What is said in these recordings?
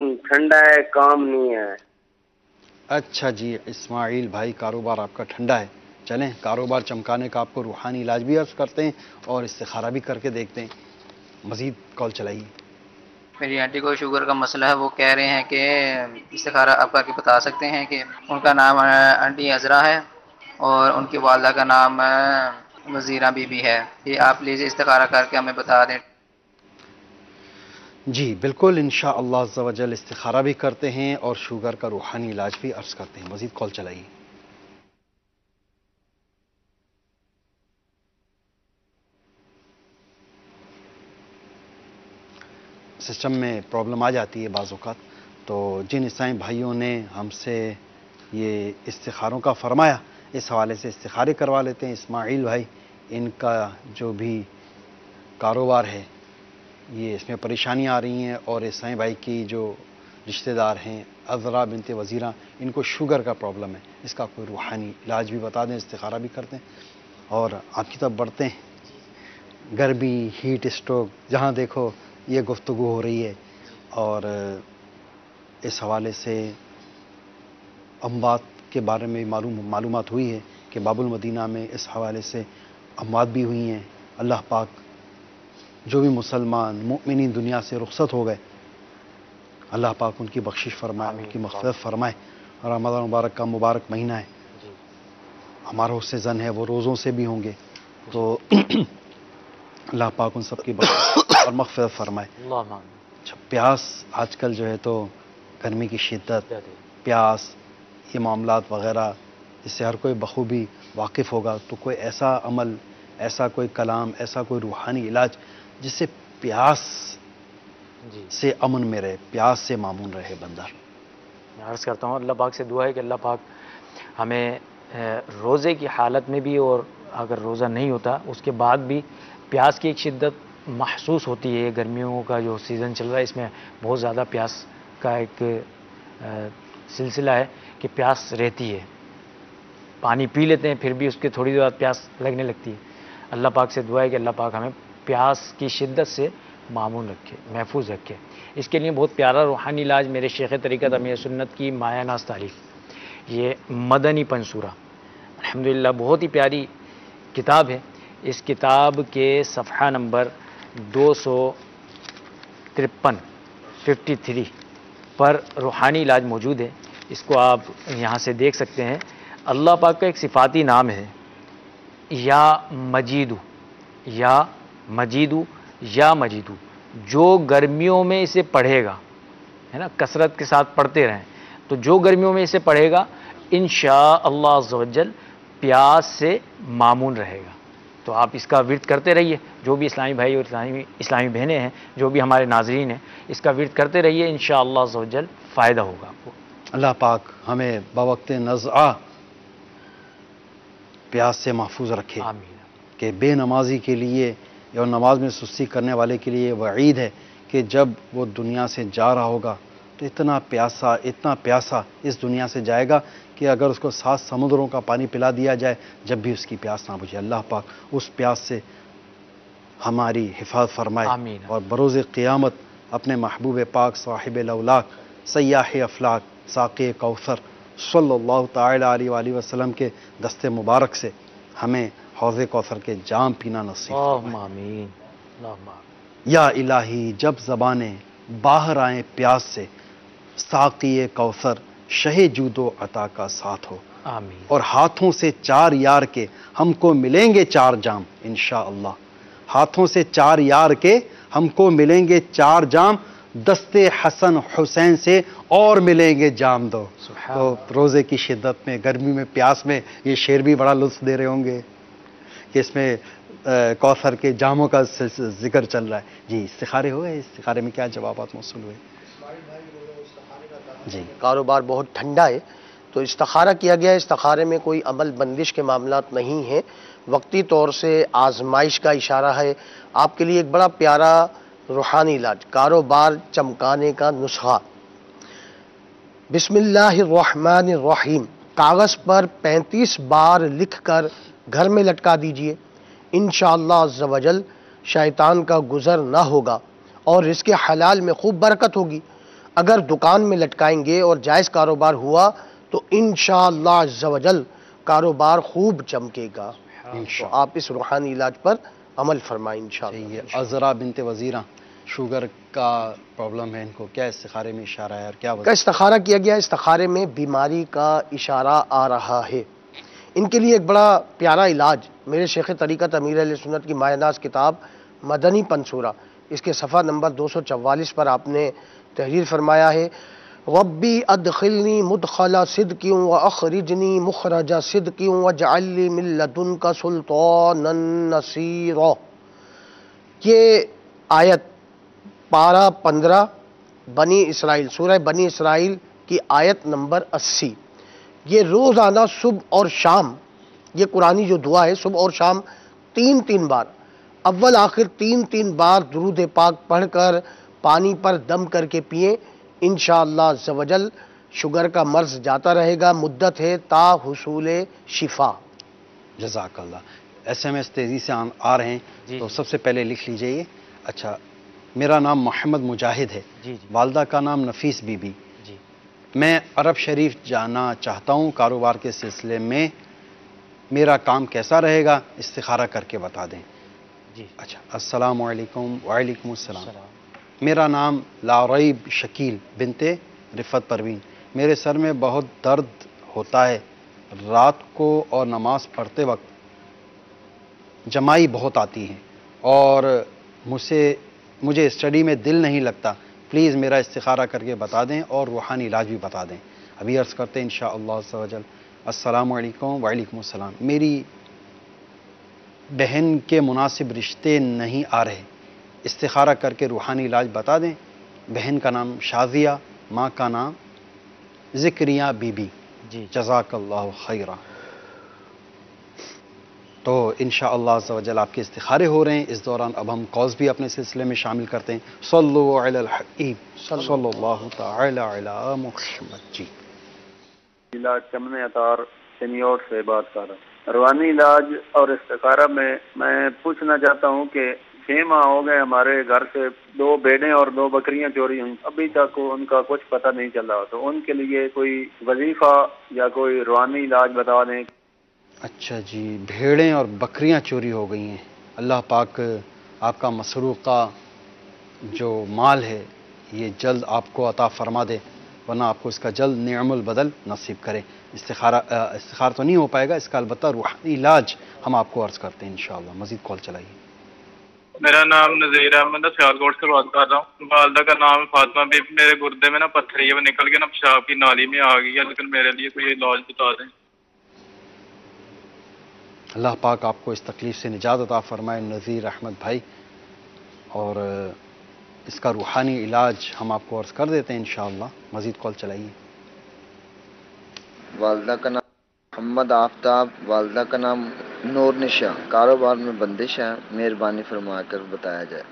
ٹھنڈا ہے، کام نہیں ہے۔ اچھا جی اسماعیل بھائی، کاروبار آپ کا ٹھنڈا ہے، چلیں کاروبار چمکانے کا آپ کو روحانی علاج بھی عرض کرتے ہیں اور استخارہ بھی کر کے دیکھتے ہیں۔ مزید کال چلائیے۔ میری آنٹی کو شوگر کا مسئلہ ہے، وہ کہہ رہے ہیں کہ استخارہ آپ کر کے بتا سکتے ہیں کہ ان کا نام آنٹی عذرا ہے اور ان کی والدہ کا نام وزیرہ بی بی ہے، یہ آپ پلیز استخارہ کر کے ہمیں بتا دیں۔ جی بالکل، انشاءاللہ عز و جل استخارہ بھی کرتے ہیں اور شوگر کا روحانی علاج بھی عرض کرتے ہیں۔ مزید کال چلائیے۔ سسٹم میں پرابلم آ جاتی ہے بعض اوقات، تو جن عیسائی بھائیوں نے ہم سے یہ استخاروں کا فرمایا، اس حوالے سے استخارے کروا لیتے ہیں۔ اسماعیل بھائی، ان کا جو بھی کاروبار ہے یہ اس میں پریشانیاں آ رہی ہیں، اور عیسائی بھائی کی جو رشتہ دار ہیں عذرا بنت وزیرہ، ان کو شوگر کا پرابلم ہے، اس کا کوئی روحانی علاج بھی بتا دیں، استخارہ بھی کرتے ہیں اور آپ کی طرف بڑھتے ہیں۔ گرمی، ہیٹ اسٹروک، جہاں دیکھو یہ گفتگو ہو رہی ہے، اور اس حوالے سے اموات کے بارے میں معلومات ہوئی ہے کہ باب المدینہ میں اس حوالے سے اموات بھی ہوئی ہیں۔ اللہ پاک جو بھی مسلمان مؤمنین دنیا سے رخصت ہو گئے، اللہ پاک ان کی بخشش فرمائے، ان کی مغفرت فرمائے۔ اور رمضان مبارک کا مبارک مہینہ ہے، ہمارا حسن زن ہے وہ روزوں سے بھی ہوں گے، تو اللہ پاک ان سب کی بخشش اور مغفرت فرمائے۔ اچھا، پیاس آج کل جو ہے تو گرمی کی شدت، پیاس، یہ معاملات وغیرہ، اس سے ہر کوئی بخوبی واقف ہوگا، تو کوئی ایسا عمل، ایسا کوئی کلام، ایسا کوئی روحانی علاج جس سے پیاس سے امن میں رہے، پیاس سے معمون رہے بندہ۔ میں عرض کرتا ہوں، اللہ پاک سے دعا ہے کہ اللہ پاک ہمیں روزے کی حالت میں بھی، اور اگر روزہ نہیں ہوتا اس کے بعد بھی پیاس کی ایک شدت محسوس ہوتی ہے۔ گرمیوں کا جو سیزن چل رہا ہے، اس میں بہت زیادہ پیاس کا ایک سلسلہ ہے کہ پیاس رہتی ہے، پانی پی لیتے ہیں پھر بھی اس کے تھوڑی دیر بعد پیاس لگنے لگتی ہے۔ اللہ پاک سے دعا ہے کہ اللہ پاک ہمیں پیاس کی شدت سے معمون رکھے، محفوظ رکھے۔ اس کے لیے بہت پیارا روحانی علاج میرے شیخ طریقت امیر سنت کی مایہ ناز تعریف، یہ مدنی پنصورہ، الحمدللہ بہت ہی پیاری کتاب ہے۔ اس کتاب کے صفحہ نمبر 253 پر روحانی علاج موجود ہے، اس کو آپ یہاں سے دیکھ سکتے ہیں۔ اللہ پاک کا ایک صفاتی نام ہے، یا مجیدو، یا مجیدو، یا مجیدو، جو گرمیوں میں اسے پڑھے گا، ہے نا، کثرت کے ساتھ پڑھتے رہیں، تو جو گرمیوں میں اسے پڑھے گا انشاءاللہ عز و جل پیاس سے معمون رہے گا۔ تو آپ اس کا ورد کرتے رہیے، جو بھی اسلامی بھائی اور اسلامی بہنیں ہیں، جو بھی ہمارے ناظرین ہیں، اس کا ورد کرتے رہیے، انشاءاللہ عز و جل فائدہ ہوگا آپ کو۔ اللہ پاک ہمیں بوقت نزعہ پیاس سے محفوظ رکھے۔ آمین۔ کہ بے نمازی کے لیے یا نماز میں سستی کرنے والے کے لیے وعید ہے کہ جب وہ دنیا سے جا رہا ہوگا تو اتنا پیاسا اس دنیا سے جائے گا کہ اگر اس کو 7 سمندروں کا پانی پلا دیا جائے جب بھی اس کی پیاس نہ بجھے۔ اللہ پاک اس پیاس سے ہماری حفاظت فرمائے، آمین۔ اور بروز قیامت اپنے محبوب پاک صاحب الاولاق سیاح افلاق ساقی کوثر صلی اللہ تعالی علیہ وآلہ وسلم کے دست مبارک سے ہمیں حوض کوثر کے جام پینا نصیب فرمائے۔ اللہم آمین، اللہم آمین۔ یا الہی، جب زبانیں باہر آئیں پیاس سے، ساقی کوثر شہ جود و عطا کا ساتھ ہو، آمین۔ اور ہاتھوں سے 4 یار کے ہم کو ملیں گے 4 جام انشاءاللہ، ہاتھوں سے 4 یار کے ہم کو ملیں گے 4 جام، دست حسن حسین سے اور ملیں گے جام دو۔ تو روزے کی شدت میں، گرمی میں، پیاس میں یہ شعر بھی بڑا لطف دے رہے ہوں گے کہ اس میں کوثر کے جاموں کا ذکر چل رہا ہے۔ جی استخارے ہوئے، استخارے میں کیا جوابات موصول ہوئے؟ جی کاروبار بہت ٹھنڈا ہے تو استخارہ کیا گیا ہے۔ استخارے میں کوئی عمل بندش کے معاملات نہیں ہیں، وقتی طور سے آزمائش کا اشارہ ہے۔ آپ کے لیے ایک بڑا پیارا روحانی علاج، کاروبار چمکانے کا نسخہ۔ بسم اللہ الرحمن الرحیم، کاغذ پر 35 بار لکھ کر گھر میں لٹکا دیجئے، انشاءاللہ عز و جل شیطان کا گزر نہ ہوگا اور رزق حلال میں خوب برکت ہوگی۔ اگر دکان میں لٹکائیں گے اور جائز کاروبار ہوا تو انشاءاللہ عز و جل کاروبار خوب چمکے گا. تو آپ اس روحانی علاج پر عمل فرمائیں انشاءاللہ. یہ عذرا بنت وزیرہ شوگر کا پرابلم ہے، ان کو کیا استخارے میں اشارہ ہے اور کیا کا استخارہ کیا گیا؟ استخارے میں بیماری کا اشارہ آ رہا ہے. ان کے لیے ایک بڑا پیارا علاج میرے شیخ طریقت امیر اہل سنت کی مایہ ناز کتاب مدنی پنصورہ، اس کے صفحہ نمبر 244 پر آپ نے تحریر فرمایا ہے: ربی ادخلنی مدخل صدق واخرجنی مخرج صدق واجعل لی من لدنک سلطانا نصیرا. یہ آیت پارہ 15 بنی اسرائیل، سورہ بنی اسرائیل کی آیت نمبر 80. یہ روزانہ صبح اور شام، یہ قرآنی جو دعا ہے، صبح اور شام 3 بار، اول آخر 3 بار درود پاک پڑھ کر پانی پر دم کر کے پئیں. انشاءاللہ عز و جل شوگر کا مرض جاتا رہے گا. مدت ہے تا حصول شفا. جزاک اللہ. SMS تیزی سے آ رہے ہیں تو سب سے پہلے لکھ لیجئے یہ. اچھا، میرا نام محمد مجاہد ہے، والدہ کا نام نفیس بی بی. میں عرب شریف جانا چاہتا ہوں، کاروبار کے سلسلے میں میرا کام کیسا رہے گا؟ استخارہ کر کے بتا دیں. اچھا، السلام علیکم. وعلیکم السلام. میرا نام لاریب شکیل بنت رفت پروین. میرے سر میں بہت درد ہوتا ہے رات کو اور نماز پڑھتے وقت جمائی بہت آتی ہے اور مجھے اسٹڈی میں دل نہیں لگتا. پلیز میرا استخارہ کر کے بتا دیں اور روحانی علاج بھی بتا دیں. ابھی عرض کرتے ہیں انشاءاللہ عز و جل. السلام علیکم. وعلیکم السلام. میری بہن کے مناسب رشتے نہیں آ رہے، استخارہ کر کے روحانی علاج بتا دیں. بہن کا نام شازیہ، ماں کا نام ذکریہ بی بی. جزاک اللہ خیرہ. تو انشاءاللہ عز و جل آپ کے استخارے ہو رہے ہیں. اس دوران اب ہم کالز بھی اپنے سلسلے میں شامل کرتے ہیں. صلو علی الحبیب صلی اللہ تعالی علی محمد. جی، علاج چمن اطار سینیور سے بات کر رہا ہوں. روحانی علاج اور استخارہ میں پوچھنا چاہتا ہوں کہ 6 ماہ ہو گئے ہمارے گھر سے 2 بھیڑیں اور 2 بکریاں چوری ہوئیں، ابھی تک ان کا کچھ پتہ نہیں چل رہا. تو ان کے لیے کوئی وظیفہ یا کوئی روحانی علاج بتا دیں. اچھا جی، بھیڑیں اور بکریاں چوری ہو گئی ہیں. اللہ پاک آپ کا مسروقہ جو مال ہے یہ جلد آپ کو عطا فرما دے، ورنہ آپ کو اس کا جلد نعم البدل نصیب کرے. استخارہ تو نہیں ہو پائے گا، اس کا البتہ روحانی علاج ہم آپ کو عرض کرتے ہیں انشاءاللہ. مزید کال چلائیے. میرا نام نذیر احمد ہے، سیالکوٹ سے بات کر رہا ہوں. والدہ کا نام فاطمہ بی. میرے گردے میں پتھری ہے، وہ نکل کے پیشاب کی نالی میں آ گئی ہے، لیکن میرے لیے کوئی علاج بتا دیں. اللہ پاک آپ کو اس تکلیف سے نجات عطا فرمائے نذیر احمد بھائی، اور اس کا روحانی علاج ہم آپ کو عرض کر دیتے ہیں انشاءاللہ. مزید کال چلائیے. والدہ کا نام محمد آفتاب، والدہ کا نام نور نشا. کاروبار میں بندش ہے، مہربانی فرما کر بتایا جائے.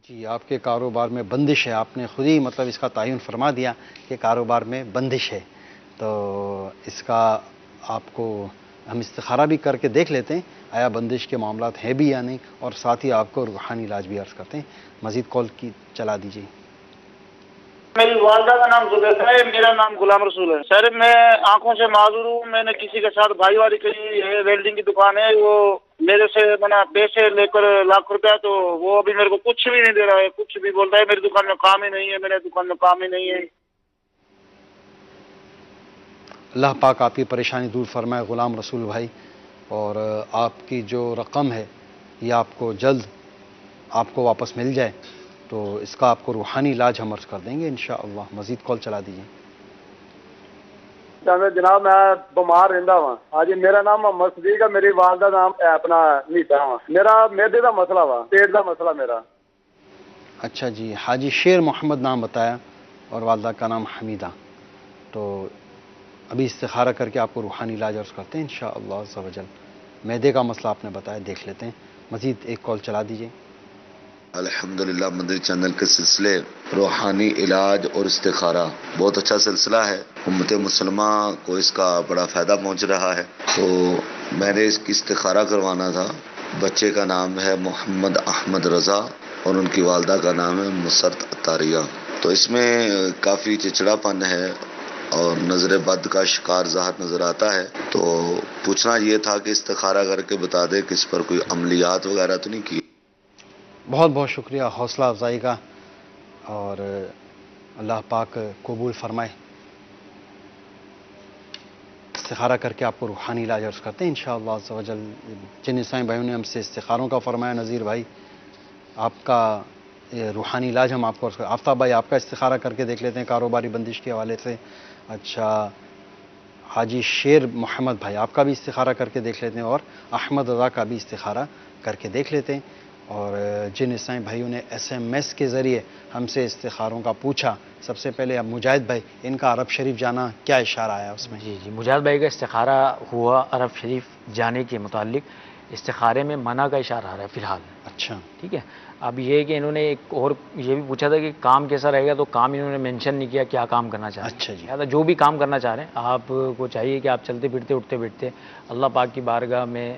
جی، آپ کے کاروبار میں بندش ہے. آپ نے خود ہی اس کا تعین فرما دیا کہ کاروبار میں بندش ہے. تو اس کا آپ کو ہم استخارہ بھی کر کے دیکھ لیتے ہیں آیا بندش کے معاملات ہیں بھی یا نہیں، اور ساتھ ہی آپ کو روحانی علاج بھی عرض کرتے ہیں. مزید کال کی چلا دیجیے. میری والدہ کا نام زبیدہ ہے، میرا نام غلام رسول ہے. سر میں آنکھوں سے معذور ہوں. میں نے کسی کے ساتھ بھائی واری کری ہے، ویلڈنگ کی دکان ہے. وہ میرے سے پیسے لے کر ₹1,00,000، تو وہ ابھی میرے کو کچھ بھی نہیں دے رہا ہے. کچھ بھی بولتا ہے میری دکان میں کام ہی نہیں ہے، میرے دکان میں کام ہی نہیں ہے. اللہ پاک آپ کی پریشانی دور فرمائے غلام رسول بھائی، اور آپ کی جو رقم ہے یہ آپ کو جلد آپ کو واپس مل جائے. تو اس کا آپ کو روحانی علاج ہم عرض کر دیں گے انشاءاللہ. مزید کال چلا دیجیے. جناب میں بیمار رہتا ہوں. ہاں جی، میرا نام محمد صدیق ہے، میری والدہ نام اپنا نیتا وا. میرا معدے کا مسئلہ وا، پیٹ کا مسئلہ میرا. اچھا جی، حاجی شیر محمد نام بتایا اور والدہ کا نام حمیدہ. تو ابھی استخارہ کر کے آپ کو روحانی علاج عرض کرتے ہیں انشاءاللہ عز و جل. معدے کا مسئلہ آپ نے بتایا، دیکھ لیتے ہیں. مزید ایک کال چلا دیجیے. الحمدللہ مدنی چینل کے سلسلے روحانی علاج اور استخارہ بہت اچھا سلسلہ ہے. امت مسلمہ کو اس کا بڑا فائدہ پہنچ رہا ہے. تو میں نے اس کی استخارہ کروانا تھا. بچے کا نام ہے محمد احمد رضا اور ان کی والدہ کا نام ہے مسرت عطاریہ. تو اس میں کافی چچڑا پن ہے اور نظر بد کا شکار ظاہر نظر آتا ہے. تو پوچھنا یہ تھا کہ استخارہ کر کے بتا دے کہ اس پر کوئی عملیات وغیرہ تو نہیں کی. بہت بہت شکریہ حوصلہ افزائی کا، اور اللہ پاک قبول فرمائے. استخارہ کر کے آپ کو روحانی علاج عرض کرتے ہیں انشاءاللہ عز و جل. جن اسلامی بھائیوں نے ہم سے استخاروں کا فرمایا، نذیر بھائی آپ کا روحانی علاج ہم آپ کو عرض کرتے ہیں. آفتاب بھائی آپ کا استخارہ کر کے دیکھ لیتے ہیں کاروباری بندش کے حوالے سے. اچھا حاجی شیر محمد بھائی آپ کا بھی استخارہ کر کے دیکھ لیتے ہیں، اور احمد رضا کا بھی استخارہ کر کے دیکھ لیتے ہیں. اور جن اسلامی بھائیوں نے SMS کے ذریعے ہم سے استخاروں کا پوچھا، سب سے پہلے اب مجاہد بھائی ان کا عرب شریف جانا کیا اشارہ آیا اس میں؟ جی مجاہد بھائی کا استخارہ ہوا عرب شریف جانے کے متعلق. استخارے میں منع کا اشارہ آ رہا ہے فی الحال. اچھا ٹھیک ہے. اب یہ کہ انہوں نے ایک اور یہ بھی پوچھا تھا کہ کام کیسا رہے گا، تو کام انہوں نے مینشن نہیں کیا کیا کام کرنا چاہ رہے ہیں. اچھا جی. لہٰذا جو بھی کام کرنا چاہ رہے ہیں آپ کو چاہیے کہ آپ چلتے پھرتے اٹھتے بیٹھتے اللہ پاک کی بارگاہ میں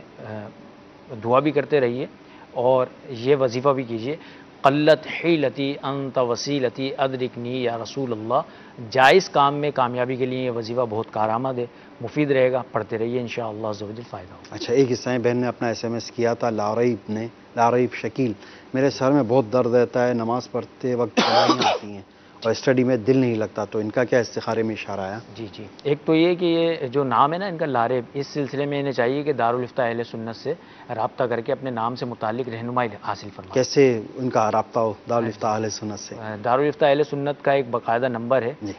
دعا بھی کرتے رہیے، اور یہ وظیفہ بھی کیجیے. قلت حیلتی انت وسیلتی ادرکنی یا رسول اللہ. جائز کام میں کامیابی کے لیے یہ وظیفہ بہت کارآمد ہے، مفید رہے گا. پڑھتے رہیے انشاءاللہ عز و جل فائدہ ہوگا. اچھا ایک اسلامی بہن نے اپنا SMS کیا تھا، لاریب شکیل. میرے سر میں بہت درد رہتا ہے، نماز پڑھتے وقت دوائیاں آتی ہیں اور اسٹڈی میں دل نہیں لگتا، تو ان کا کیا استخارے میں اشارہ آیا؟ جی ایک تو یہ کہ یہ جو نام ہے نا ان کا لاریب، اس سلسلے میں انہیں چاہیے کہ دارالفتہ اہل سنت سے رابطہ کر کے اپنے نام سے متعلق رہنمائی حاصل فرمائیں. کیسے ان کا رابطہ ہو دارالفتہ اہل سنت سے؟ دارالفتہ اہل سنت کا ایک باقاعدہ نمبر ہے. جی.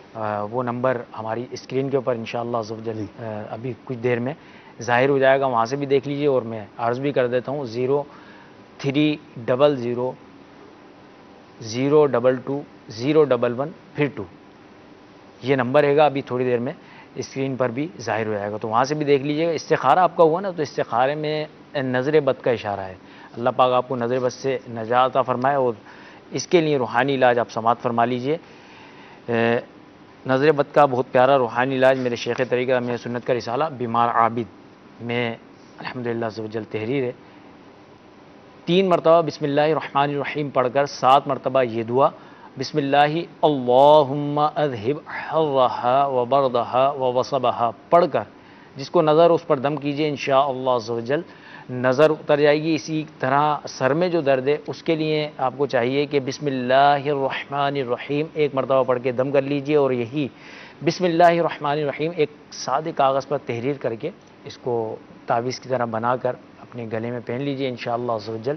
وہ نمبر ہماری اسکرین کے اوپر انشاءاللہ عز و جل ابھی کچھ دیر میں ظاہر ہو جائے گا، وہاں سے بھی دیکھ لیجئے. اور میں عرض بھی کر دیتا ہوں 0300 022 011 پھر 2 یہ نمبر ہے گا. ابھی تھوڑی دیر میں اسکرین پر بھی ظاہر ہو جائے گا، تو وہاں سے بھی دیکھ لیجئے گا. استخارہ آپ کا ہوا نا، تو استخارے میں نظر بد کا اشارہ ہے. اللہ پاک آپ کو نظر بد سے نجات عطا فرمائے، اور اس کے لیے روحانی علاج آپ سماعت فرما لیجئے. نظر بد کا بہت پیارا روحانی علاج میرے شیخ طریقہ امیر سنت کا رسالہ بیمار عابد میں الحمدللہ عز و جل تحریر ہے. 3 مرتبہ بسم اللہ الرحمن الرحیم پڑھ کر 7 مرتبہ یہ دعا بسم اللہ اللہم اذہب حرہا وبردہا ووصبہا پڑھ کر جس کو نظر اس پر دم کیجئے، انشاءاللہ عز و جل نظر اتر جائے گی. اسی طرح سر میں جو درد ہے اس کے لیے آپ کو چاہیے کہ بسم اللہ الرحمن الرحیم 1 مرتبہ پڑھ کے دم کر لیجئے، اور یہی بسم اللہ الرحمن الرحیم ایک سادے کاغذ پر تحریر کر کے اس کو تعویذ کی طرح بنا کر اپنے گلے میں پہن لیجئے، انشاءاللہ عز و جل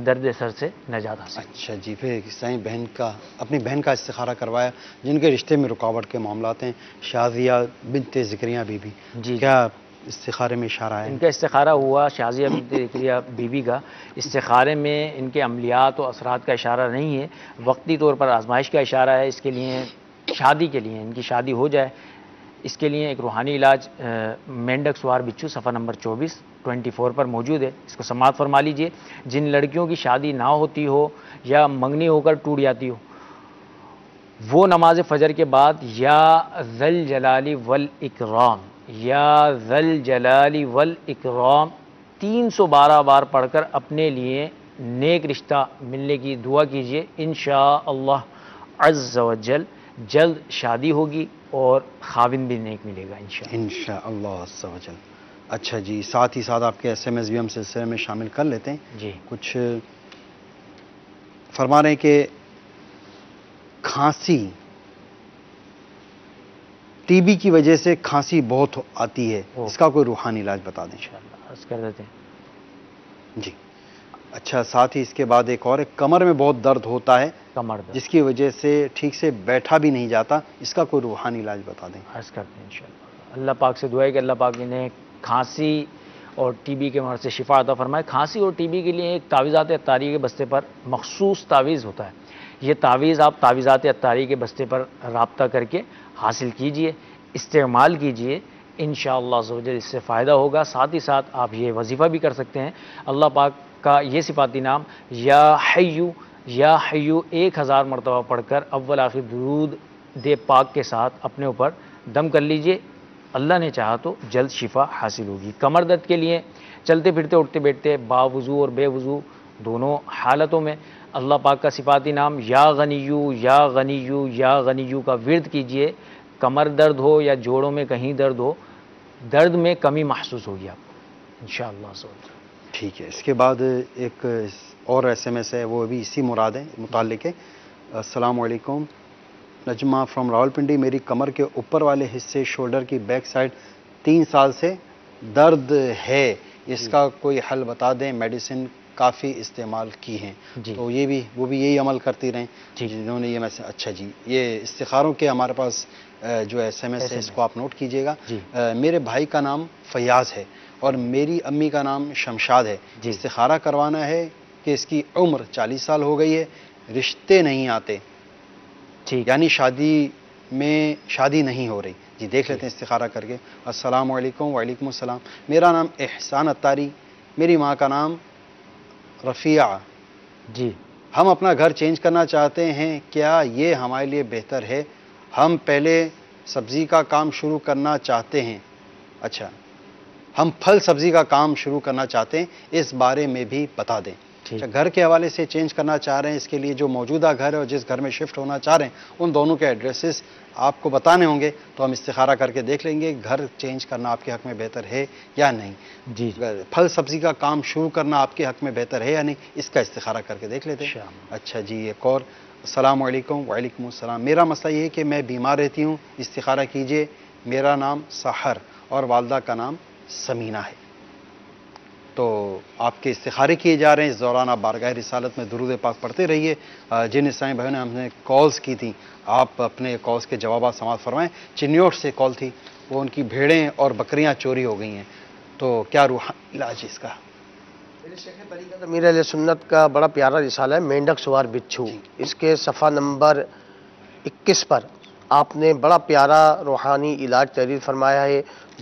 درد سر سے نجات حاصل. اچھا جی. پھر ایک اسلامی بہن کا اپنی بہن کا استخارہ کروایا جن کے رشتے میں رکاوٹ کے معاملات ہیں، شازیہ بنت ذکریہ بی بی. جی کیا استخارے میں اشارہ ہے؟ ان کا استخارہ ہوا شازیہ بنت ذکریہ بی بی کا. استخارے میں ان کے عملیات و اثرات کا اشارہ نہیں ہے، وقتی طور پر آزمائش کا اشارہ ہے. اس کے لیے شادی کے لیے ان کی شادی ہو جائے، اس کے لیے ایک روحانی علاج مینڈک سوار بچھو صفحہ نمبر 24 پر موجود ہے. اس کو سماعت فرما لیجئے. جن لڑکیوں کی شادی نہ ہوتی ہو یا منگنی ہو کر ٹوٹ جاتی ہو، وہ نماز فجر کے بعد یا ذل جلالی والاکرام یا ذل جلالی والاکرام 312 بار پڑھ کر اپنے لیے نیک رشتہ ملنے کی دعا کیجئے. انشاءاللہ عز و جل جلد شادی ہوگی اور خاوند بھی نیک ملے گا انشاءاللہ عز و جل. اچھا جی. ساتھ ہی ساتھ آپ کے SMS بھی ہم سلسلے میں شامل کر لیتے ہیں. جی. کچھ فرما رہے ہیں کہ کھانسی TB کی وجہ سے کھانسی بہت آتی ہے، اس کا کوئی روحانی علاج بتا دیں. انشاءاللہ عرض کر دیتے ہیں. جی. اچھا ساتھ ہی اس کے بعد ایک اور ہے، کمر میں بہت درد ہوتا ہے کمر درد جس کی وجہ سے ٹھیک سے بیٹھا بھی نہیں جاتا، اس کا کوئی روحانی علاج بتا دیں. عرض کرتے ہیں انشاءاللہ. اللہ پاک سے دعا ہے کہ اللہ پاک انہیں کھانسی اور TB کے مرض سے شفا عطا فرمائے. کھانسی اور TB کے لیے ایک تعویذات عطاری کے بستے پر مخصوص تعویذ ہوتا ہے. یہ تعویذ آپ تعویذات عطاری کے بستے پر رابطہ کر کے حاصل کیجئے، استعمال کیجئے، انشاءاللہ عز و جل اس سے فائدہ ہوگا. ساتھ ہی ساتھ آپ یہ وظیفہ بھی کر سکتے ہیں. اللہ پاک کا یہ صفاتی نام یا حیو 1000 مرتبہ پڑھ کر اول آخر درود دے پاک کے ساتھ اپنے اوپر دم کر لیجئے. اللہ نے چاہا تو جلد شفا حاصل ہوگی. کمر درد کے لیے چلتے پھرتے اٹھتے بیٹھتے باوضو اور بے وضو دونوں حالتوں میں اللہ پاک کا صفاتی نام یا غنیو یا غنیو یا غنیو کا ورد کیجئے. کمر درد ہو یا جوڑوں میں کہیں درد ہو، درد میں کمی محسوس ہوگی آپ کو انشاءاللہ. ٹھیک ہے. اس کے بعد ایک اور SMS ہے، وہ بھی اسی مراد ہے متعلق ہے. السلام علیکم، نجمہ فرام راولپنڈی. میری کمر کے اوپر والے حصے شولڈر کی بیک سائڈ 3 سال سے درد ہے، اس کا کوئی حل بتا دیں. میڈیسن کافی استعمال کی ہیں. تو وہ بھی یہی عمل کرتی رہیں جنہوں نے یہ میسج. اچھا جی، یہ استخاروں کے ہمارے پاس جو SMS ہے اس کو آپ نوٹ کیجئے گا. میرے بھائی کا نام فیاض ہے اور میری امی کا نام شمشاد ہے. استخارہ کروانا ہے کہ اس کی عمر 40 سال ہو گئی ہے، رشتے نہیں آتے، یعنی شادی نہیں ہو رہی. جی دیکھ لیتے ہیں استخارہ کر کے. السلام علیکم. وعلیکم السلام. میرا نام احسان اتاری، میری ماں کا نام رفیعہ. جی ہم اپنا گھر چینج کرنا چاہتے ہیں، کیا یہ ہمارے لیے بہتر ہے؟ ہم پہلے سبزی کا کام شروع کرنا چاہتے ہیں. اچھا، ہم پھل سبزی کا کام شروع کرنا چاہتے ہیں، اس بارے میں بھی بتا دیں. اچھا، گھر کے حوالے سے چینج کرنا چاہ رہے ہیں، اس کے لیے جو موجودہ گھر ہے اور جس گھر میں شفٹ ہونا چاہ رہے ہیں ان دونوں کے ایڈریسز آپ کو بتانے ہوں گے، تو ہم استخارہ کر کے دیکھ لیں گے گھر چینج کرنا آپ کے حق میں بہتر ہے یا نہیں. جی پھل سبزی کا کام شروع کرنا آپ کے حق میں بہتر ہے یا نہیں، اس کا استخارہ کر کے دیکھ لیتے ہیں. اچھا جی، ایک اور. السلام علیکم. وعلیکم السلام. میرا مسئلہ یہ ہے کہ میں بیمار رہتی ہوں، استخارہ کیجئے. میرا نام سحر اور والدہ کا نام سمینہ ہے. تو آپ کے استخارے کیے جا رہے ہیں. اس دوران آپ بارگاہ رسالت میں درود پاک پڑھتے رہیے. جن اسلامی بھائیوں نے ہم نے کالز کی تھیں، آپ اپنے کالز کے جوابات سماعت فرمائیں. چنیوٹ سے کال تھی، وہ ان کی بھیڑیں اور بکریاں چوری ہو گئی ہیں، تو کیا روحانی علاج اس کا؟ میرے شیخ طریقت امیر اہل سنت کا بڑا پیارا رسالہ ہے مینڈک سوار بچھو. اس کے صفحہ نمبر 21 پر آپ نے بڑا پیارا روحانی علاج تحریر فرمایا ہے.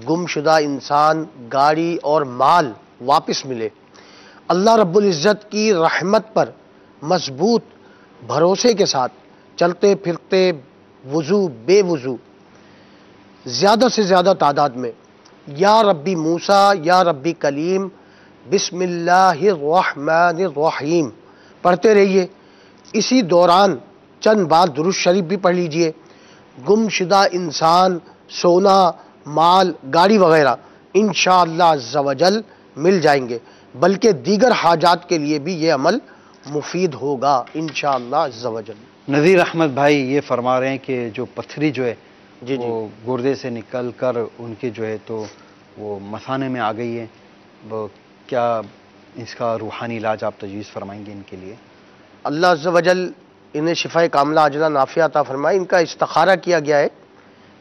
گم شدہ انسان، گاڑی اور مال واپس ملے. اللہ رب العزت کی رحمت پر مضبوط بھروسے کے ساتھ چلتے پھرتے وضو بے وضو زیادہ سے زیادہ تعداد میں یا ربی موسیٰ یا ربی کلیم بسم اللہ الرحمن الرحیم پڑھتے رہیے. اسی دوران چند بار درود شریف بھی پڑھ لیجئے. گم شدہ انسان، سونا، مال، گاڑی وغیرہ انشاءاللہ عز و جل مل جائیں گے، بلکہ دیگر حاجات کے لیے بھی یہ عمل مفید ہوگا انشاءاللہ عز و جل. نذیر احمد بھائی یہ فرما رہے ہیں کہ جو پتھری جو ہے وہ گردے سے نکل کر ان کے جو ہے تو وہ مثانے میں آ گئی ہے، وہ کیا اس کا روحانی علاج آپ تجویز فرمائیں گے ان کے لیے؟ اللہ عز و جل انہیں شفاء کاملہ عاجلہ نافعہ عطا فرمائے. ان کا استخارہ کیا گیا ہے،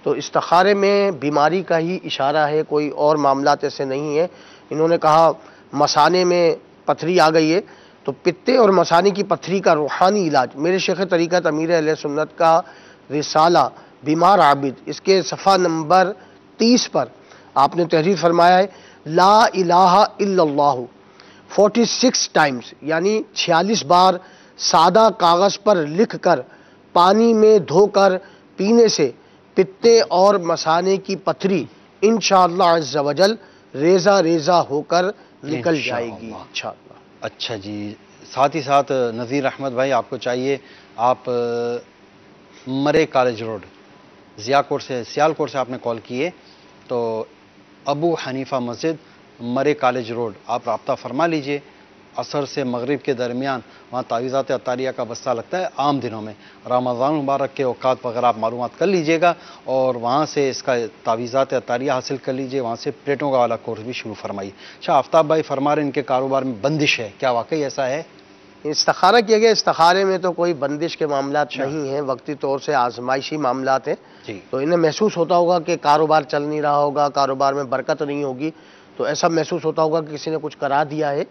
تو استخارے میں بیماری کا ہی اشارہ ہے، کوئی اور معاملات ایسے نہیں ہیں. انہوں نے کہا مثانے میں پتھری آ گئی ہے، تو پتے اور مثانے کی پتھری کا روحانی علاج میرے شیخ طریقت امیر اہل سنت کا رسالہ بیمار عابد، اس کے صفحہ نمبر 30 پر آپ نے تحریر فرمایا ہے لا الہ الا اللہ 46 ٹائمز، یعنی 46 بار سادہ کاغذ پر لکھ کر پانی میں دھو کر پینے سے پتے اور مثانے کی پتھری انشاءاللہ عز و جل ریزہ ریزہ ہو کر نکل جائے گی انشاءاللہ. اچھا جی، ساتھ ہی ساتھ نذیر احمد بھائی آپ کو چاہیے آپ مرے کالج روڈ سیالکوٹ سے آپ نے کال کیے، تو ابو حنیفہ مسجد مرے کالج روڈ آپ رابطہ فرما لیجئے. عصر سے مغرب کے درمیان وہاں تعویذات عطاریہ کا بستہ لگتا ہے عام دنوں میں. رمضان مبارک کے اوقات وغیرہ آپ معلومات کر لیجئے گا اور وہاں سے اس کا تعویذات عطاریہ حاصل کر لیجئے. وہاں سے پلیٹوں کا والا کورس بھی شروع فرمائیے. اچھا، آفتاب بھائی فرما رہے ہیں ان کے کاروبار میں بندش ہے، کیا واقعی ایسا ہے؟ استخارہ کیا گیا، استخارے میں تو کوئی بندش کے معاملات نہیں ہیں، وقتی طور سے آزمائشی معاملات ہیں. تو انہیں محسوس ہوتا ہوگا کہ کاروبار چل نہیں رہا ہوگا، کاروبار میں برکت نہیں ہوگی، تو ایسا محسوس ہوتا ہوگا کہ کسی نے کچھ کرا دیا ہے،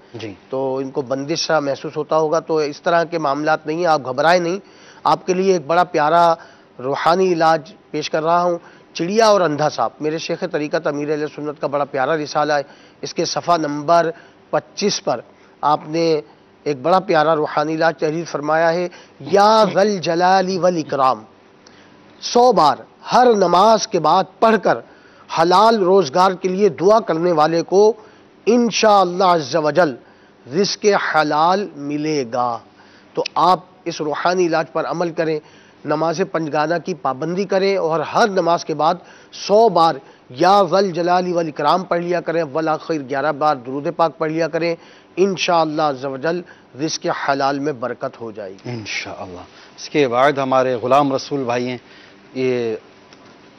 تو ان کو بندش سا محسوس ہوتا ہوگا. تو اس طرح کے معاملات نہیں ہیں، آپ گھبرائیں نہیں. آپ کے لیے ایک بڑا پیارا روحانی علاج پیش کر رہا ہوں. چڑیا اور اندھا سانپ میرے شیخ طریقت امیر اہل سنت کا بڑا پیارا رسالہ ہے. اس کے صفحہ نمبر 25 پر آپ نے ایک بڑا پیارا روحانی علاج تحریر فرمایا ہے یا ذل جلال والاکرام 100 بار ہر نماز کے بعد پڑھ کر حلال روزگار کے لیے دعا کرنے والے کو انشاءاللہ عز و جل رزق حلال ملے گا. تو آپ اس روحانی علاج پر عمل کریں، نماز پنجگانہ کی پابندی کریں اور ہر نماز کے بعد 100 بار یا ذل جلال والاکرام پڑھ لیا کریں، والآخر 11 بار درود پاک پڑھ لیا کریں، انشاءاللہ عز و جل رزق حلال میں برکت ہو جائے گی انشاءاللہ۔ اس کے بعد ہمارے غلام رسول بھائی ہیں، یہ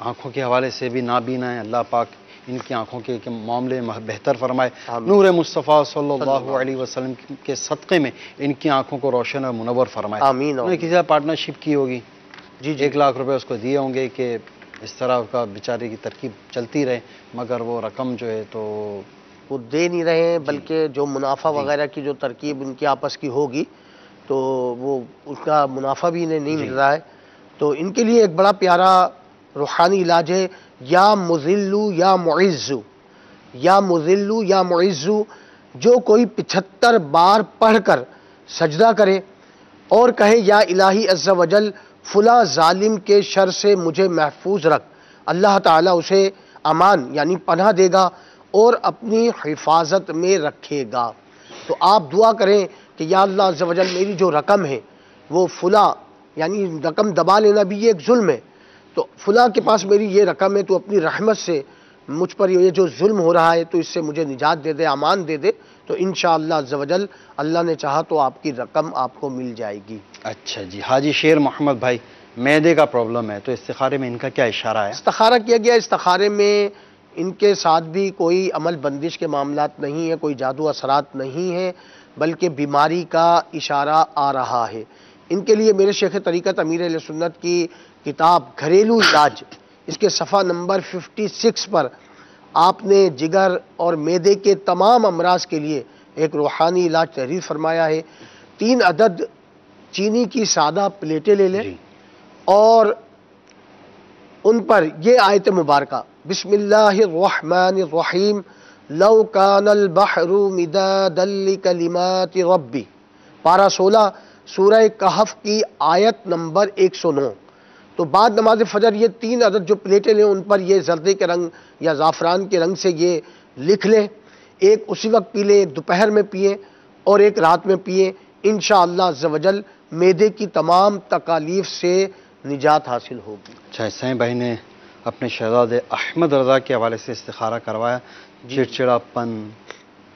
آنکھوں کے حوالے سے بھی نابینا ہیں، اللہ پاک ان کی آنکھوں کے معاملے میں بہتر فرمائے، نور مصطفیٰ صلی اللہ علیہ وسلم کے صدقے میں ان کی آنکھوں کو روشن اور منور فرمائے۔ آمین۔ انہوں نے کسی سے پارٹنرشپ کی ہوگی، جی 1 لاکھ روپے اس کو دیے ہوں گے کہ اس طرح کا بیچارے کی ترکیب چلتی رہے، مگر وہ رقم جو ہے تو وہ دے نہیں رہے ہیں، بلکہ جو منافع وغیرہ کی جو ترکیب ان کی آپس کی ہوگی تو وہ اس کا منافع بھی انہیں نہیں مل رہا ہے، تو ان کے لیے ایک بڑا پیارا روحانی علاج ہے، یا مذلو یا معزو، یا مذلو یا معزو، جو کوئی 75 بار پڑھ کر سجدہ کرے اور کہے یا الہی عز و جل فلاں ظالم کے شر سے مجھے محفوظ رکھ، اللہ تعالیٰ اسے امان یعنی پناہ دے گا اور اپنی حفاظت میں رکھے گا۔ تو آپ دعا کریں کہ یا اللہ عز و جل میری جو رقم ہے وہ فلاں، یعنی رقم دبا لینا بھی یہ ایک ظلم ہے، تو فلاں کے پاس میری یہ رقم ہے، تو اپنی رحمت سے مجھ پر یہ جو ظلم ہو رہا ہے تو اس سے مجھے نجات دے دے، امان دے دے، تو انشاءاللہ عز و جل اللہ نے چاہا تو آپ کی رقم آپ کو مل جائے گی۔ اچھا جی، حاجی شیر محمد بھائی، معدے کا پرابلم ہے تو استخارے میں ان کا کیا اشارہ ہے؟ استخارہ کیا گیا، استخارے میں ان کے ساتھ بھی کوئی عمل بندش کے معاملات نہیں ہے، کوئی جادو اثرات نہیں ہیں، بلکہ بیماری کا اشارہ آ رہا ہے۔ ان کے لیے میرے شیخ طریقت امیر اہل سنت کی کتاب گھریلو علاج، اس کے صفحہ نمبر 56 پر آپ نے جگر اور معدے کے تمام امراض کے لیے ایک روحانی علاج تحریر فرمایا ہے۔ 3 عدد چینی کی سادہ پلیٹیں لے لیں اور ان پر یہ آیت مبارکہ بسم اللہ الرحمن الرحیم لو کان البحر مدادا لکلمات ربی، پارہ 16 سورہ کہف کی آیت نمبر 109۔ تو بعد نماز فجر یہ 3 عدد جو پلیٹیں لیں ان پر یہ زردے کے رنگ یا زعفران کے رنگ سے یہ لکھ لیں، ایک اسی وقت پی لیں، ایک دوپہر میں پئیں اور ایک رات میں پئیں، انشاءاللہ عز و جل معدے کی تمام تکالیف سے نجات حاصل ہوگی۔ اچھا، حسین بھائی نے اپنے شہزادے احمد رضا کے حوالے سے استخارہ کروایا، چڑچڑاپن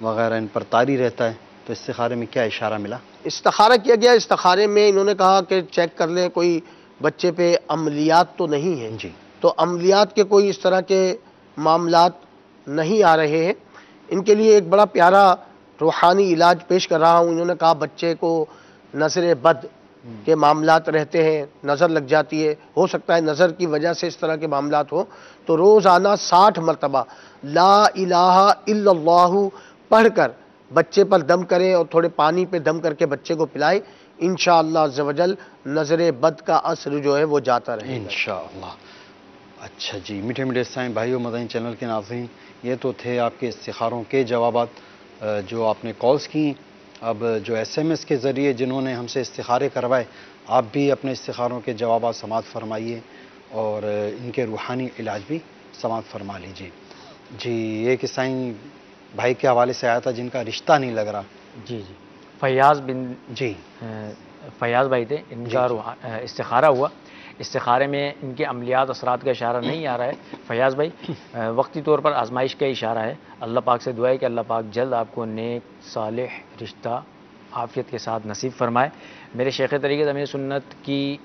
وغیرہ ان پر طاری رہتا ہے، تو استخارے میں کیا اشارہ ملا؟ استخارہ کیا گیا، استخارے میں انہوں نے کہا کہ چیک کر لیں کوئی بچے پہ عملیات تو نہیں ہیں، تو عملیات کے کوئی اس طرح کے معاملات نہیں آ رہے ہیں۔ ان کے لیے ایک بڑا پیارا روحانی علاج پیش کر رہا ہوں۔ انہوں نے کہا بچے کو نظر بد کے معاملات رہتے ہیں، نظر لگ جاتی ہے، ہو سکتا ہے نظر کی وجہ سے اس طرح کے معاملات ہو، تو روزانہ 60 مرتبہ لا الہ الا اللہ پڑھ کر بچے پر دم کریں اور تھوڑے پانی پہ دم کر کے بچے کو پلائیں، انشاءاللہ عز و جل نظر بد کا اثر جو ہے وہ جاتا رہے گا انشاءاللہ۔ اچھا جی، میٹھے میٹھے اسلام بھائیو، مدنی چینل کے ناظرین، یہ تو تھے آپ کے استخاروں کے جوابات جو آپ نے کالز کی۔ اب جو SMS کے ذریعے جنہوں نے ہم سے استخارے کروائے، آپ بھی اپنے استخاروں کے جوابات سماعت فرمائیے اور ان کے روحانی علاج بھی سماعت فرما لیجیے۔ جی، ایک عیسائی بھائی کے حوالے سے آیا تھا جن کا رشتہ نہیں لگ رہا۔ جی جی، فیاض بن جی فیاض بھائی تھے، ان کا استخارہ ہوا، استخارے میں ان کے عملیات اثرات کا اشارہ نہیں آ رہا ہے۔ فیاض بھائی، وقتی طور پر آزمائش کا اشارہ ہے، اللہ پاک سے دعا ہے کہ اللہ پاک جلد آپ کو نیک صالح رشتہ عافیت کے ساتھ نصیب فرمائے۔ میرے شیخ طریقت امیر سنت کی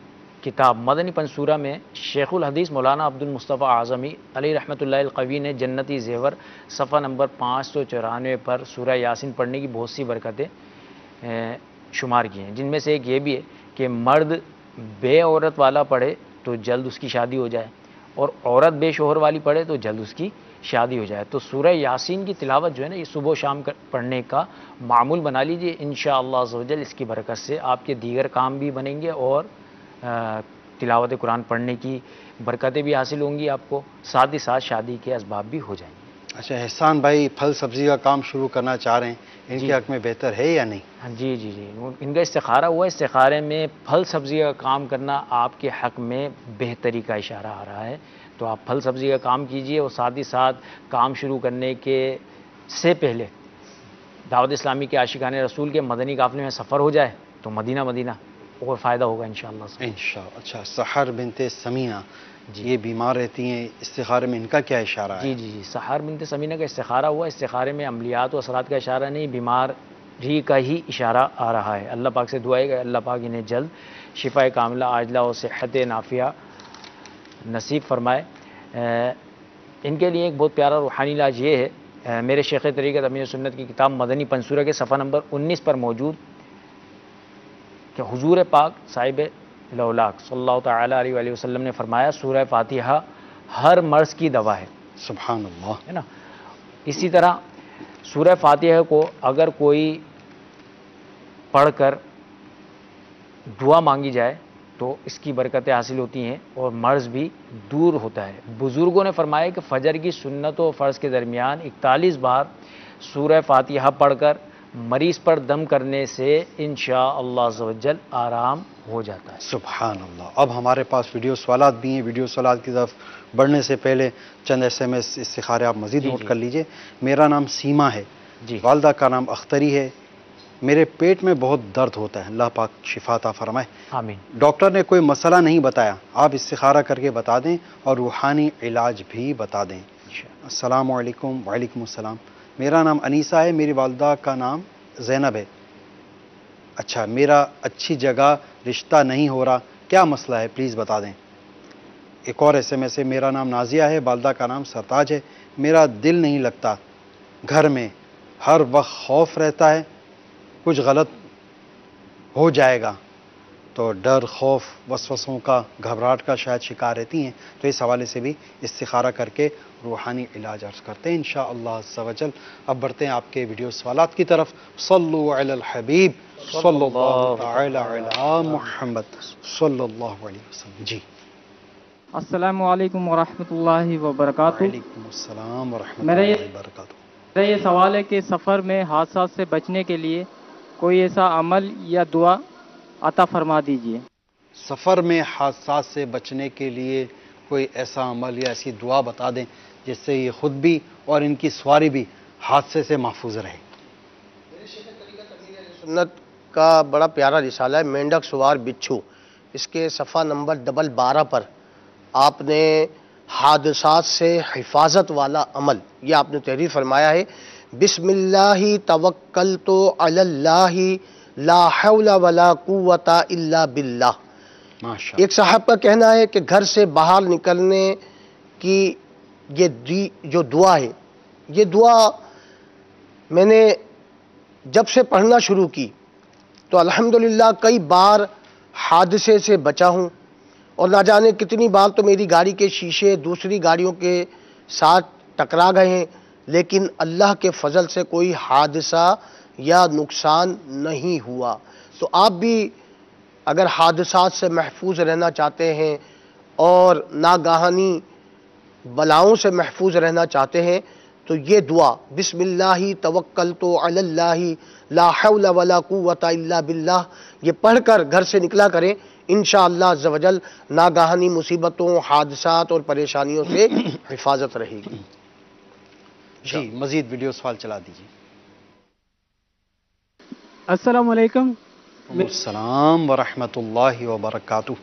کتاب مدنی پنصورہ میں شیخ الحدیث مولانا عبد المصطفیٰ اعظمی علیہ رحمۃ اللہ القوی نے جنتی زیور صفحہ نمبر 594 پر سورہ یاسین پڑھنے کی بہت سی برکتیں شمار کی ہیں، جن میں سے ایک یہ بھی ہے کہ مرد بے عورت والا پڑھے تو جلد اس کی شادی ہو جائے، اور عورت بے شوہر والی پڑھے تو جلد اس کی شادی ہو جائے۔ تو سورہ یاسین کی تلاوت جو ہے نا، یہ صبح و شام پڑھنے کا معمول بنا لیجئے، انشاءاللہ عز و جل اس کی برکت سے آپ کے دیگر کام بھی بنیں گے اور تلاوت قرآن پڑھنے کی برکتیں بھی حاصل ہوں گی آپ کو، ساتھ ہی ساتھ شادی کے اسباب بھی ہو جائیں گے۔ اچھا، احسان بھائی پھل سبزی کا کام شروع کرنا چاہ رہے ہیں، ان کے حق میں بہتر ہے یا نہیں؟ جی جی جی، ان کا استخارہ ہوا، استخارے میں پھل سبزی کا کام کرنا آپ کے حق میں بہتری کا اشارہ آ رہا ہے، تو آپ پھل سبزی کا کام کیجئے، اور ساتھ ہی ساتھ کام شروع کرنے کے سے پہلے دعوت اسلامی کے عاشقان رسول کے مدنی قافلے میں سفر ہو جائے تو تو مدینہ مدینہ اور فائدہ ہوگا انشاءاللہ سے۔ انشاءاللہ۔ اچھا، سحر بنت سمینہ جی یہ بیمار رہتی ہیں، استخارے میں ان کا کیا اشارہ ہے؟ جی سحر بنت سمینہ کا استخارہ ہوا، استخارے میں عملیات و اثرات کا اشارہ نہیں، بیمار جی کا ہی اشارہ آ رہا ہے۔ اللہ پاک سے دعا ہے کہ اللہ پاک انہیں جلد شفا کاملہ عاجلہ اور صحت نافیہ نصیب فرمائے۔ ان کے لیے ایک بہت پیارا روحانی علاج یہ ہے، میرے شیخ طریقت امیر سنت کی کتاب مدنی پنصورہ کے صفحہ نمبر 19 پر موجود کہ حضور پاک صاحب لولاک صلی اللہ تعالیٰ علیہ وآلہ وسلم نے فرمایا سورہ فاتحہ ہر مرض کی دوا ہے۔ سبحان اللہ، ہے نا؟ اسی طرح سورہ فاتحہ کو اگر کوئی پڑھ کر دعا مانگی جائے تو اس کی برکتیں حاصل ہوتی ہیں اور مرض بھی دور ہوتا ہے۔ بزرگوں نے فرمایا کہ فجر کی سنت و فرض کے درمیان 41 بار سورہ فاتحہ پڑھ کر مریض پر دم کرنے سے انشاءاللہ عز و جل آرام ہو جاتا ہے۔ سبحان اللہ۔ اب ہمارے پاس ویڈیو سوالات بھی ہیں، ویڈیو سوالات کی طرف بڑھنے سے پہلے چند SMS استخارے آپ مزید نوٹ کر لیجئے۔ میرا نام سیما ہے، والدہ کا نام اختری ہے، میرے پیٹ میں بہت درد ہوتا ہے، اللہ پاک شفا عطا فرمائے، آمین۔ ڈاکٹر نے کوئی مسئلہ نہیں بتایا، آپ استخارہ کر کے بتا دیں اور روحانی علاج بھی بتا دیں۔ السلام علیکم۔ وعلیکم السلام۔ میرا نام انیسہ ہے، میری والدہ کا نام زینب ہے۔ اچھا، میرا اچھی جگہ رشتہ نہیں ہو رہا، کیا مسئلہ ہے پلیز بتا دیں۔ ایک اور SMS ہے، میرا نام نازیہ ہے، والدہ کا نام سرتاج ہے، میرا دل نہیں لگتا گھر میں، ہر وقت خوف رہتا ہے کچھ غلط ہو جائے گا، تو ڈر، خوف، وسوسوں کا، گھبراہٹ کا شاید شکار رہتی ہیں، تو اس حوالے سے بھی استخارہ کر کے روحانی علاج عرض کرتے ہیں انشاءاللہ عز و جل۔ اب بڑھتے ہیں آپ کے ویڈیو سوالات کی طرف۔ صلو علی الحبیب صلی اللہ تعالی علی محمد صلی اللہ علیہ وسلم۔ جی السلام علیکم ورحمۃ اللہ وبرکاتہ۔ وعلیکم السلام ورحمۃ اللہ وبرکاتہ۔ میرا یہ سوال ہے کہ سفر میں حادثات سے بچنے کے لیے کوئی ایسا عمل یا دعا عطا فرما دیجیے۔ سفر میں حادثات سے بچنے کے لیے کوئی ایسا عمل یا ایسی دعا بتا دیں جس سے یہ خود بھی اور ان کی سواری بھی حادثے سے محفوظ رہے۔ سنت کا بڑا پیارا رسالہ ہے مینڈک سوار بچھو، اس کے صفحہ نمبر 12 پر آپ نے حادثات سے حفاظت والا عمل یہ آپ نے تحریر فرمایا ہے، بسم اللہ توکلت علی اللہ لا حول ولا قوت الا باللہ۔ ایک صاحب کا کہنا ہے کہ گھر سے باہر نکلنے کی یہ جو دعا ہے، یہ دعا میں نے جب سے پڑھنا شروع کی تو الحمدللہ کئی بار حادثے سے بچا ہوں، اور نہ جانے کتنی بار تو میری گاڑی کے شیشے دوسری گاڑیوں کے ساتھ ٹکرا گئے ہیں، لیکن اللہ کے فضل سے کوئی حادثہ یا نقصان نہیں ہوا۔ تو آپ بھی اگر حادثات سے محفوظ رہنا چاہتے ہیں اور ناگہانی بلاؤں سے محفوظ رہنا چاہتے ہیں تو یہ دعا بسم اللہ توکلت علی اللہ لا حول ولا قوت الا باللہ یہ پڑھ کر گھر سے نکلا کریں، انشاءاللہ عز و جل ناگہانی مصیبتوں، حادثات اور پریشانیوں سے حفاظت رہے گی۔ جی مزید ویڈیو سوال چلا دیجیے۔ السلام علیکم۔ السلام ورحمۃ اللہ وبرکاتہ۔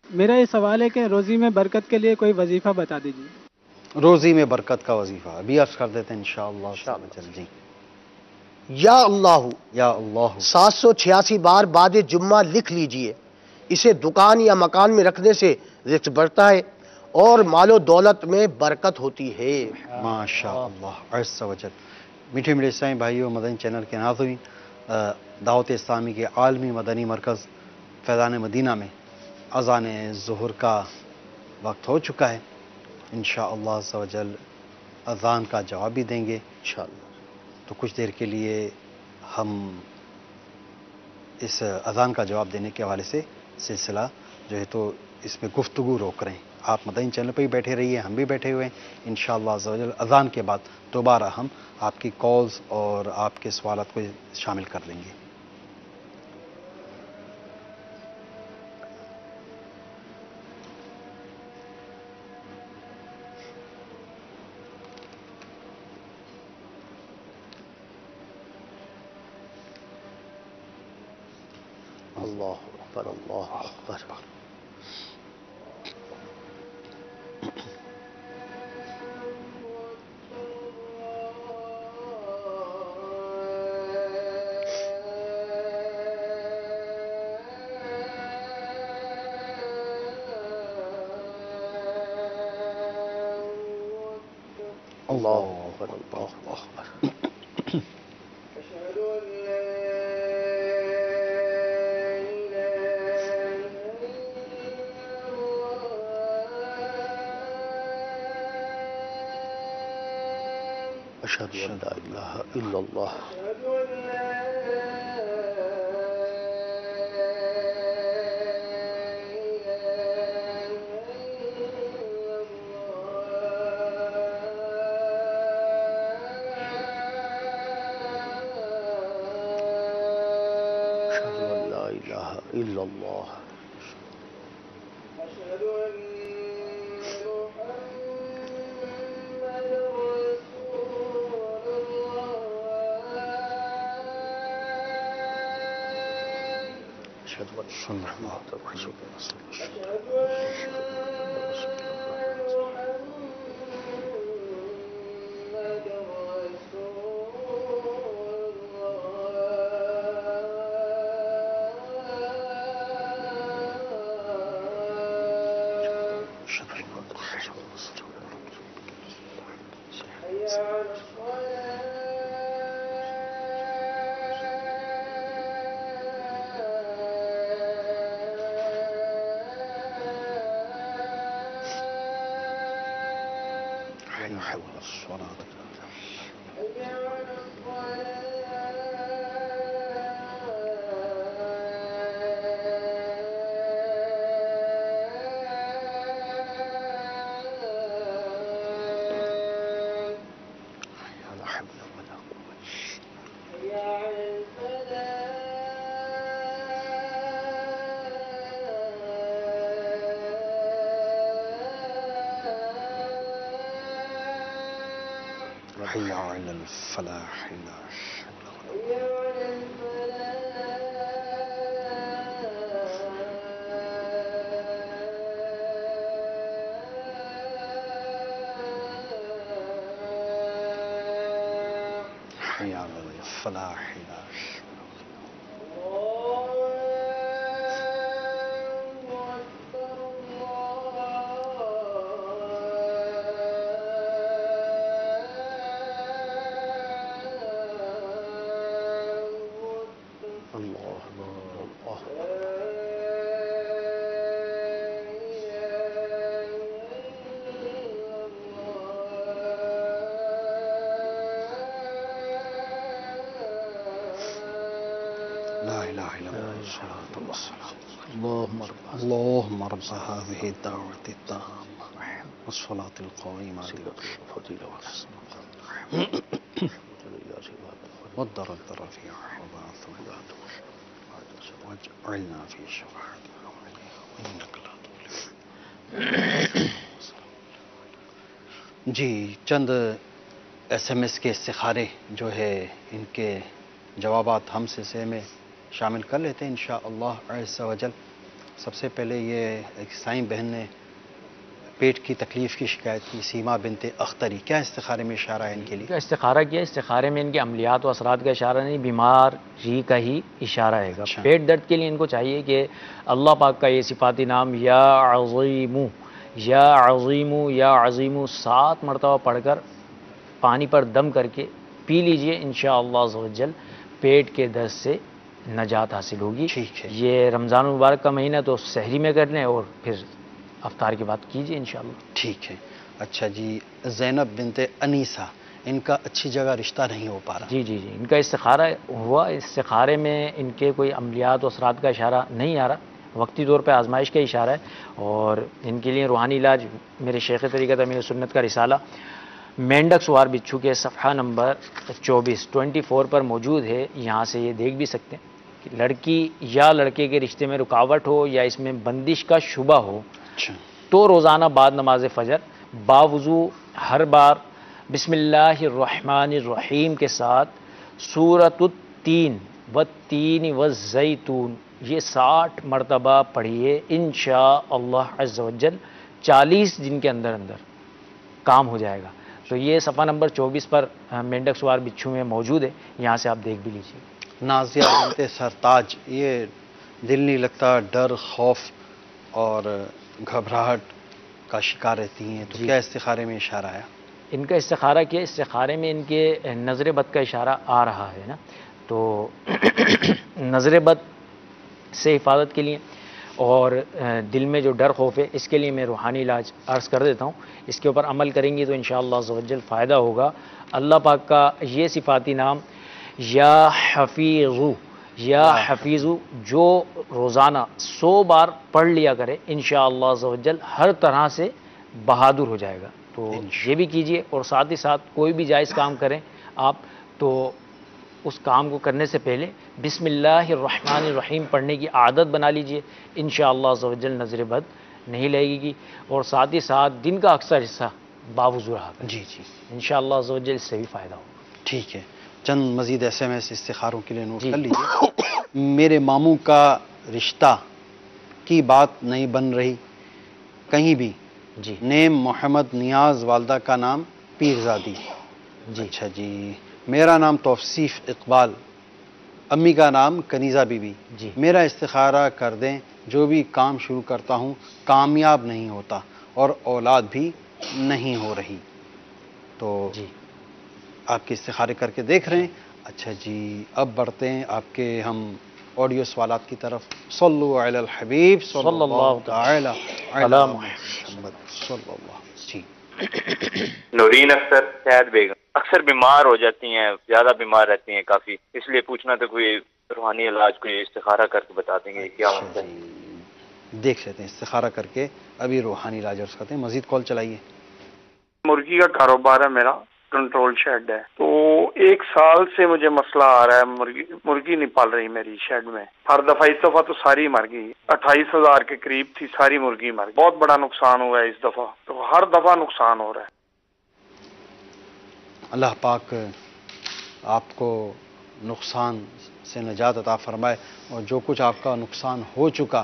میرا یہ سوال ہے کہ روزی میں برکت کے لیے کوئی وظیفہ بتا دیجیے۔ روزی میں برکت کا وظیفہ ابھی عرض کر دیتے ہیں انشاءاللہ۔ جی یا اللہ، یا اللہ 786 بار بعد جمعہ لکھ لیجئے، اسے دکان یا مکان میں رکھنے سے رزق بڑھتا ہے اور مال و دولت میں برکت ہوتی ہے۔ ماشاءاللہ عز و جل۔ میٹھے میٹھے اسلامی بھائیوں، مدنی چینل کے ناظرین، دعوت اسلامی کے عالمی مدنی مرکز فیضان مدینہ میں اذان ظہر کا وقت ہو چکا ہے، انشاءاللہ عز و جل اذان کا جواب بھی دیں گے انشاءاللہ۔ تو کچھ دیر کے لیے ہم اس اذان کا جواب دینے کے حوالے سے سلسلہ جو ہے تو اس میں گفتگو روک رہے ہیں۔ آپ مدنی چینل پہ ہی بیٹھے رہیے، ہم بھی بیٹھے ہوئے ہیں، انشاءاللہ عز و جل اذان کے بعد دوبارہ ہم آپ کی کالز اور آپ کے سوالات کو شامل کر لیں گے۔ اللہ اکبر اللہ اکبر. اللہ اکبر اللہ اکبر. اشہد ان لا الہ الا اللہ. اشہد ان لا الہ الا اللہ. اشہد ان محمد رسول حي على الفلاح. حي على الفلاح. لا إله إلا الله والصلاة والسلام. اللهم رب هذه الدعوة التامة والصلاة القائمة والدرجة الرفيعة وبعث واجعلنا في شفاعتك وإنك لا تخلف. جی چند SMS کے استخارے جو ہے ان کے جوابات ہم سلسلے میں شامل کر لیتے ہیں انشاءاللہ عز و جل. سب سے پہلے یہ ایک سائیں بہن نے پیٹ کی تکلیف کی شکایت کی، سیما بنت اختری. کیا استخارے میں اشارہ ہے ان کے لیے؟ استخارہ کیا؟ استخارے میں ان کے عملیات و اثرات کا اشارہ نہیں، بیمار جی کا ہی اشارہ ہے. پیٹ درد کے لیے ان کو چاہیے کہ اللہ پاک کا یہ صفاتی نام یا عظیم یا عظیم یا عظیم 7 مرتبہ پڑھ کر پانی پر دم کر کے پی لیجئے، انشاءاللہ عز و جل پیٹ کے درد سے نجات حاصل ہوگی. یہ رمضان المبارک کا مہینہ تو سحری میں کر لیں اور پھر افطار کے بعد کیجئے انشاءاللہ. ٹھیک ہے. اچھا جی زینب بنت انیسہ، ان کا اچھی جگہ رشتہ نہیں ہو پا رہا. جی جی جی ان کا استخارہ ہوا، استخارے میں ان کے کوئی عملیات و اثرات کا اشارہ نہیں آ رہا، وقتی طور پہ آزمائش کا اشارہ ہے. اور ان کے لیے روحانی علاج میرے شیخ طریقت امیر سنت کا رسالہ مینڈک سوار بچھو کے صفحہ نمبر 24 پر موجود ہے. یہاں سے یہ دیکھ بھی سکتے ہیں کہ لڑکی یا لڑکے کے رشتے میں رکاوٹ ہو یا اس میں بندش کا شبہ ہو تو روزانہ بعد نماز فجر باوضو ہر بار بسم اللہ الرحمن الرحیم کے ساتھ سورۃ التین والتین والزیتون یہ 60 مرتبہ پڑھیے، انشاءاللہ عز وجل 40 دن کے اندر اندر کام ہو جائے گا۔ تو یہ صفحہ نمبر 24 پر مینڈک سوار بچھو میں موجود ہے، یہاں سے آپ دیکھ بھی لیجیے۔ نازیہ بنت سرتاج، یہ دل نہیں لگتا، ڈر، خوف اور گھبراہٹ کا شکار رہتی ہیں، تو کیا استخارے میں اشارہ آیا؟ ان کا استخارہ کیا؟ استخارے میں ان کے نظر بد کا اشارہ آ رہا ہے نا، تو نظر بد سے حفاظت کے لیے اور دل میں جو ڈر خوف ہے اس کے لیے میں روحانی علاج عرض کر دیتا ہوں۔ اس کے اوپر عمل کریں گے تو انشاءاللہ عز و جل فائدہ ہوگا۔ اللہ پاک کا یہ صفاتی نام یا حفیظو، یا حفیظو، جو روزانہ 100 بار پڑھ لیا کرے انشاءاللہ عز و جل ہر طرح سے بہادر ہو جائے گا۔ تو یہ بھی کیجئے، اور ساتھ ہی ساتھ کوئی بھی جائز کام کریں آپ تو اس کام کو کرنے سے پہلے بسم اللہ الرحمن الرحیم پڑھنے کی عادت بنا لیجئے، انشاءاللہ عز و جل نظر بد نہیں لگے گی، اور ساتھ ہی ساتھ دن کا اکثر حصہ باوضو رہا کریں۔ جی جی، انشاءاللہ عز و جل اس سے بھی فائدہ ہوگا۔ ٹھیک ہے، چند مزید SMS استخاروں کے لیے نوٹ کر لیجیے۔ میرے ماموں کا رشتہ کی بات نہیں بن رہی کہیں بھی، جی، نیم محمد نیاز، والدہ کا نام پیرزادی۔ جی، اچھا جی، میرا نام توصیف اقبال، امی کا نام کنیزہ بی بی۔ جی، میرا استخارہ کر دیں، جو بھی کام شروع کرتا ہوں کامیاب نہیں ہوتا اور اولاد بھی نہیں ہو رہی، تو جی، آپ کے استخارے کر کے دیکھ رہے ہیں۔ اچھا جی، اب بڑھتے ہیں آپ کے ہم آڈیو سوالات کی طرف۔ صلو علی الحبیب صلی اللہ تعالی علی محمد صلی اللہ۔ جی، نورین اختر، سعید بیگم اکثر بیمار ہو جاتی ہیں، زیادہ بیمار رہتی ہیں کافی، اس لیے پوچھنا تو کوئی روحانی علاج، کوئی استخارہ کر کے بتا دیں گے کیا ہوتا ہے؟ دیکھ لیتے ہیں استخارہ کر کے، ابھی روحانی علاج عرض کرتے ہیں۔ مزید کال چلائیے۔ مرغی کا کاروبار ہے میرا، کنٹرول شیڈ ہے، تو 1 سال سے مجھے مسئلہ آ رہا ہے، مرغی نہیں پال رہی میری شیڈ میں، ہر دفعہ، اس دفعہ تو ساری مر گئی، 28,000 کے قریب تھی، ساری مرغی مر گئی، بہت بڑا نقصان ہوا ہے اس دفعہ، تو ہر دفعہ نقصان ہو رہا ہے۔ اللہ پاک آپ کو نقصان سے نجات عطا فرمائے، اور جو کچھ آپ کا نقصان ہو چکا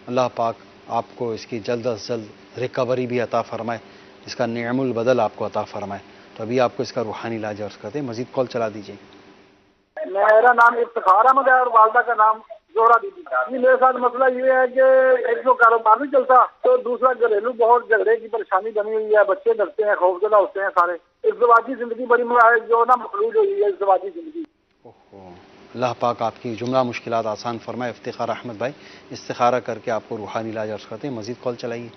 اللہ پاک آپ کو اس کی جلد از جلد ریکوری بھی عطا فرمائے، اس کا نعم البدل آپ کو عطا فرمائے۔ تو ابھی آپ کو اس کا روحانی علاج عرض کرتے ہیں، مزید کال چلا دیجیے۔ میرا نام افتخار احمد ہے اور والدہ کا نام زہرا بی بی۔ میرے ساتھ مسئلہ یہ ہے کہ ایک تو کاروبار نہیں چلتا، تو دوسرا گھریلو بہت جھگڑے کی پریشانی بنی ہوئی ہے، بچے ڈرتے ہیں، خوفزدہ ہوتے ہیں سارے، ازدواجی زندگی بڑی جو نا مخلوط ہوئی ہے ازدواجی زندگی۔ اللہ پاک آپ کی جملہ مشکلات آسان فرمائے۔ افتخار احمد بھائی استخارہ کر کے آپ کو روحانی علاج عرض کرتے ہیں، مزید کال چلائیے۔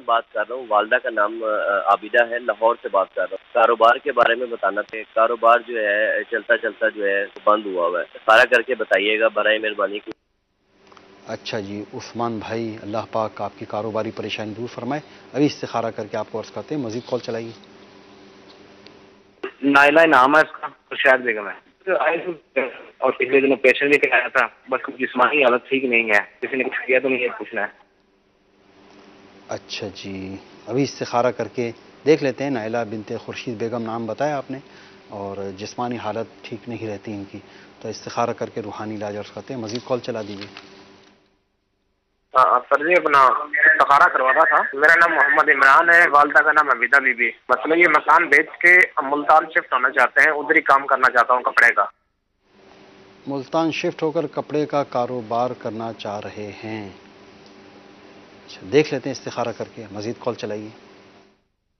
بات کر رہا ہوں، والدہ کا نام عابدہ ہے، لاہور سے بات کر رہا ہوں۔ کاروبار کے بارے میں بتانا تھا، کاروبار جو ہے چلتا چلتا جو ہے بند ہوا ہوا ہے، استخارہ کر کے بتائیے گا برائے مہربانی کی۔ اچھا جی، عثمان بھائی اللہ پاک آپ کی کاروباری پریشانی دور فرمائے، ابھی استخارہ کر کے آپ کو عرض کرتے ہیں، مزید کال چلائیے۔ نائلہ نام ہے اس کا، شاید بیگم ہے، اور پچھلے دنوں پیشنٹ بھی کرایا تھا، بس جسمانی حالت ٹھیک نہیں ہے، کسی نے کچھ کیا تو نہیں ہے، پوچھنا ہے۔ اچھا جی، ابھی استخارہ کر کے دیکھ لیتے ہیں۔ نائلہ بنت خورشید بیگم نام بتایا آپ نے، اور جسمانی حالت ٹھیک نہیں رہتی ان کی، تو استخارہ کر کے روحانی علاج عرض کرتے ہیں، مزید کال چلا دیجیے۔ سر جی اپنا استخارہ کروانا تھا، میرا نام محمد عمران ہے، والدہ کا نام عبیدہ بی بی۔ مطلب یہ مکان بیچ کے ملتان شفٹ ہونا چاہتے ہیں، ادھر ہی کام کرنا چاہتا ہوں کپڑے کا۔ ملتان شفٹ ہو کر کپڑے کا کاروبار کرنا چاہ رہے ہیں، اچھا دیکھ لیتے ہیں استخارہ کر کے، مزید کال چلائیے۔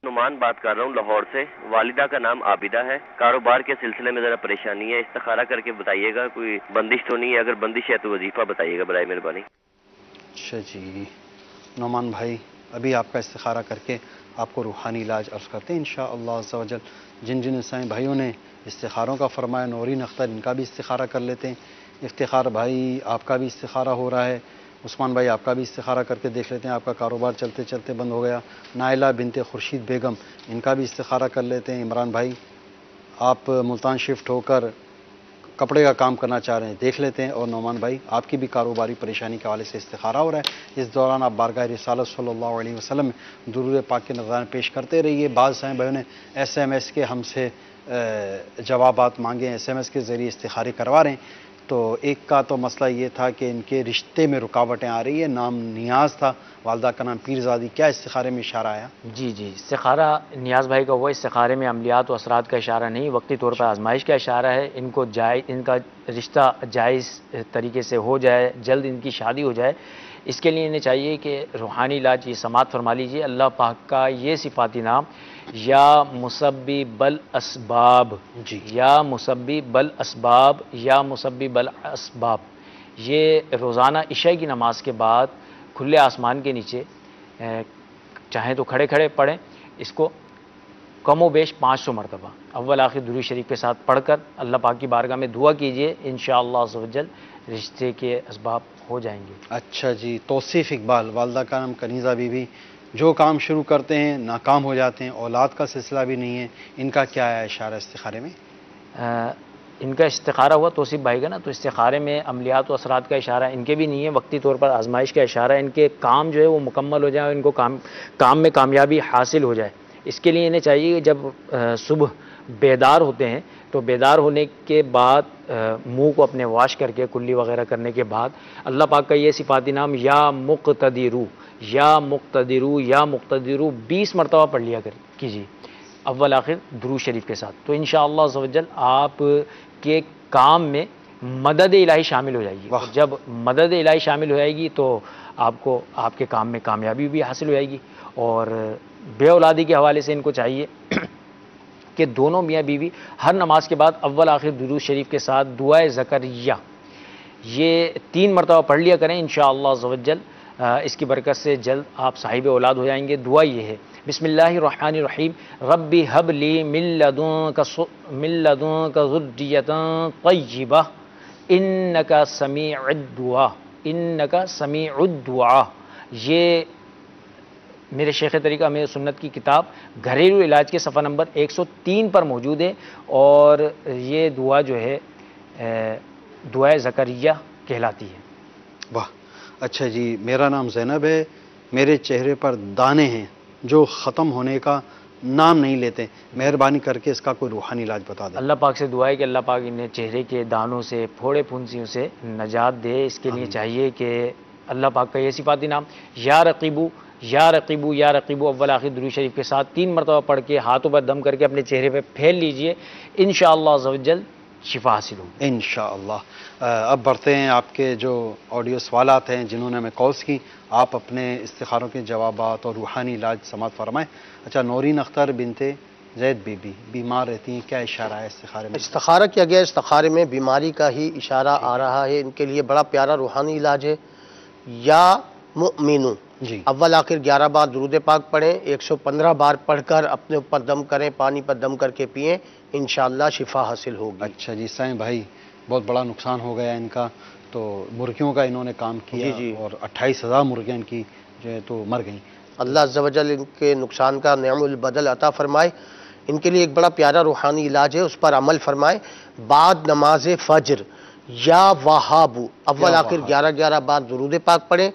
نعمان بات کر رہا ہوں لاہور سے، والدہ کا نام عابدہ ہے، کاروبار کے سلسلے میں ذرا پریشانی ہے، استخارہ کر کے بتائیے گا، کوئی بندش تو نہیں ہے، اگر بندش ہے تو وظیفہ بتائیے گا برائے مہربانی۔ اچھا جی نعمان بھائی، ابھی آپ کا استخارہ کر کے آپ کو روحانی علاج عرض کرتے ہیں انشاءاللہ عز و جل۔ جن جن عیسائی بھائیوں نے استخاروں کا فرمایا، نورین اختر ان کا بھی استخارہ کر لیتے ہیں۔ افتخار بھائی آپ کا بھی استخارہ ہو رہا ہے، عثمان بھائی آپ کا بھی استخارہ کر کے دیکھ لیتے ہیں، آپ کا کاروبار چلتے چلتے بند ہو گیا۔ نائلہ بنت خورشید بیگم ان کا بھی استخارہ کر لیتے ہیں۔ عمران بھائی آپ ملتان شفٹ ہو کر کپڑے کا کام کرنا چاہ رہے ہیں، دیکھ لیتے ہیں۔ اور نعمان بھائی آپ کی بھی کاروباری پریشانی کے حوالے سے استخارہ ہو رہا ہے، اس دوران آپ بارگاہ رسالت صلی اللہ علیہ وسلم میں درود پاک کے نذرانے پیش کرتے رہیے۔ بعض سائیں بھائیوں نے SMS کے ہم سے جوابات مانگے ہیں، SMS کے ذریعے استخارے کروا رہے ہیں، تو ایک کا تو مسئلہ یہ تھا کہ ان کے رشتے میں رکاوٹیں آ رہی ہے، نام نیاز تھا، والدہ کا نام پیرزادی، کیا استخارے میں اشارہ آیا؟ جی استخارہ نیاز بھائی کا وہ استخارے میں عملیات و اثرات کا اشارہ نہیں، وقتی طور پر آزمائش کا اشارہ ہے۔ ان کو ان کا رشتہ جائز طریقے سے ہو جائے، جلد ان کی شادی ہو جائے، اس کے لیے انہیں چاہیے کہ روحانی علاج یہ سماعت فرما لیجیے۔ اللہ پاک کا یہ صفاتی نام یا مسبب الاسباب، یا مسبب الاسباب، یا مسبب الاسباب، یہ روزانہ عشاء کی نماز کے بعد کھلے آسمان کے نیچے چاہیں تو کھڑے کھڑے پڑھیں، اس کو کم و بیش 500 مرتبہ اول آخر درود شریف کے ساتھ پڑھ کر اللہ پاک کی بارگاہ میں دعا کیجئے، انشاءاللہ عز و جل رشتے کے اسباب ہو جائیں گے۔ اچھا جی، توصیف اقبال، والدہ کا نام کنیزہ بی بی، جو کام شروع کرتے ہیں ناکام ہو جاتے ہیں، اولاد کا سلسلہ بھی نہیں ہے، ان کا کیا ہے اشارہ استخارے میں؟ ان کا استخارہ ہوا توصیف بھائی کا نا، تو استخارے میں عملیات و اثرات کا اشارہ ان کے بھی نہیں ہے، وقتی طور پر آزمائش کا اشارہ ہے، ان کے کام جو ہے وہ مکمل ہو جائے اور ان کو کام میں کامیابی حاصل ہو جائے۔ اس کے لیے انہیں چاہیے کہ جب صبح بیدار ہوتے ہیں تو بیدار ہونے کے بعد منہ کو اپنے واش کر کے کلی وغیرہ کرنے کے بعد اللہ پاک کا یہ صفاتی نام یا مقتدرو یا مقتدرو یا مقتدرو 20 مرتبہ پڑھ لیا کیجیے اول آخر درود شریف کے ساتھ، تو انشاءاللہ عز و جل آپ کے کام میں مدد الہی شامل ہو جائے گی۔ جب مدد الہی شامل ہو جائے گی تو آپ کو آپ کے کام میں کامیابی بھی حاصل ہو جائے گی۔ اور بے اولادی کے حوالے سے ان کو چاہیے کہ دونوں میاں بیوی ہر نماز کے بعد اول آخر درود شریف کے ساتھ دعائے زکریا یہ 3 مرتبہ پڑھ لیا کریں، انشاءاللہ عز و جل اس کی برکت سے جلد آپ صاحب اولاد ہو جائیں گے۔ دعا یہ ہے، بسم اللہ الرحمن الرحیم، ربی حب لی من لدنک ذریۃ طیبہ انک سمیع الدعاء، انک سمیع الدعاء۔ یہ میرے شیخ طریقہ میں سنت کی کتاب گھریلو علاج کے صفحہ نمبر 103 پر موجود ہے، اور یہ دعا جو ہے دعائے زکریا کہلاتی ہے۔ واہ، اچھا جی، میرا نام زینب ہے، میرے چہرے پر دانے ہیں جو ختم ہونے کا نام نہیں لیتے، مہربانی کر کے اس کا کوئی روحانی علاج بتا دیں۔ اللہ پاک سے دعا ہے کہ اللہ پاک انہیں چہرے کے دانوں سے، پھوڑے پھنسیوں سے نجات دے۔ اس کے لیے چاہیے کہ اللہ پاک کا یہ صفاتی نام یا رقیبو یا رقیبو یا رقیبو اول آخر درود شریف کے ساتھ 3 مرتبہ پڑھ کے ہاتھوں پر دم کر کے اپنے چہرے پہ پھیل لیجئے، انشاءاللہ عز و جل شفا حاصل ہوگی انشاءاللہ۔ اب بڑھتے ہیں آپ کے جو آڈیو سوالات ہیں جنہوں نے ہمیں کالز کی، آپ اپنے استخاروں کے جوابات اور روحانی علاج سماعت فرمائیں۔ اچھا، نورین اختر بنت زید بی بی بیمار رہتی ہیں، کیا اشارہ ہے استخارے میں؟ استخارہ کیا گیا، استخارے میں بیماری کا ہی اشارہ آ رہا ہے، ان کے لیے بڑا پیارا روحانی علاج ہے، یا مؤمنو جی، اول آخر 11 بار درود پاک پڑھیں، 115 بار پڑھ کر اپنے اوپر دم کریں، پانی پر دم کر کے پئیں، انشاءاللہ شفا حاصل ہوگی۔ اچھا جی، سائیں بھائی بہت بڑا نقصان ہو گیا ان کا، تو مرغیوں کا انہوں نے کام کیا اور 28,000 مرغیاں ان کی جو ہے تو مر گئیں۔ اللہ عز و جل ان کے نقصان کا نعم البدل عطا فرمائے۔ ان کے لیے ایک بڑا پیارا روحانی علاج ہے، اس پر عمل فرمائے۔ بعد نماز فجر یا وہابو اول آخر 11 بار درود پاک پڑھیں،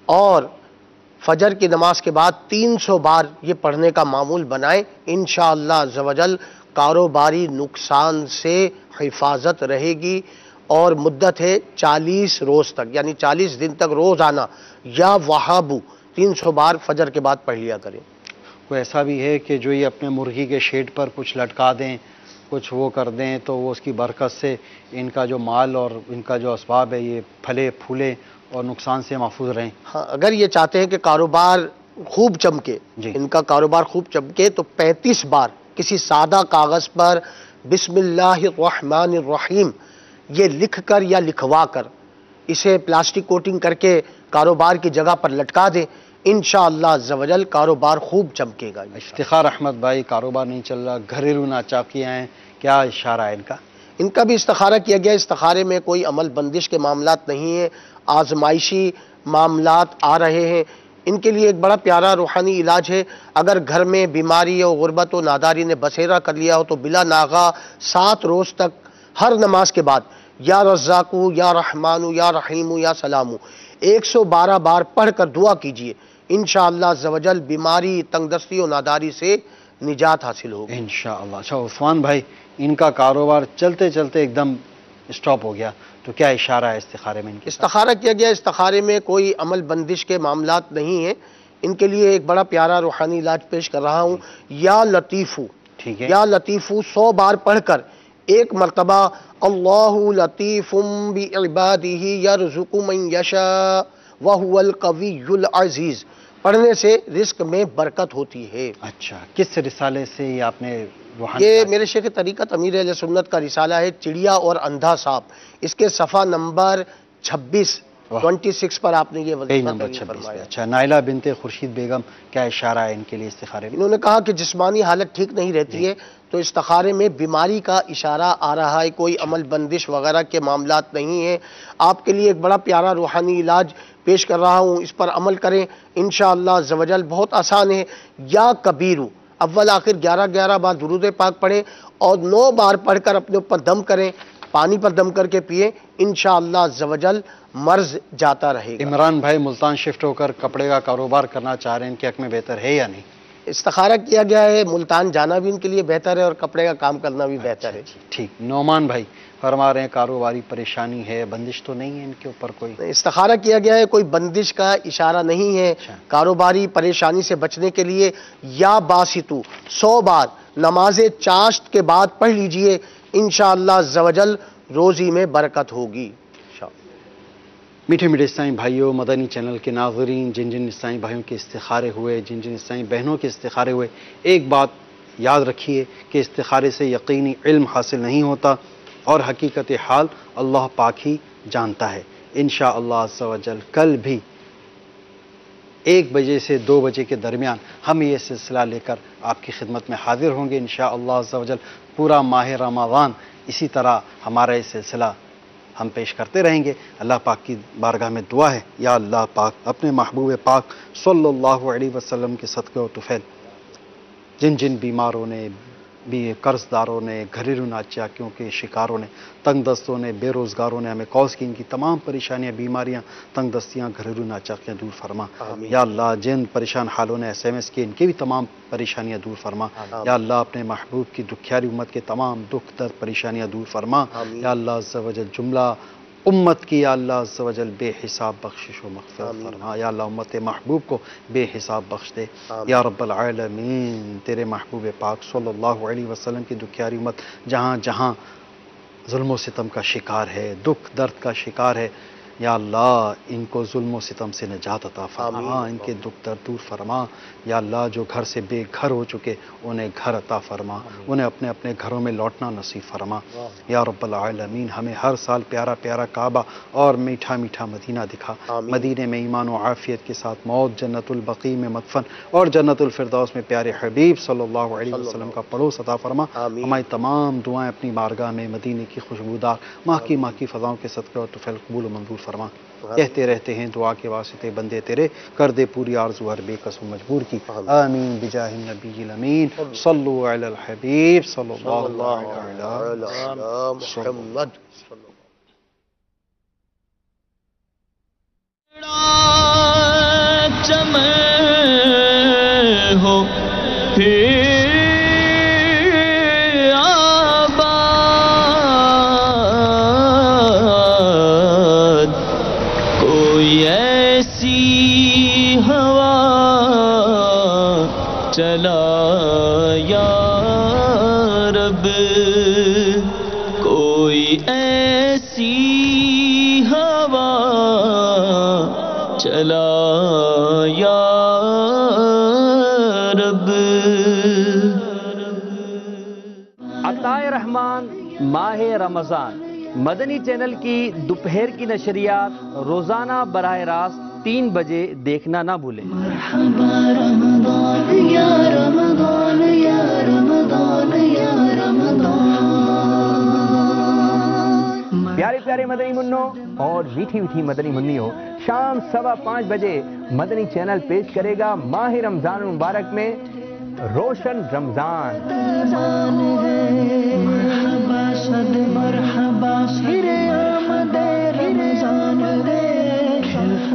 اور فجر کی نماز کے بعد 300 بار یہ پڑھنے کا معمول بنائیں، انشاءاللہ عز و جل کاروباری نقصان سے حفاظت رہے گی، اور مدت ہے 40 روز تک، یعنی 40 دن تک روزانہ یا وہابو 300 بار فجر کے بعد پڑھ لیا کریں۔ کوئی ایسا بھی ہے کہ جو یہ اپنے مرغی کے شیڈ پر کچھ لٹکا دیں، کچھ وہ کر دیں، تو وہ اس کی برکت سے ان کا جو مال اور ان کا جو اسباب ہے یہ پھلے پھولے اور نقصان سے محفوظ رہیں؟ ہاں، اگر یہ چاہتے ہیں کہ کاروبار خوب چمکے، ان کا کاروبار خوب چمکے، تو 35 بار کسی سادہ کاغذ پر بسم اللہ الرحمن الرحیم یہ لکھ کر یا لکھوا کر اسے پلاسٹک کوٹنگ کر کے کاروبار کی جگہ پر لٹکا دیں، انشاءاللہ عز و جل کاروبار خوب چمکے گا۔ افتخار احمد بھائی، کاروبار نہیں چل رہا، گھریلو ناچاکیاں ہیں، کیا اشارہ ہے ان کا؟ ان کا بھی استخارہ کیا گیا، استخارے میں کوئی عمل بندش کے معاملات نہیں ہیں، آزمائشی معاملات آ رہے ہیں۔ ان کے لیے ایک بڑا پیارا روحانی علاج ہے، اگر گھر میں بیماری اور غربت و ناداری نے بسیرا کر لیا ہو تو بلا ناغہ 7 روز تک ہر نماز کے بعد یا رزاقو یا رحمانو یا رحیمو یا سلامو 112 بار پڑھ کر دعا کیجئے، انشاءاللہ عز و جل بیماری، تنگ دستی و ناداری سے نجات حاصل ہوگی انشاءاللہ۔ اچھا عثمان بھائی، ان کا کاروبار چلتے چلتے ایک دم اسٹاپ ہو گیا، تو کیا اشارہ ہے استخارے میں ان کے؟ استخارہ کیا گیا، استخارے میں کوئی عمل بندش کے معاملات نہیں ہیں، ان کے لیے ایک بڑا پیارا روحانی علاج پیش کر رہا ہوں۔ یا لطیفو، ٹھیک ہے، یا لطیفو 100 بار پڑھ کر ایک مرتبہ اللہ لطیف بعبادہ یرزق من یشاء وہو القوی العزیز پڑھنے سے رزق میں برکت ہوتی ہے۔ اچھا، کس رسالے سے یہ آپ نے روحانی؟ یہ میرے شیخ طریقت امیر اہل سنت کا رسالہ ہے، چڑیا اور اندھا سانپ، اس کے صفحہ نمبر 26 پر آپ نے یہ وظیفہ نمبر تحریر 26 فرمایا۔ اچھا، نائلہ بنت خورشید بیگم، کیا اشارہ ہے ان کے لیے استخارے میں؟ انہوں نے کہا کہ جسمانی حالت ٹھیک نہیں رہتی ہے، تو استخارے میں بیماری کا اشارہ آ رہا ہے، کوئی عمل بندش وغیرہ کے معاملات نہیں ہیں۔ آپ کے لیے ایک بڑا پیارا روحانی علاج پیش کر رہا ہوں، اس پر عمل کریں انشاءاللہ عزوجل، بہت آسان ہے۔ یا کبیرو، اول آخر 11 بار درود پاک پڑھیں اور 9 بار پڑھ کر اپنے اوپر دم کریں، پانی پر دم کر کے پیئیں، انشاءاللہ عزوجل مرض جاتا رہے گا۔ عمران بھائی ملتان شفٹ ہو کر کپڑے کا کاروبار کرنا چاہ رہے ہیں، ان کے حق میں بہتر ہے یا نہیں؟ استخارہ کیا گیا ہے، ملتان جانا بھی ان کے لیے بہتر ہے اور کپڑے کا کام کرنا بھی بہتر ہے۔ ٹھیک، نعمان بھائی فرما رہے ہیں کاروباری پریشانی ہے، بندش تو نہیں ہے ان کے اوپر کوئی؟ استخارہ کیا گیا ہے، کوئی بندش کا اشارہ نہیں ہے، کاروباری پریشانی سے بچنے کے لیے یا باسطو 100 بار نماز چاشت کے بعد پڑھ لیجئے، انشاءاللہ عزوجل روزی میں برکت ہوگی۔ میٹھے میٹھے اسلامی بھائیوں، مدنی چینل کے ناظرین، جن جن اسلامی بھائیوں کے استخارے ہوئے، جن جن اسلامی بہنوں کے استخارے ہوئے، ایک بات یاد رکھیے کہ استخارے سے یقینی علم حاصل نہیں ہوتا اور حقیقت حال اللہ پاک ہی جانتا ہے۔ انشاءاللہ عز و جل کل بھی 1 بجے سے 2 بجے کے درمیان ہم یہ سلسلہ لے کر آپ کی خدمت میں حاضر ہوں گے انشاءاللہ عز و جل۔ پورا ماہ رمضان اسی طرح ہمارا یہ سلسلہ ہم پیش کرتے رہیں گے۔ اللہ پاک کی بارگاہ میں دعا ہے، یا اللہ پاک اپنے محبوب پاک صلی اللہ علیہ وسلم کے صدقے و طفیل جن جن بیماروں نے، قرض داروں نے، گھریلو ناچاکیوں کے شکاروں نے، تنگ دستوں نے، بے روزگاروں نے ہمیں کال کی، ان کی تمام پریشانیاں، بیماریاں، تنگ دستیاں، گھریلو ناچاکیاں دور فرما۔ یا اللہ جن پریشان حالوں نے SMS کیے، ان کی بھی تمام پریشانیاں دور فرما۔ یا اللہ اپنے محبوب کی دکھیاری امت کے تمام دکھ درد پریشانیاں دور فرما۔ یا اللہ عز و جل جملہ امت کی یا اللہ عز و جل بے حساب بخشش و مغفرت فرما۔ یا اللہ امت محبوب کو بے حساب بخش دے یا رب العالمین۔ تیرے محبوب پاک صلی اللہ علیہ وسلم کی دکھیاری امت جہاں جہاں ظلم و ستم کا شکار ہے، دکھ درد کا شکار ہے، یا اللہ ان کو ظلم و ستم سے نجات عطا فرما، ان کے دکھ درد دور فرما۔ یا اللہ جو گھر سے بے گھر ہو چکے انہیں گھر عطا فرما، انہیں اپنے اپنے گھروں میں لوٹنا نصیب فرما۔ یا رب العالمین ہمیں ہر سال پیارا پیارا کعبہ اور میٹھا میٹھا مدینہ دکھا، مدینے میں ایمان و عافیت کے ساتھ موت، جنت البقیع میں مدفن اور جنت الفردوس میں پیارے حبیب صلی اللہ علیہ وسلم کا پڑوس عطا فرما۔ ہماری تمام دعائیں اپنی بارگاہ میں مدینے کی خوشبودار ماہ کی فضاؤں کے صدقے اور طفیل قبول و منظور فرما۔ کہتے رہتے ہیں دعا کے واسطے بندے تیرے، کر دے پوری آرزو ہر بے قص و مجبور کی، آمین بجاہ النبی الامین صلو علی الحبیب صلی اللہ علیہ محمد۔ ہو چلا یا رب، کوئی ایسی ہوا چلا یا رب۔ عطاء رحمان ماہ رمضان مدنی چینل کی دوپہر کی نشریات روزانہ براہ راست 3 بجے دیکھنا نہ بھولیں۔ مرحبا رمضان یا رمضان یا رمضان یا رمضان۔ پیارے پیارے مدنی منوں اور میٹھی میٹھی مدنی منیوں، شام 5:15 بجے مدنی چینل پیش کرے گا ماہ رمضان المبارک میں روشن رمضان۔ مرحبا صد مرحبا سر آمد رمضان دے،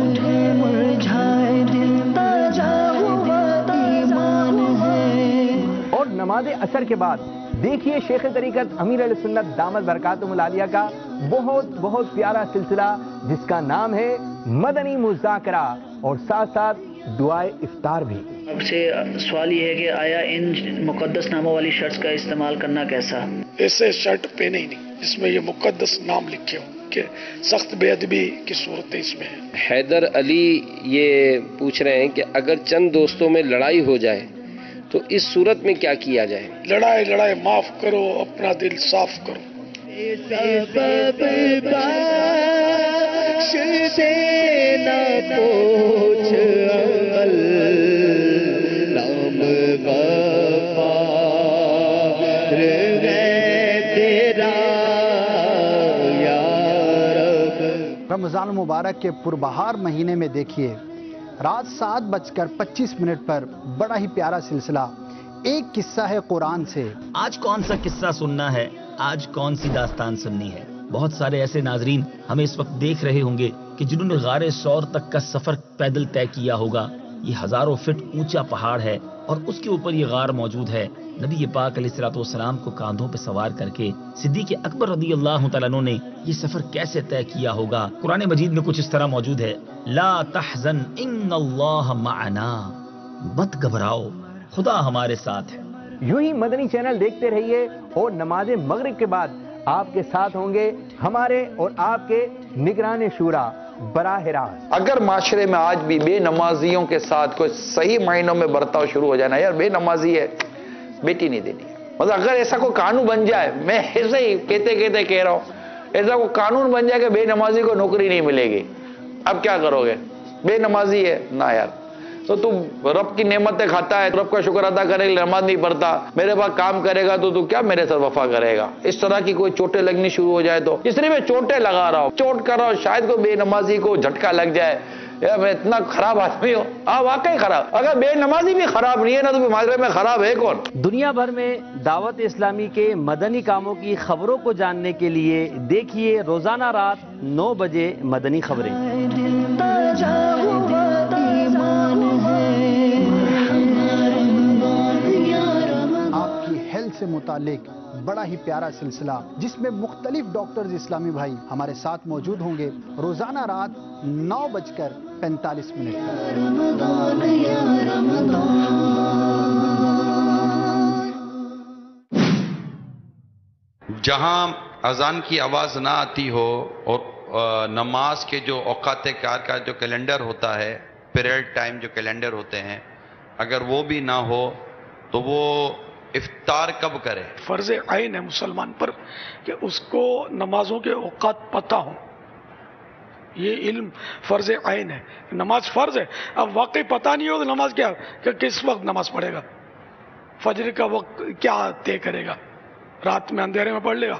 اٹھے مرجھائے دل تازہ ہوا ایمان ہے۔ اور نماز عصر کے بعد دیکھیے شیخ طریقت امیر علیہ سنت دامت برکاتہم العالیہ کا بہت بہت پیارا سلسلہ جس کا نام ہے مدنی مذاکرہ اور ساتھ ساتھ دعائے افطار بھی۔ اب سے سوال یہ ہے کہ آیا ان مقدس ناموں والی شرٹس کا استعمال کرنا کیسا؟ ایسے شرٹ پہنے ہی نہیں جس میں یہ مقدس نام لکھے ہو کہ سخت بے ادبی کی صورتیں اس میں ہیں۔ حیدر علی یہ پوچھ رہے ہیں کہ اگر چند دوستوں میں لڑائی ہو جائے تو اس صورت میں کیا کیا جائے؟ لڑائے معاف کرو، اپنا دل صاف کرو۔ رمضان المبارک کے پربہار مہینے میں دیکھیے رات 7:25 پر بڑا ہی پیارا سلسلہ ایک قصہ ہے قرآن سے۔ آج کون سا قصہ سننا ہے، آج کون سی داستان سننی ہے؟ بہت سارے ایسے ناظرین ہمیں اس وقت دیکھ رہے ہوں گے کہ جنہوں نے غار ثور تک کا سفر پیدل طے کیا ہوگا۔ یہ ہزاروں فٹ اونچا پہاڑ ہے اور اس کے اوپر یہ غار موجود ہے۔ نبی پاک علیہ الصلوۃ والسلام کو کاندھوں پہ سوار کر کے صدیق اکبر رضی اللہ تعالیٰ عنہ نے یہ سفر کیسے طے کیا ہوگا؟ قرآن مجید میں کچھ اس طرح موجود ہے، لا تحزن ان اللہ معنا، مت گھبراؤ، خدا ہمارے ساتھ ہے۔ یوں ہی مدنی چینل دیکھتے رہیے اور نماز مغرب کے بعد آپ کے ساتھ ہوں گے ہمارے اور آپ کے نگران شورا براہ راست۔ اگر معاشرے میں آج بھی بے نمازیوں کے ساتھ کوئی صحیح معنوں میں برتاؤ شروع ہو جائے نا، یار بے نمازی ہے، بیٹی نہیں دینی، مطلب اگر ایسا کوئی قانون بن جائے، میں ایسے ہی کہتے کہہ رہا ہوں، ایسا کوئی قانون بن جائے کہ بے نمازی کو نوکری نہیں ملے گی، اب کیا کرو گے؟ بے نمازی ہے نا یار، تو تم رب کی نعمتیں کھاتا ہے، رب کا شکر ادا کرے گا، نماز نہیں پڑھتا، میرے پاس کام کرے گا تو کیا میرے ساتھ وفا کرے گا؟ اس طرح کی کوئی چوٹیں لگنی شروع ہو جائے تو اس لیے میں چوٹیں لگا رہا ہوں، چوٹ کر رہا ہوں، شاید کوئی بے نمازی کو جھٹکا لگ جائے، یار میں اتنا خراب آدمی ہوں۔ ہاں واقعی خراب، اگر بے نمازی بھی خراب نہیں ہے نا تو معاشرے میں خراب ہے کون؟ دنیا بھر میں دعوت اسلامی کے مدنی کاموں کی خبروں کو جاننے کے لیے دیکھیے روزانہ رات 9 بجے مدنی خبریں۔ آپ کی ہیلتھ سے متعلق بڑا ہی پیارا سلسلہ جس میں مختلف ڈاکٹرز اسلامی بھائی ہمارے ساتھ موجود ہوں گے روزانہ رات 9:45 جہاں اذان کی آواز نہ آتی ہو اور نماز کے جو اوقات کار کا جو کیلنڈر ہوتا ہے، پیریڈ ٹائم جو کیلنڈر ہوتے ہیں، اگر وہ بھی نہ ہو تو وہ افطار کب کرے؟ فرض عین ہے مسلمان پر کہ اس کو نمازوں کے اوقات پتہ ہوں، یہ علم فرض عین ہے، نماز فرض ہے، اب واقعی پتہ نہیں ہو تو نماز کیا کہ کس وقت نماز پڑھے گا، فجر کا وقت کیا طے کرے گا، رات میں اندھیرے میں پڑھ لے گا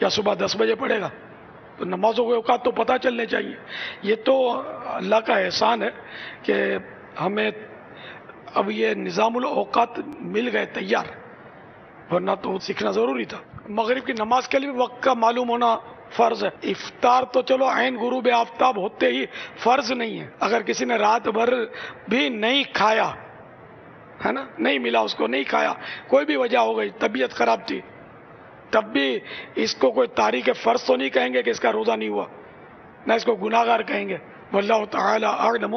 یا صبح 10 بجے پڑھے گا؟ تو نمازوں کے اوقات تو پتہ چلنے چاہیے۔ یہ تو اللہ کا احسان ہے کہ ہمیں اب یہ نظام الاوقات مل گئے تیار، ورنہ تو سیکھنا ضروری تھا۔ مغرب کی نماز کے لیے وقت کا معلوم ہونا فرض ہے۔ افطار تو چلو عین غروب آفتاب ہوتے ہی فرض نہیں ہے، اگر کسی نے رات بھر بھی نہیں کھایا ہے نا، نہیں ملا اس کو، نہیں کھایا، کوئی بھی وجہ ہو گئی، طبیعت خراب تھی، تب بھی اس کو کوئی تاریخ فرض تو نہیں کہیں گے کہ اس کا روزہ نہیں ہوا، نہ اس کو گناہگار کہیں گے۔ واللہ تعالی اعلم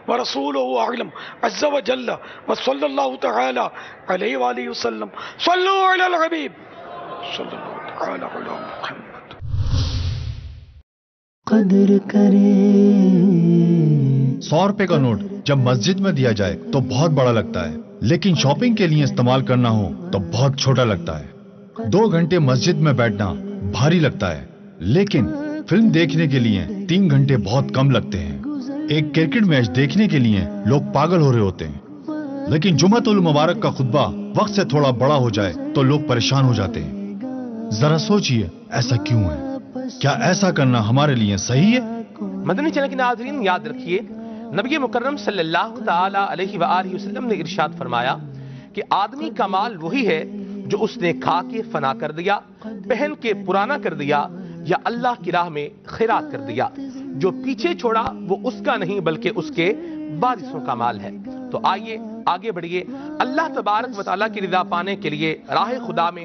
ورسولہ اعلم عز وجل وصلی اللہ تعالی علیہ وآلہ وسلم صلو علی الحبیب صلی اللہ تعالی علی محمد۔ قدر کرے 100 روپے کا نوٹ جب مسجد میں دیا جائے تو بہت بڑا لگتا ہے، لیکن شاپنگ کے لیے استعمال کرنا ہو تو بہت چھوٹا لگتا ہے۔ 2 گھنٹے مسجد میں بیٹھنا بھاری لگتا ہے، لیکن فلم دیکھنے کے لیے 3 گھنٹے بہت کم لگتے ہیں۔ ایک کرکٹ میچ دیکھنے کے لیے لوگ پاگل ہو رہے ہوتے ہیں، لیکن جمعۃ المبارک کا خطبہ وقت سے تھوڑا بڑا ہو جائے تو لوگ پریشان ہو جاتے ہیں۔ ذرا سوچئے ایسا کیوں ہے؟ کیا ایسا کرنا ہمارے لیے صحیح ہے؟ مدنی چینل کے ناظرین یاد رکھیے، نبی مکرم صلی اللہ تعالی علیہ وآلہ وسلم نے ارشاد فرمایا کہ آدمی کا مال وہی ہے جو اس نے کھا کے فنا کر دیا، پہن کے پرانا کر دیا یا اللہ کی راہ میں خیرات کر دیا۔ جو پیچھے چھوڑا وہ اس کا نہیں بلکہ اس کے وارثوں کا مال ہے۔ تو آئیے آگے بڑھیے، اللہ تبارک و تعالیٰ کی رضا پانے کے لیے راہ خدا میں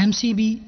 MCB,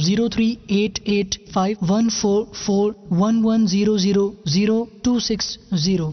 0388511411000260,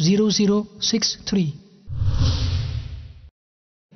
0063।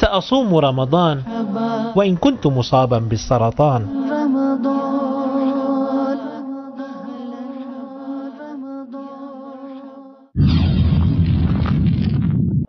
سأصوم رمضان وإن كنت مصابا بالسرطان.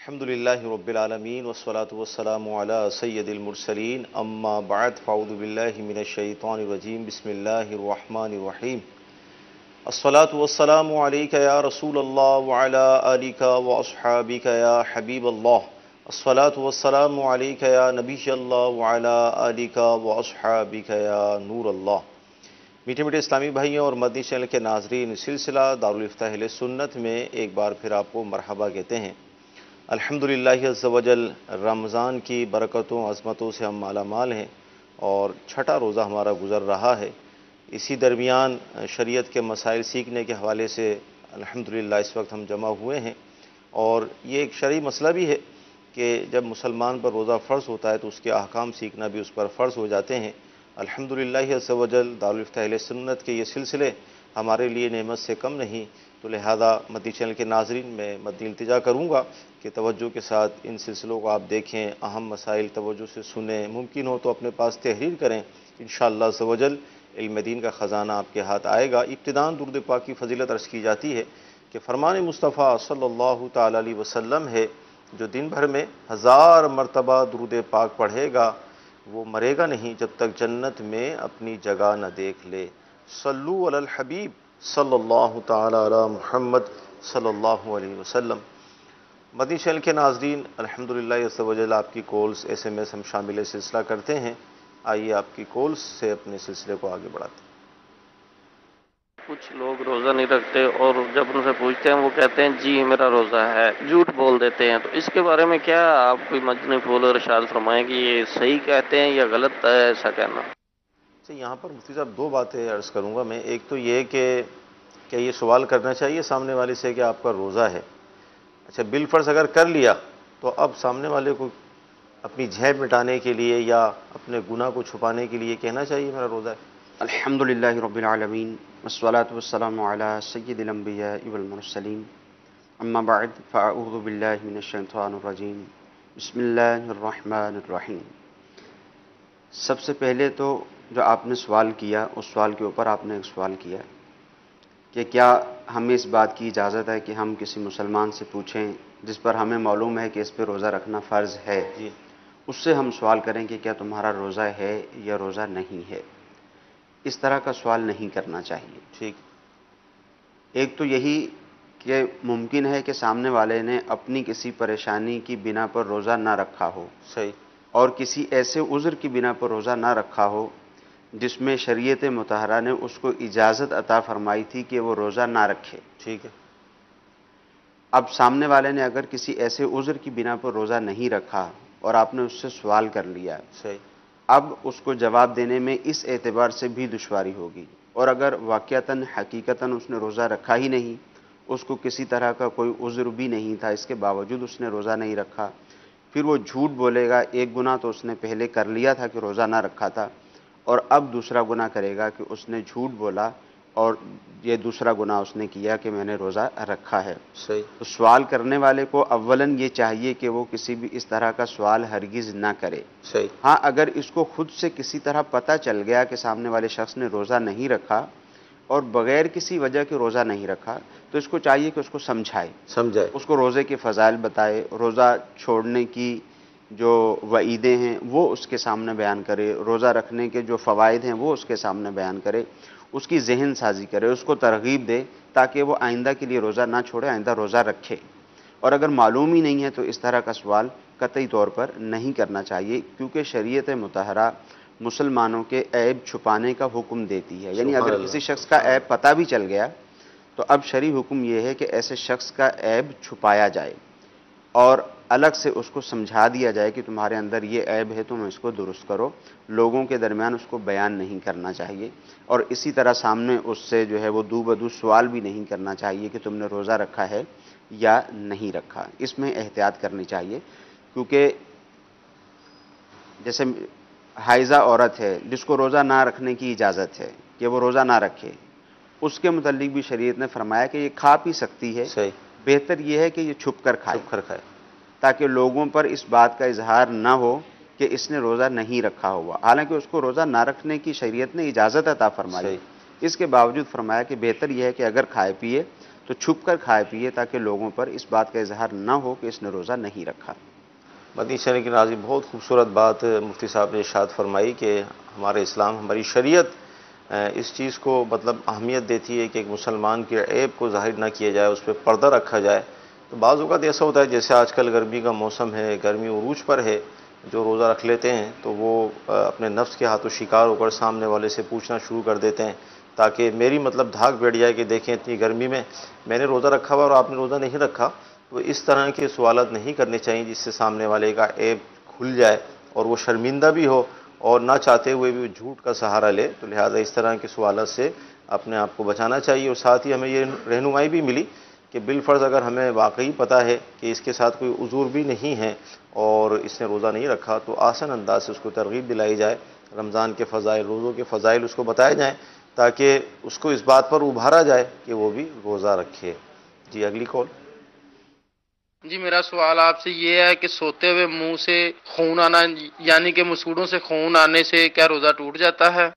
الحمدللہ رب العالمین والصلاة والسلام علی سید المرسلین اما بعد فاعوذ باللہ من الشیطان الرجیم بسم اللہ الرحمن الرحیم الصلاة والسلام علیک یا رسول اللہ وعلی آلک واصحابک یا حبیب اللہ الصلاة والسلام علیک یا نبی اللہ وعلی آلک واصحابک یا نور اللہ۔ میٹھے میٹھے اسلامی بھائیوں اور مدنی چینل کے ناظرین، سلسلہ دارالفتہ اہل سنت میں ایک بار پھر آپ کو مرحبا کہتے ہیں۔ الحمدللہ عز و جل رمضان کی برکتوں عظمتوں سے ہم مالا مال ہیں اور چھٹا روزہ ہمارا گزر رہا ہے۔ اسی درمیان شریعت کے مسائل سیکھنے کے حوالے سے الحمدللہ اس وقت ہم جمع ہوئے ہیں، اور یہ ایک شرعی مسئلہ بھی ہے کہ جب مسلمان پر روزہ فرض ہوتا ہے تو اس کے احکام سیکھنا بھی اس پر فرض ہو جاتے ہیں۔ الحمدللہ عز و جل دارالفتہ اہل سنت کے یہ سلسلے ہمارے لیے نعمت سے کم نہیں، تو لہذا مدنی چینل کے ناظرین میں مدنی التجا کروں گا کہ توجہ کے ساتھ ان سلسلوں کو آپ دیکھیں، اہم مسائل توجہ سے سنیں، ممکن ہو تو اپنے پاس تحریر کریں، انشاءاللہ عز و جل علم دین کا خزانہ آپ کے ہاتھ آئے گا۔ ابتداءً درود پاک کی فضیلت عرض کی جاتی ہے کہ فرمان مصطفیٰ صلی اللہ تعالی علیہ وسلم ہے، جو دن بھر میں 1000 مرتبہ درود پاک پڑھے گا وہ مرے گا نہیں جب تک جنت میں اپنی جگہ نہ دیکھ لے۔ صلو علی الحبیب صلی اللہ تعالی علی محمد صلی اللہ علیہ وسلم۔ مدنی چینل کے ناظرین، الحمدللہ عز و جل آپ کی کالز SMS ہم شامل سلسلہ کرتے ہیں۔ آئیے آپ کی کالز سے اپنے سلسلے کو آگے بڑھاتے ہیں۔ کچھ لوگ روزہ نہیں رکھتے اور جب ان سے پوچھتے ہیں وہ کہتے ہیں جی میرا روزہ ہے، جھوٹ بول دیتے ہیں، تو اس کے بارے میں کیا آپ کوئی مدنی پھول اور ارشاد فرمائیں کہ یہ صحیح کہتے ہیں یا غلط ہے ایسا کہنا؟ یہاں پر مفتی صاحب دو باتیں عرض کروں گا میں۔ ایک تو یہ کہ یہ سوال کرنا چاہیے سامنے والے سے کہ آپ کا روزہ ہے، اچھا بالفرض اگر کر لیا تو اب سامنے والے کو اپنی جھیب مٹانے کے لیے یا اپنے گناہ کو چھپانے کے لیے کہنا چاہیے میرا روزہ ہے۔ الحمدللہ رب العالمین والصلاة والسلام علی سید الانبیاء والمرسلین، اما بعد فاعوذ باللہ من الشیطان الرجیم، بسم اللہ الرحمن الرحیم۔ سب سے پہلے تو جو آپ نے سوال کیا، اس سوال کے اوپر آپ نے ایک سوال کیا کہ کیا ہمیں اس بات کی اجازت ہے کہ ہم کسی مسلمان سے پوچھیں جس پر ہمیں معلوم ہے کہ اس پہ روزہ رکھنا فرض ہے، اس سے ہم سوال کریں کہ کیا تمہارا روزہ ہے یا روزہ نہیں ہے؟ اس طرح کا سوال نہیں کرنا چاہیے۔ ٹھیک، ایک تو یہی کہ ممکن ہے کہ سامنے والے نے اپنی کسی پریشانی کی بنا پر روزہ نہ رکھا ہو، صحیح، اور کسی ایسے عذر کی بنا پر روزہ نہ رکھا ہو جس میں شریعت مطہرہ نے اس کو اجازت عطا فرمائی تھی کہ وہ روزہ نہ رکھے۔ ٹھیک ہے، اب سامنے والے نے اگر کسی ایسے عذر کی بنا پر روزہ نہیں رکھا اور آپ نے اس سے سوال کر لیا، صحیح، اب اس کو جواب دینے میں اس اعتبار سے بھی دشواری ہوگی، اور اگر واقعتاً حقیقتاً اس نے روزہ رکھا ہی نہیں، اس کو کسی طرح کا کوئی عذر بھی نہیں تھا، اس کے باوجود اس نے روزہ نہیں رکھا، پھر وہ جھوٹ بولے گا۔ ایک گناہ تو اس نے پہلے کر لیا تھا کہ روزہ نہ رکھا تھا، اور اب دوسرا گناہ کرے گا کہ اس نے جھوٹ بولا اور یہ دوسرا گناہ اس نے کیا کہ میں نے روزہ رکھا ہے۔ صحیح، تو سوال کرنے والے کو اولاً یہ چاہیے کہ وہ کسی بھی اس طرح کا سوال ہرگز نہ کرے۔ صحیح، ہاں اگر اس کو خود سے کسی طرح پتہ چل گیا کہ سامنے والے شخص نے روزہ نہیں رکھا اور بغیر کسی وجہ کے روزہ نہیں رکھا، تو اس کو چاہیے کہ اس کو سمجھائے، اس کو روزے کے فضائل بتائے، روزہ چھوڑنے کی جو وعیدیں ہیں وہ اس کے سامنے بیان کرے، روزہ رکھنے کے جو فوائد ہیں وہ اس کے سامنے بیان کرے، اس کی ذہن سازی کرے، اس کو ترغیب دے تاکہ وہ آئندہ کے لیے روزہ نہ چھوڑے، آئندہ روزہ رکھے۔ اور اگر معلوم ہی نہیں ہے تو اس طرح کا سوال قطعی طور پر نہیں کرنا چاہیے، کیونکہ شریعت مطہرہ مسلمانوں کے عیب چھپانے کا حکم دیتی ہے۔ یعنی اگر کسی شخص کا عیب پتہ بھی چل گیا تو اب شرعی حکم یہ ہے کہ ایسے شخص کا عیب چھپایا جائے اور الگ سے اس کو سمجھا دیا جائے کہ تمہارے اندر یہ عیب ہے، تم اس کو درست کرو۔ لوگوں کے درمیان اس کو بیان نہیں کرنا چاہیے، اور اسی طرح سامنے اس سے جو ہے وہ دو بدو سوال بھی نہیں کرنا چاہیے کہ تم نے روزہ رکھا ہے یا نہیں رکھا۔ اس میں احتیاط کرنی چاہیے، کیونکہ جیسے حائضہ عورت ہے جس کو روزہ نہ رکھنے کی اجازت ہے کہ وہ روزہ نہ رکھے، اس کے متعلق بھی شریعت نے فرمایا کہ یہ کھا پی سکتی ہے، بہتر یہ ہے کہ یہ چھپ کر کھائے تاکہ لوگوں پر اس بات کا اظہار نہ ہو کہ اس نے روزہ نہیں رکھا ہوا، حالانکہ اس کو روزہ نہ رکھنے کی شریعت نے اجازت عطا فرمائی، اس کے باوجود فرمایا کہ بہتر یہ ہے کہ اگر کھائے پیے تو چھپ کر کھائے پیے تاکہ لوگوں پر اس بات کا اظہار نہ ہو کہ اس نے روزہ نہیں رکھا۔ مدنی چینل کے ناظرین، بہت خوبصورت بات مفتی صاحب نے ارشاد فرمائی کہ ہمارے اسلام، ہماری شریعت اس چیز کو مطلب اہمیت دیتی ہے کہ ایک مسلمان کے عیب کو ظاہر نہ کیا جائے، اس پہ پردہ رکھا جائے۔ تو بعض اوقات ایسا ہوتا ہے جیسے آج کل گرمی کا موسم ہے، گرمی عروج پر ہے، جو روزہ رکھ لیتے ہیں تو وہ اپنے نفس کے ہاتھوں شکار ہو کر سامنے والے سے پوچھنا شروع کر دیتے ہیں تاکہ میری مطلب دھاک بیٹھ جائے کہ دیکھیں اتنی گرمی میں نے روزہ رکھا ہوا اور آپ نے روزہ نہیں رکھا۔ تو اس طرح کے سوالات نہیں کرنے چاہیے جس سے سامنے والے کا عیب کھل جائے اور وہ شرمندہ بھی ہو اور نہ چاہتے ہوئے بھی وہ جھوٹ کا سہارا لے۔ تو لہٰذا اس طرح کے سوالات سے اپنے آپ کو بچانا چاہیے، اور ساتھ ہی ہمیں یہ رہنمائی بھی ملی کہ بالفرض اگر ہمیں واقعی پتہ ہے کہ اس کے ساتھ کوئی عذر بھی نہیں ہے اور اس نے روزہ نہیں رکھا تو آسان انداز سے اس کو ترغیب دلائی جائے، رمضان کے فضائل، روزوں کے فضائل اس کو بتائے جائیں تاکہ اس کو اس بات پر ابھارا جائے کہ وہ بھی روزہ رکھے۔ جی اگلی کال۔ جی میرا سوال آپ سے یہ ہے کہ سوتے ہوئے منہ سے خون آنا، یعنی کہ مسوڑوں سے خون آنے سے کیا روزہ ٹوٹ جاتا ہے؟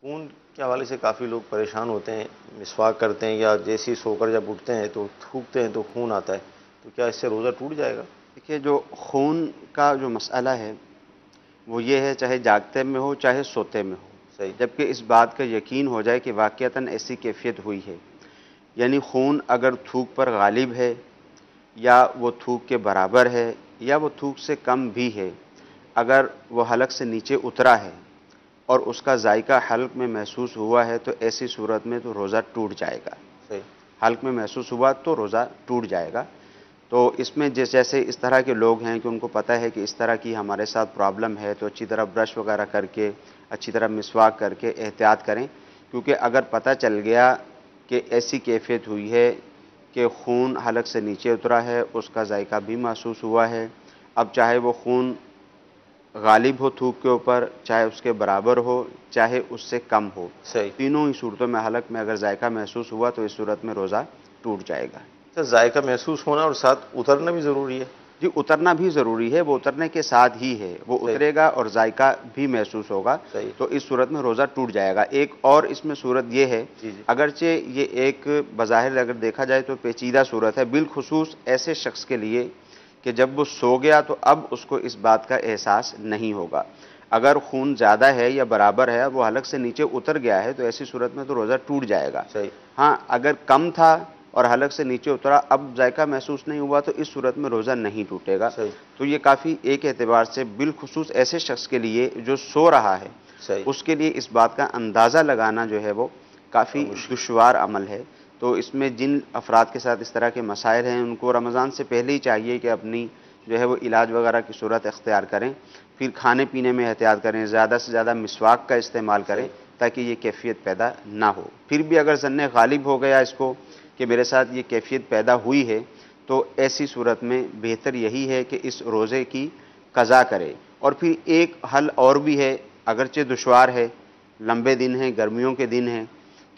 خون کے حوالے سے کافی لوگ پریشان ہوتے ہیں، مسواک کرتے ہیں یا جیسے ہی سو کر جب اٹھتے ہیں تو تھوکتے ہیں تو خون آتا ہے، تو کیا اس سے روزہ ٹوٹ جائے گا؟ دیکھیے، جو خون کا جو مسئلہ ہے وہ یہ ہے چاہے جاگتے میں ہو چاہے سوتے میں ہو، صحیح، جبکہ اس بات کا یقین ہو جائے کہ واقعتاً ایسی کیفیت ہوئی ہے، یعنی خون اگر تھوک پر غالب ہے یا وہ تھوک کے برابر ہے یا وہ تھوک سے کم بھی ہے، اگر وہ حلق سے نیچے اترا ہے اور اس کا ذائقہ حلق میں محسوس ہوا ہے تو ایسی صورت میں تو روزہ ٹوٹ جائے گا۔ صحیح، حلق میں محسوس ہوا تو روزہ ٹوٹ جائے گا۔ تو اس میں جیسے اس طرح کے لوگ ہیں کہ ان کو پتہ ہے کہ اس طرح کی ہمارے ساتھ پرابلم ہے تو اچھی طرح برش وغیرہ کر کے، اچھی طرح مسواک کر کے احتیاط کریں، کیونکہ اگر پتہ چل گیا کہ ایسی کیفیت ہوئی ہے کہ خون حلق سے نیچے اترا ہے، اس کا ذائقہ بھی محسوس ہوا ہے، اب چاہے وہ خون غالب ہو تھوک کے اوپر، چاہے اس کے برابر ہو، چاہے اس سے کم ہو، صحیح، تینوں ہی صورتوں میں حلق میں اگر ذائقہ محسوس ہوا تو اس صورت میں روزہ ٹوٹ جائے گا۔ ذائقہ محسوس ہونا اور ساتھ اترنا بھی ضروری ہے؟ جی اترنا بھی ضروری ہے، وہ اترنے کے ساتھ ہی ہے، وہ اترے گا اور ذائقہ بھی محسوس ہوگا، تو اس صورت میں روزہ ٹوٹ جائے گا۔ ایک اور اس میں صورت یہ ہے، اگرچہ یہ ایک بظاہر اگر دیکھا جائے تو پیچیدہ صورت ہے، بالخصوص ایسے شخص کے لیے کہ جب وہ سو گیا تو اب اس کو اس بات کا احساس نہیں ہوگا۔ اگر خون زیادہ ہے یا برابر ہے، وہ حلق سے نیچے اتر گیا ہے تو ایسی صورت میں تو روزہ ٹوٹ جائے گا۔ ہاں، اگر کم تھا اور حلق سے نیچے اترا، اب ذائقہ محسوس نہیں ہوا تو اس صورت میں روزہ نہیں ٹوٹے گا۔ تو یہ کافی ایک اعتبار سے بالخصوص ایسے شخص کے لیے جو سو رہا ہے، اس کے لیے اس بات کا اندازہ لگانا جو ہے وہ کافی دشوار عمل ہے۔ تو اس میں جن افراد کے ساتھ اس طرح کے مسائل ہیں ان کو رمضان سے پہلے ہی چاہیے کہ اپنی جو ہے وہ علاج وغیرہ کی صورت اختیار کریں، پھر کھانے پینے میں احتیاط کریں، زیادہ سے زیادہ مسواک کا استعمال کریں تاکہ یہ کیفیت پیدا نہ ہو۔ پھر بھی اگر ظن غالب ہو گیا اس کو کہ میرے ساتھ یہ کیفیت پیدا ہوئی ہے تو ایسی صورت میں بہتر یہی ہے کہ اس روزے کی قضا کرے۔ اور پھر ایک حل اور بھی ہے، اگرچہ دشوار ہے، لمبے دن ہیں، گرمیوں کے دن ہیں،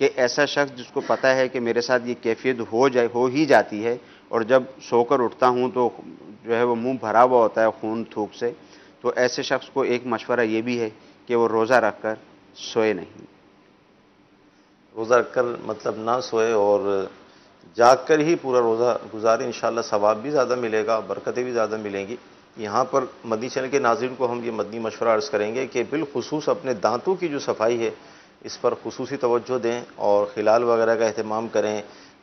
کہ ایسا شخص جس کو پتہ ہے کہ میرے ساتھ یہ کیفیت ہو ہی جاتی ہے اور جب سو کر اٹھتا ہوں تو جو ہے وہ منہ بھرا ہوا ہوتا ہے خون تھوک سے، تو ایسے شخص کو ایک مشورہ یہ بھی ہے کہ وہ روزہ رکھ کر سوئے نہیں، روزہ رکھ کر مطلب نہ سوئے اور جاگ کر ہی پورا روزہ گزارے، انشاءاللہ ثواب بھی زیادہ ملے گا، برکتیں بھی زیادہ ملیں گی۔ یہاں پر مدنی چینل کے ناظرین کو ہم یہ مدنی مشورہ عرض کریں گے کہ بالخصوص اپنے دانتوں کی جو صفائی ہے اس پر خصوصی توجہ دیں اور خلال وغیرہ کا اہتمام کریں۔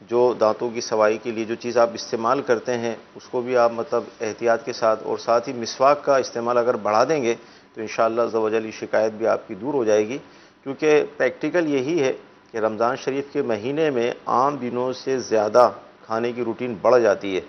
جو دانتوں کی صفائی کے لیے جو چیز آپ استعمال کرتے ہیں اس کو بھی آپ مطلب احتیاط کے ساتھ، اور ساتھ ہی مسواک کا استعمال اگر بڑھا دیں گے تو انشاءاللہ عز و جل یہ شکایت بھی آپ کی دور ہو جائے گی، کیونکہ پریکٹیکل یہی ہے کہ رمضان شریف کے مہینے میں عام دنوں سے زیادہ کھانے کی روٹین بڑھ جاتی ہے،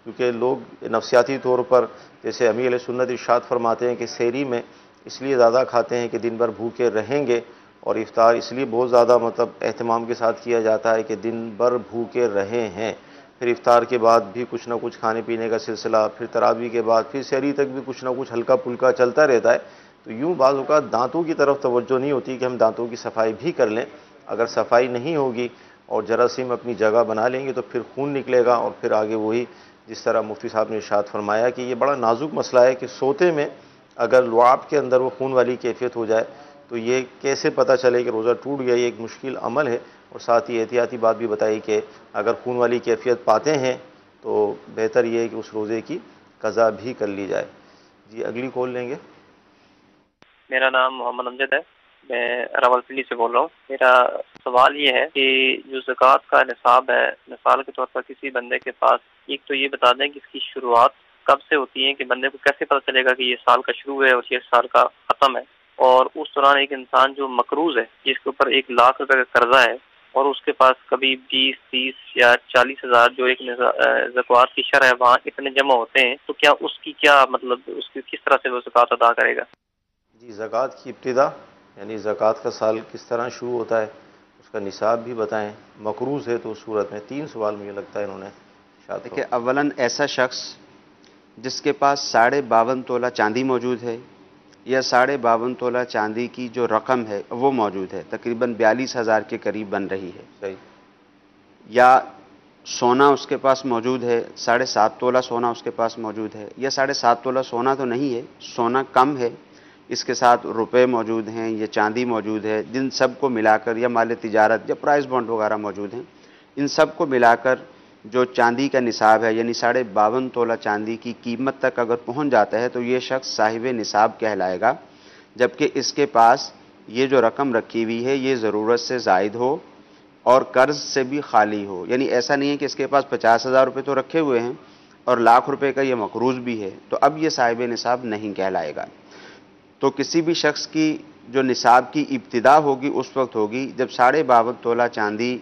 کیونکہ لوگ نفسیاتی طور پر جیسے امیر علیہ سنت ارشاد فرماتے ہیں کہ سحری میں اس لیے زیادہ کھاتے ہیں کہ دن بھر بھوکے رہیں گے، اور افطار اس لیے بہت زیادہ مطلب اہتمام کے ساتھ کیا جاتا ہے کہ دن بھر بھوکے رہے ہیں، پھر افطار کے بعد بھی کچھ نہ کچھ کھانے پینے کا سلسلہ، پھر تراویح کے بعد پھر سحری تک بھی کچھ نہ کچھ ہلکا پھلکا چلتا رہتا ہے۔ تو یوں بعض اوقات دانتوں کی طرف توجہ نہیں ہوتی کہ ہم دانتوں کی صفائی بھی کر لیں، اگر صفائی نہیں ہوگی اور جراثیم اپنی جگہ بنا لیں گے تو پھر خون نکلے گا، اور پھر آگے وہی جس طرح مفتی صاحب نے ارشاد فرمایا کہ یہ بڑا نازک مسئلہ ہے کہ سوتے میں اگر لعاب کے اندر وہ خون والی کیفیت ہو جائے تو یہ کیسے پتہ چلے کہ روزہ ٹوٹ گیا، یہ ایک مشکل عمل ہے۔ اور ساتھ ہی احتیاطی بات بھی بتائی کہ اگر خون والی کیفیت پاتے ہیں تو بہتر یہ ہے کہ اس روزے کی قضا بھی کر لی جائے۔ جی اگلی کال لیں گے۔ میرا نام محمد امجد ہے، میں راولپنڈی سے بول رہا ہوں۔ میرا سوال یہ ہے کہ جو زکوٰۃ کا نصاب ہے، مثال کے طور پر کسی بندے کے پاس، ایک تو یہ بتا دیں کہ اس کی شروعات کب سے ہوتی ہے، کہ بندے کو کیسے پتہ چلے گا کہ یہ سال کا شروع ہے اور یہ سال کا ختم ہے، اور اس دوران ایک انسان جو مقروض ہے، جس کے اوپر 1,00,000 روپے کا قرضہ ہے، اور اس کے پاس کبھی 20, 30 یا 40 ہزار جو ایک زکوٰۃ کی شرح ہے وہاں اتنے جمع ہوتے ہیں، تو کیا اس کی کیا مطلب اس کی کس طرح سے وہ زکوٰۃ ادا کرے گا؟ جی زکوٰۃ کی ابتدا یعنی زکوٰۃ کا سال کس طرح شروع ہوتا ہے، اس کا نصاب بھی بتائیں۔ مقروض ہے تو اس صورت میں 3 سوال مجھے لگتا ہے انہوں نے شاید۔ دیکھیں اولاً ایسا شخص جس کے پاس 52.5 تولہ چاندی موجود ہے یا 52.5 تولہ چاندی کی جو رقم ہے وہ موجود ہے، تقریباً 42,000 کے قریب بن رہی ہے، صحیح، یا سونا اس کے پاس موجود ہے، 7.5 تولہ سونا اس کے پاس موجود ہے، یا 7.5 تولہ سونا تو نہیں ہے، سونا کم ہے، اس کے ساتھ روپے موجود ہیں یا چاندی موجود ہے، جن سب کو ملا کر، یا مال تجارت یا پرائز بانڈ وغیرہ موجود ہیں، ان سب کو ملا کر جو چاندی کا نصاب ہے یعنی 52.5 تولہ چاندی کی قیمت تک اگر پہنچ جاتا ہے تو یہ شخص صاحب نصاب کہلائے گا، جبکہ اس کے پاس یہ جو رقم رکھی ہوئی ہے یہ ضرورت سے زائد ہو اور قرض سے بھی خالی ہو، یعنی ایسا نہیں ہے کہ اس کے پاس 50,000 روپے تو رکھے ہوئے ہیں اور 1,00,000 روپے کا یہ مقروض بھی ہے، تو اب یہ صاحب نصاب نہیں کہلائے گا۔ تو کسی بھی شخص کی جو نصاب کی ابتدا ہوگی اس وقت ہوگی جب 52.5 تولہ چاندی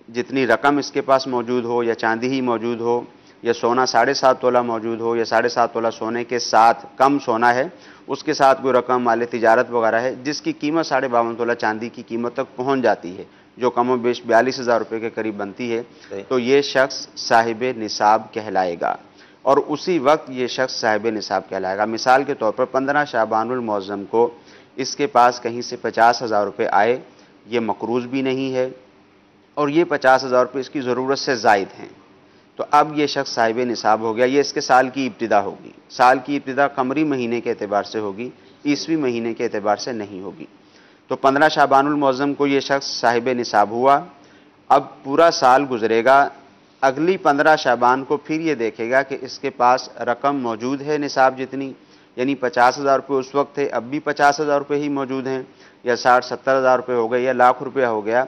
جتنی رقم اس کے پاس موجود ہو، یا چاندی ہی موجود ہو، یا سونا 7.5 تولہ موجود ہو، یا 7.5 تولہ سونے کے ساتھ کم سونا ہے، اس کے ساتھ کوئی رقم مال تجارت وغیرہ ہے جس کی قیمت 52.5 تولہ چاندی کی قیمت تک پہنچ جاتی ہے، جو کم و بیش 42,000 روپے کے قریب بنتی ہے، تو یہ شخص صاحب نصاب کہلائے گا، اور اسی وقت یہ شخص صاحب نصاب کہلائے گا۔ مثال کے طور پر 15 شعبان المعظم کو اس کے پاس کہیں سے 50,000 روپے آئے، یہ مقروض بھی نہیں ہے اور یہ 50,000 روپے اس کی ضرورت سے زائد ہیں، تو اب یہ شخص صاحب نصاب ہو گیا۔ یہ اس کے سال کی ابتدا ہوگی، سال کی ابتدا قمری مہینے کے اعتبار سے ہوگی، عیسوی مہینے کے اعتبار سے نہیں ہوگی۔ تو 15 شعبان المعظم کو یہ شخص صاحب نصاب ہوا، اب پورا سال گزرے گا، اگلی 15 شعبان کو پھر یہ دیکھے گا کہ اس کے پاس رقم موجود ہے نصاب جتنی، یعنی 50,000 روپے اس وقت تھے، اب بھی 50,000 روپے ہی موجود ہیں، یا 60-70,000 روپے ہو گئے، یا 1,00,000 روپیہ ہو گیا۔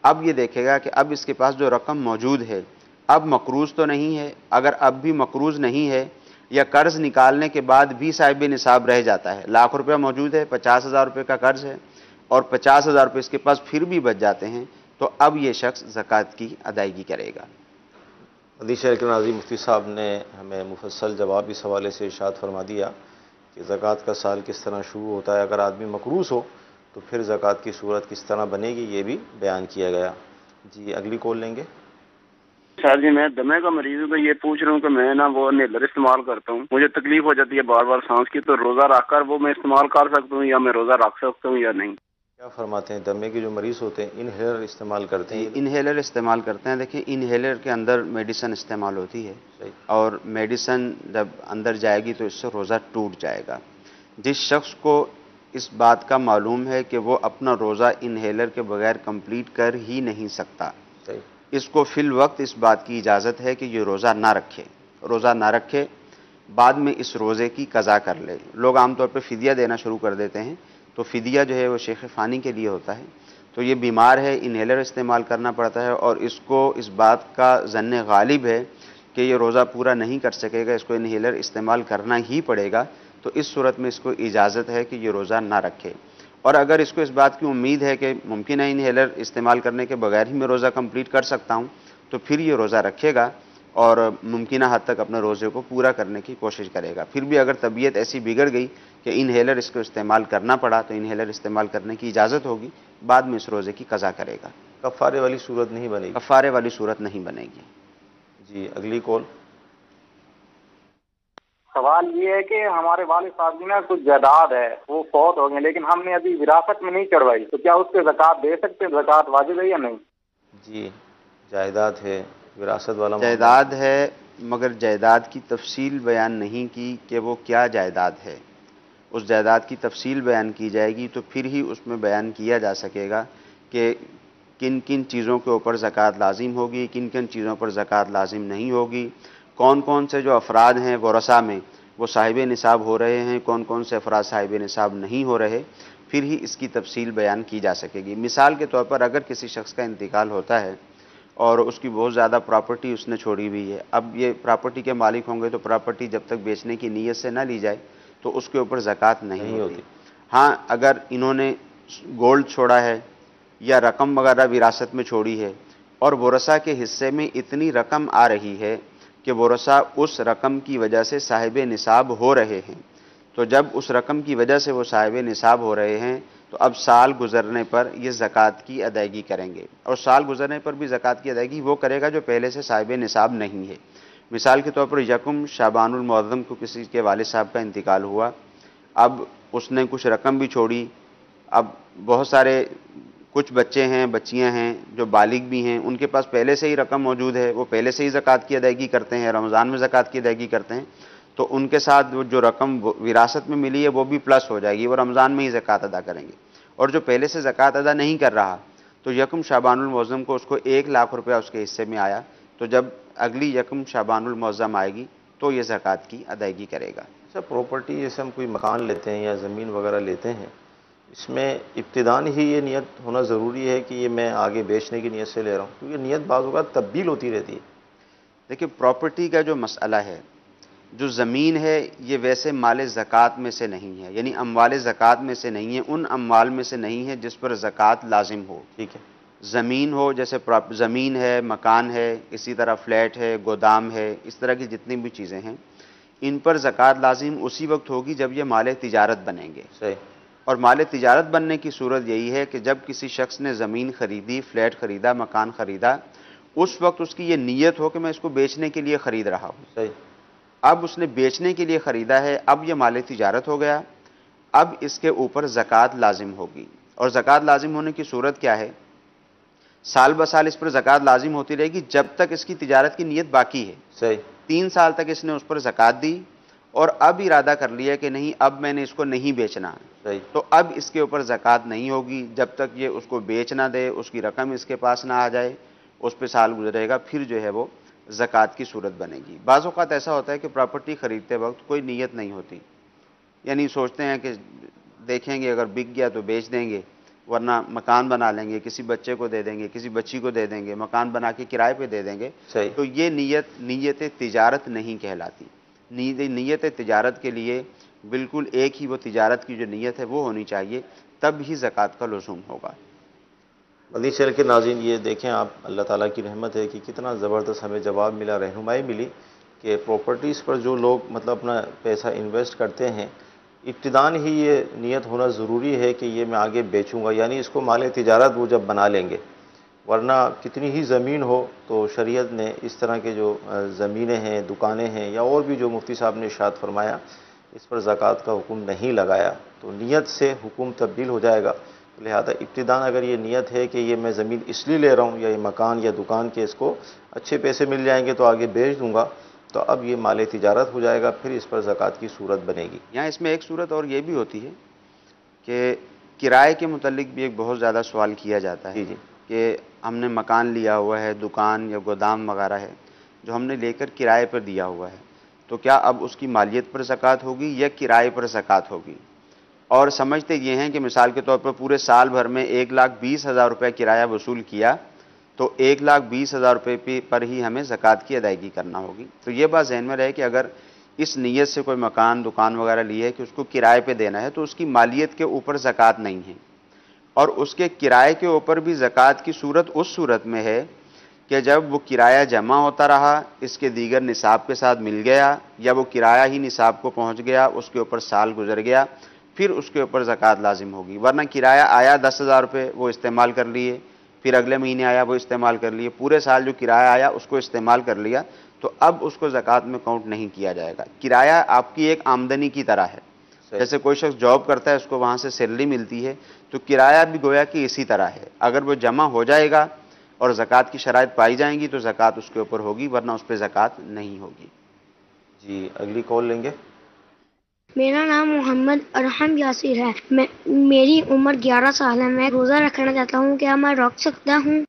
اب یہ دیکھے گا کہ اب اس کے پاس جو رقم موجود ہے اب مقروض تو نہیں ہے، اگر اب بھی مقروض نہیں ہے یا قرض نکالنے کے بعد بھی صاحب نصاب رہ جاتا ہے، 1,00,000 روپیہ موجود ہے، 50,000 روپے کا قرض ہے اور 50,000 روپے اس کے پاس پھر بھی بچ جاتے ہیں، تو اب یہ شخص زکوٰۃ کی ادائیگی کرے گا۔ حدیث شریف کے ناظرین، مفتی صاحب نے ہمیں مفصل جواب اس حوالے سے ارشاد فرما دیا کہ زکوٰۃ کا سال کس طرح شروع ہوتا ہے، اگر آدمی مقروض ہو تو پھر زکوٰۃ کی صورت کس طرح بنے گی یہ بھی بیان کیا گیا۔ جی اگلی کال لیں گے۔ سر جی میں دمے کا مریض ہوں، تو یہ پوچھ رہا ہوں کہ میں نا وہ انہیلر استعمال کرتا ہوں، مجھے تکلیف ہو جاتی ہے بار بار سانس کی، تو روزہ رکھ کر وہ میں استعمال کر سکتا ہوں یا میں روزہ رکھ سکتا ہوں یا نہیں؟ کیا فرماتے ہیں؟ دمے کے جو مریض ہوتے ہیں انہیلر استعمال کرتے ہیں؟ انہیلر استعمال کرتے ہیں، دیکھیں انہیلر کے اندر میڈیسن استعمال ہوتی ہے، اور میڈیسن جب اندر جائے گی تو اس سے روزہ ٹوٹ جائے گا۔ جس شخص کو اس بات کا معلوم ہے کہ وہ اپنا روزہ انہیلر کے بغیر کمپلیٹ کر ہی نہیں سکتا، اس کو فی الوقت اس بات کی اجازت ہے کہ یہ روزہ نہ رکھے، بعد میں اس روزے کی قضا کر لے۔ لوگ عام طور پہ فدیہ دینا شروع کر دیتے ہیں، تو فدیہ جو ہے وہ شیخ فانی کے لیے ہوتا ہے، تو یہ بیمار ہے، انہیلر استعمال کرنا پڑتا ہے، اور اس کو اس بات کا ظن غالب ہے کہ یہ روزہ پورا نہیں کر سکے گا، اس کو انہیلر استعمال کرنا ہی پڑے گا، تو اس صورت میں اس کو اجازت ہے کہ یہ روزہ نہ رکھے۔ اور اگر اس کو اس بات کی امید ہے کہ ممکن ہے انہیلر استعمال کرنے کے بغیر ہی میں روزہ کمپلیٹ کر سکتا ہوں، تو پھر یہ روزہ رکھے گا اور ممکنہ حد تک اپنے روزے کو پورا کرنے کی کوشش کرے گا۔ پھر بھی اگر طبیعت ایسی بگڑ گئی کہ انہیلر اس کو استعمال کرنا پڑا تو انہیلر استعمال کرنے کی اجازت ہوگی، بعد میں اس روزے کی قضا کرے گا۔ کفارے والی صورت نہیں بنے گی؟ کفارے والی صورت نہیں بنے گی۔ جی اگلی کال۔ سوال یہ ہے کہ ہمارے والد صاحب کی نا کچھ جائیداد ہے، وہ فوت ہو گئے، لیکن ہم نے ابھی وراثت میں نہیں چڑھوائی، تو کیا اس پہ زکوٰۃ دے سکتے ہیں؟ زکوٰۃ واجب ہے یا نہیں؟ جی جائیداد ہے، وراثت والا جائیداد ہے، مگر جائیداد کی تفصیل بیان نہیں کی کہ وہ کیا جائیداد ہے، اس جائیداد کی تفصیل بیان کی جائے گی تو پھر ہی اس میں بیان کیا جا سکے گا کہ کن کن چیزوں کے اوپر زکوٰۃ لازم ہوگی، کن کن چیزوں پر زکوٰۃ لازم نہیں ہوگی، کون کون سے جو افراد ہیں ورثہ میں وہ صاحب نصاب ہو رہے ہیں، کون کون سے افراد صاحب نصاب نہیں ہو رہے، پھر ہی اس کی تفصیل بیان کی جا سکے گی۔ مثال کے طور پر اگر کسی شخص کا انتقال ہوتا ہے اور اس کی بہت زیادہ پراپرٹی اس نے چھوڑی ہوئی ہے، اب یہ پراپرٹی کے مالک ہوں گے تو پراپرٹی جب تک بیچنے کی نیت سے نہ لی جائے تو اس کے اوپر زکوٰۃ نہیں ہوتی۔ ہاں اگر انہوں نے گولڈ چھوڑا ہے یا رقم وغیرہ وراثت میں چھوڑی ہے اور ورثہ کے حصے میں اتنی رقم آ رہی ہے کہ ورثہ اس رقم کی وجہ سے صاحب نصاب ہو رہے ہیں، تو جب اس رقم کی وجہ سے وہ صاحب نصاب ہو رہے ہیں تو اب سال گزرنے پر یہ زکوٰۃ کی ادائیگی کریں گے، اور سال گزرنے پر بھی زکوٰۃ کی ادائیگی وہ کرے گا جو پہلے سے صاحب نصاب نہیں ہے۔ مثال کے طور پر یکم شعبان المعظم کو کسی کے والد صاحب کا انتقال ہوا، اب اس نے کچھ رقم بھی چھوڑی، اب بہت سارے کچھ بچے ہیں بچیاں ہیں جو بالغ بھی ہیں، ان کے پاس پہلے سے ہی رقم موجود ہے، وہ پہلے سے ہی زکوٰۃ کی ادائیگی کرتے ہیں، رمضان میں زکوٰۃ کی ادائیگی کرتے ہیں، تو ان کے ساتھ جو رقم وراثت میں ملی ہے وہ بھی پلس ہو جائے گی، وہ رمضان میں ہی زکوٰۃ ادا کریں گے۔ اور جو پہلے سے زکوٰۃ ادا نہیں کر رہا تو یکم شعبان المعظم کو اس کو 1,00,000 روپیہ اس کے حصے میں آیا، تو جب اگلی یکم شعبان المعظم آئے گی تو یہ زکوٰۃ کی ادائیگی کرے گا۔ سر پراپرٹی جیسے ہم کوئی مکان لیتے ہیں یا زمین وغیرہ لیتے ہیں، اس میں ابتداً ہی یہ نیت ہونا ضروری ہے کہ یہ میں آگے بیچنے کی نیت سے لے رہا ہوں، کیونکہ نیت بعض اوقات تبدیل ہوتی رہتی ہے۔ دیکھیں پراپرٹی کا جو مسئلہ ہے، جو زمین ہے یہ ویسے مال زکوٰۃ میں سے نہیں ہے، یعنی اموال زکوٰۃ میں سے نہیں ہے، ان اموال میں سے نہیں ہے جس پر زکوٰۃ لازم ہو۔ ٹھیک ہے، زمین ہو جیسے زمین ہے، مکان ہے، اسی طرح فلیٹ ہے، گودام ہے، اس طرح کی جتنی بھی چیزیں ہیں، ان پر زکوٰۃ لازم اسی وقت ہوگی جب یہ مال تجارت بنیں گے۔ صحیح۔ اور مال تجارت بننے کی صورت یہی ہے کہ جب کسی شخص نے زمین خریدی، فلیٹ خریدا، مکان خریدا، اس وقت اس کی یہ نیت ہو کہ میں اس کو بیچنے کے لیے خرید رہا ہوں۔ صحیح۔ اب اس نے بیچنے کے لیے خریدا ہے، اب یہ مال تجارت ہو گیا، اب اس کے اوپر زکوٰۃ لازم ہوگی۔ اور زکوٰۃ لازم ہونے کی صورت کیا ہے؟ سال بسال اس پر زکوٰۃ لازم ہوتی رہے گی جب تک اس کی تجارت کی نیت باقی ہے۔ صحیح۔ 3 سال تک اس نے اس پر زکوٰۃ دی اور اب ارادہ کر لیا کہ نہیں اب میں نے اس کو نہیں بیچنا، صحیح، تو اب اس کے اوپر زکوٰۃ نہیں ہوگی جب تک یہ اس کو بیچ نہ دے، اس کی رقم اس کے پاس نہ آ جائے، اس پہ سال گزرے گا، پھر جو ہے وہ زکوٰۃ کی صورت بنے گی۔ بعض اوقات ایسا ہوتا ہے کہ پراپرٹی خریدتے وقت کوئی نیت نہیں ہوتی، یعنی سوچتے ہیں کہ دیکھیں گے اگر بک گیا تو بیچ دیں گے، ورنہ مکان بنا لیں گے، کسی بچے کو دے دیں گے، کسی بچی کو دے دیں گے، مکان بنا کے کرائے پہ دے دیں گے، تو یہ نیت تجارت نہیں کہلاتی۔ نیت تجارت کے لیے بالکل ایک ہی وہ تجارت کی جو نیت ہے وہ ہونی چاہیے، تب ہی زکوٰۃ کا لزوم ہوگا۔ مدنی چینل کے ناظرین یہ دیکھیں آپ، اللہ تعالیٰ کی رحمت ہے کہ کتنا زبردست ہمیں جواب ملا، رہنمائی ملی کہ پراپرٹیز پر جو لوگ مطلب اپنا پیسہ انویسٹ کرتے ہیں، ابتداً ہی یہ نیت ہونا ضروری ہے کہ یہ میں آگے بیچوں گا، یعنی اس کو مال تجارت وہ جب بنا لیں گے، ورنہ کتنی ہی زمین ہو تو شریعت نے اس طرح کے جو زمینیں ہیں، دکانیں ہیں، یا اور بھی جو مفتی صاحب نے ارشاد فرمایا اس پر زکوٰۃ کا حکم نہیں لگایا، تو نیت سے حکم تبدیل ہو جائے گا۔ لہذا ابتداً اگر یہ نیت ہے کہ یہ میں زمین اس لیے لے رہا ہوں یا یہ مکان یا دکان کے اس کو اچھے پیسے مل جائیں گے تو آگے بیچ دوں گا، تو اب یہ مال تجارت ہو جائے گا، پھر اس پر زکوٰۃ کی صورت بنے گی۔ یہاں اس میں ایک صورت اور یہ بھی ہوتی ہے کہ کرائے کے متعلق بھی ایک بہت زیادہ سوال کیا جاتا ہے کہ ہم نے مکان لیا ہوا ہے، دکان یا گودام وغیرہ ہے جو ہم نے لے کر کرائے پر دیا ہوا ہے، تو کیا اب اس کی مالیت پر زکوٰۃ ہوگی یا کرائے پر زکوٰۃ ہوگی؟ اور سمجھتے یہ ہیں کہ مثال کے طور پر پورے سال بھر میں 1,20,000 روپے کرایہ وصول کیا تو 1,20,000 روپے پر ہی ہمیں زکوٰۃ کی ادائیگی کرنا ہوگی۔ تو یہ بات ذہن میں رہے کہ اگر اس نیت سے کوئی مکان دکان وغیرہ لی ہے کہ اس کو کرائے پہ دینا ہے تو اس کی مالیت کے اوپر زکوٰۃ نہیں ہے، اور اس کے کرائے کے اوپر بھی زکوٰۃ کی صورت اس صورت میں ہے کہ جب وہ کرایہ جمع ہوتا رہا، اس کے دیگر نصاب کے ساتھ مل گیا، یا وہ کرایہ ہی نصاب کو پہنچ گیا، اس کے اوپر سال گزر گیا، پھر اس کے اوپر زکوٰۃ لازم ہوگی۔ ورنہ کرایہ آیا 10,000 روپے وہ استعمال کر لیے، پھر اگلے مہینے آیا وہ استعمال کر لیے، پورے سال جو کرایہ آیا اس کو استعمال کر لیا، تو اب اس کو زکوٰۃ میں کاؤنٹ نہیں کیا جائے گا۔ کرایہ آپ کی ایک آمدنی کی طرح ہے، جیسے کوئی شخص جاب کرتا ہے اس کو وہاں سے سیلری ملتی ہے، تو کرایہ بھی گویا کہ اسی طرح ہے، اگر وہ جمع ہو جائے گا اور زکوٰۃ کی شرائط پائی جائیں گی تو زکوٰۃ اس کے اوپر ہوگی، ورنہ اس پہ زکوٰۃ نہیں ہوگی۔ جی اگلی کال لیں گے۔ میرا نام محمد ارحم یاسر ہے. میری عمر 11 سال ہے. میں روزہ رکھنا چاہتا ہوں. کیا میں رکھ سکتا ہوں؟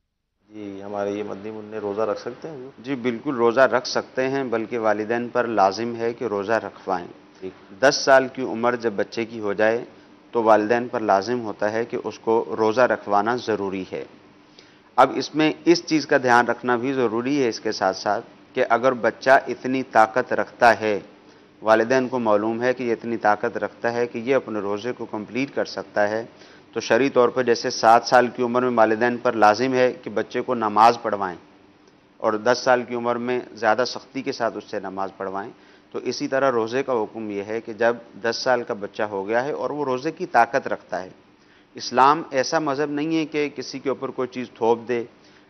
جی ہمارے یہ مدنی منع روزہ رکھ سکتے ہیں؟ جی بالکل روزہ رکھ سکتے ہیں، بلکہ والدین پر لازم ہے کہ روزہ رکھوائیں. 10 سال کی عمر جب بچے کی ہو جائے تو والدین پر لازم ہوتا ہے کہ اس کو روزہ رکھوانا ضروری ہے. اب اس میں اس چیز کا دھیان رکھنا بھی ضروری ہے اس کے ساتھ ساتھ کہ اگر بچہ اتنی طاقت رکھتا ہے، والدین کو معلوم ہے کہ یہ اتنی طاقت رکھتا ہے کہ یہ اپنے روزے کو کمپلیٹ کر سکتا ہے، تو شرعی طور پر جیسے 7 سال کی عمر میں والدین پر لازم ہے کہ بچے کو نماز پڑھوائیں اور 10 سال کی عمر میں زیادہ سختی کے ساتھ اس سے نماز پڑھوائیں، تو اسی طرح روزے کا حکم یہ ہے کہ جب 10 سال کا بچہ ہو گیا ہے اور وہ روزے کی طاقت رکھتا ہے. اسلام ایسا مذہب نہیں ہے کہ کسی کے اوپر کوئی چیز تھوپ دے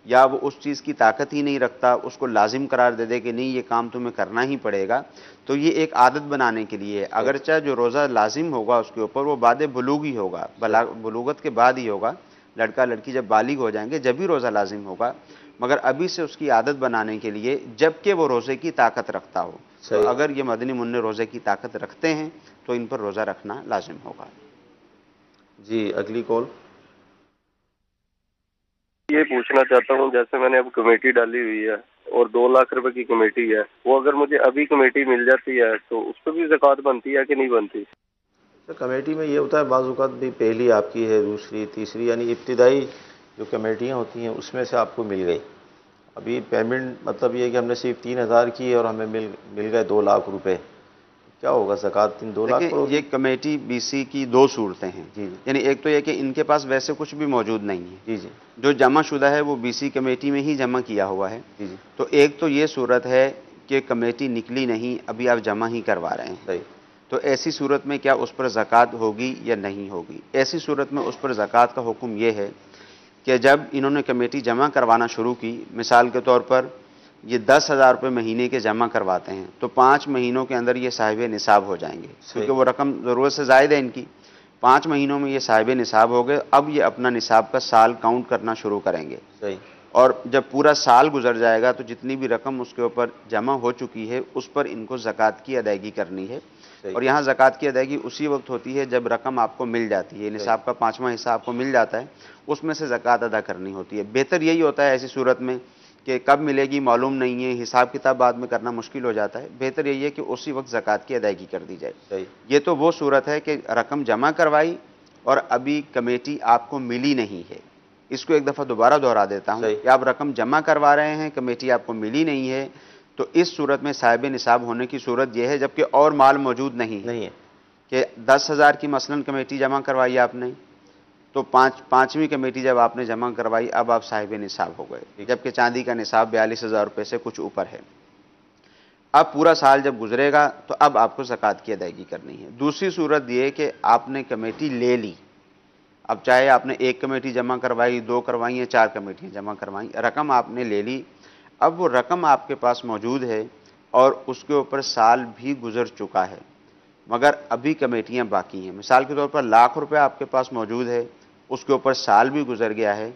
یا وہ اس چیز کی طاقت ہی نہیں رکھتا، اس کو لازم قرار دے دے کہ نہیں یہ کام تمہیں کرنا ہی پڑے گا. تو یہ ایک عادت بنانے کے لیے ہے. اگرچہ جو روزہ لازم ہوگا اس کے اوپر وہ بعد بلوغ ہی ہوگا، بلوغت کے بعد ہی ہوگا. لڑکا لڑکی جب بالغ ہو جائیں گے جب بھی روزہ لازم ہوگا، مگر ابھی سے اس کی عادت بنانے کے لیے جبکہ وہ روزے کی طاقت رکھتا ہو. تو اگر یہ مدنی منع روزے کی طاقت رکھتے ہیں تو ان پر روزہ رکھنا لازم ہوگا. جی اگلی کال. یہ پوچھنا چاہتا ہوں، جیسے میں نے اب کمیٹی ڈالی ہوئی ہے اور 2 لاکھ روپے کی کمیٹی ہے، وہ اگر مجھے ابھی کمیٹی مل جاتی ہے تو اس پہ بھی زکوٰۃ بنتی ہے کہ نہیں بنتی؟ کمیٹی میں یہ ہوتا ہے بعض اوقات بھی پہلی آپ کی ہے، دوسری تیسری، یعنی ابتدائی جو کمیٹیاں ہوتی ہیں اس میں سے آپ کو مل گئی. ابھی پیمنٹ مطلب یہ ہے کہ ہم نے صرف 3,000 کی اور ہمیں مل گئے 2 لاکھ روپے، کیا ہوگا زکوٰۃ 2 لاکھ پر ہوگی؟ یہ کمیٹی بی سی کی 2 صورتیں ہیں. یعنی ایک تو یہ کہ ان کے پاس ویسے کچھ بھی موجود نہیں ہے، جو جمع شدہ ہے وہ بی سی کمیٹی میں ہی جمع کیا ہوا ہے. تو ایک تو یہ صورت ہے کہ کمیٹی نکلی نہیں، ابھی آپ جمع ہی کروا رہے ہیں. تو ایسی صورت میں کیا اس پر زکوٰۃ ہوگی یا نہیں ہوگی؟ ایسی صورت میں اس پر زکوٰۃ کا حکم یہ ہے کہ جب انہوں نے کمیٹی جمع کروانا شروع کی، مثال کے طور پر یہ 10,000 روپے مہینے کے جمع کرواتے ہیں تو 5 مہینوں کے اندر یہ صاحب نصاب ہو جائیں گے، کیونکہ وہ رقم ضرورت سے زائد ہے ان کی. 5 مہینوں میں یہ صاحب نصاب ہو گئے. اب یہ اپنا نصاب کا سال کاؤنٹ کرنا شروع کریں گے، اور جب پورا سال گزر جائے گا تو جتنی بھی رقم اس کے اوپر جمع ہو چکی ہے اس پر ان کو زکوٰۃ کی ادائیگی کرنی ہے. اور یہاں زکوٰۃ کی ادائیگی اسی وقت ہوتی ہے جب رقم آپ کو مل جاتی ہے، نصاب کا 5واں حصہ آپ کو مل جاتا ہے، اس میں سے زکوٰۃ ادا کرنی ہوتی ہے. بہتر یہی ہوتا ہے ایسی صورت میں کہ کب ملے گی معلوم نہیں ہے، حساب کتاب بعد میں کرنا مشکل ہو جاتا ہے. بہتر یہی ہے کہ اسی وقت زکوٰۃ کی ادائیگی کر دی جائے. یہ تو وہ صورت ہے کہ رقم جمع کروائی اور ابھی کمیٹی آپ کو ملی نہیں ہے. اس کو ایک دفعہ دوبارہ دہرا دیتا ہوں کہ آپ رقم جمع کروا رہے ہیں، کمیٹی آپ کو ملی نہیں ہے، تو اس صورت میں صاحب نصاب ہونے کی صورت یہ ہے جبکہ اور مال موجود نہیں ہے کہ 10,000 کی مثلاً کمیٹی جمع کروائی آپ نے، تو پانچویں کمیٹی جب آپ نے جمع کروائی اب آپ صاحب نصاب ہو گئے، جبکہ چاندی کا نصاب 42,000 روپے سے کچھ اوپر ہے. اب پورا سال جب گزرے گا تو اب آپ کو زکوٰۃ کی ادائیگی کرنی ہے. دوسری صورت یہ کہ آپ نے کمیٹی لے لی، اب چاہے آپ نے 1 کمیٹی جمع کروائی، 2 کروائی یا 4 کمیٹیاں جمع کروائیں، رقم آپ نے لے لی. اب وہ رقم آپ کے پاس موجود ہے اور اس کے اوپر سال بھی گزر چکا ہے مگر ابھی کمیٹیاں باقی ہیں. مثال کے طور پر 1,00,000 روپے آپ کے پاس موجود ہے، اس کے اوپر سال بھی گزر گیا ہے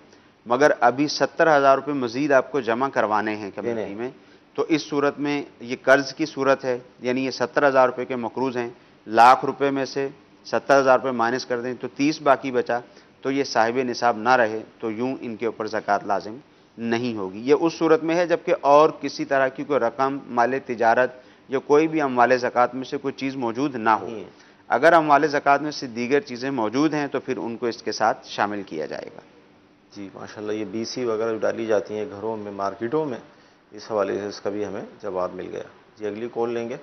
مگر ابھی 70,000 روپے مزید آپ کو جمع کروانے ہیں کمیٹی میں. تو اس صورت میں یہ قرض کی صورت ہے، یعنی یہ 70,000 روپے کے مقروض ہیں. 1,00,000 روپے میں سے 70,000 روپے مائنس کر دیں تو 30 باقی بچا، تو یہ صاحب نصاب نہ رہے تو یوں ان کے اوپر زکوٰۃ لازم نہیں ہوگی. یہ اس صورت میں ہے جبکہ اور کسی طرح کی کوئی رقم، مال تجارت یا کوئی بھی اموال زکوٰۃ میں سے کوئی چیز موجود نہ ہو. اگر اموال زکوٰۃ میں سے دیگر چیزیں موجود ہیں تو پھر ان کو اس کے ساتھ شامل کیا جائے گا. جی ماشاءاللہ، یہ بی سی وغیرہ ڈالی جاتی ہیں گھروں میں، مارکیٹوں میں، اس حوالے سے اس کا بھی ہمیں جواب مل گیا. جی اگلی کال لیں گے.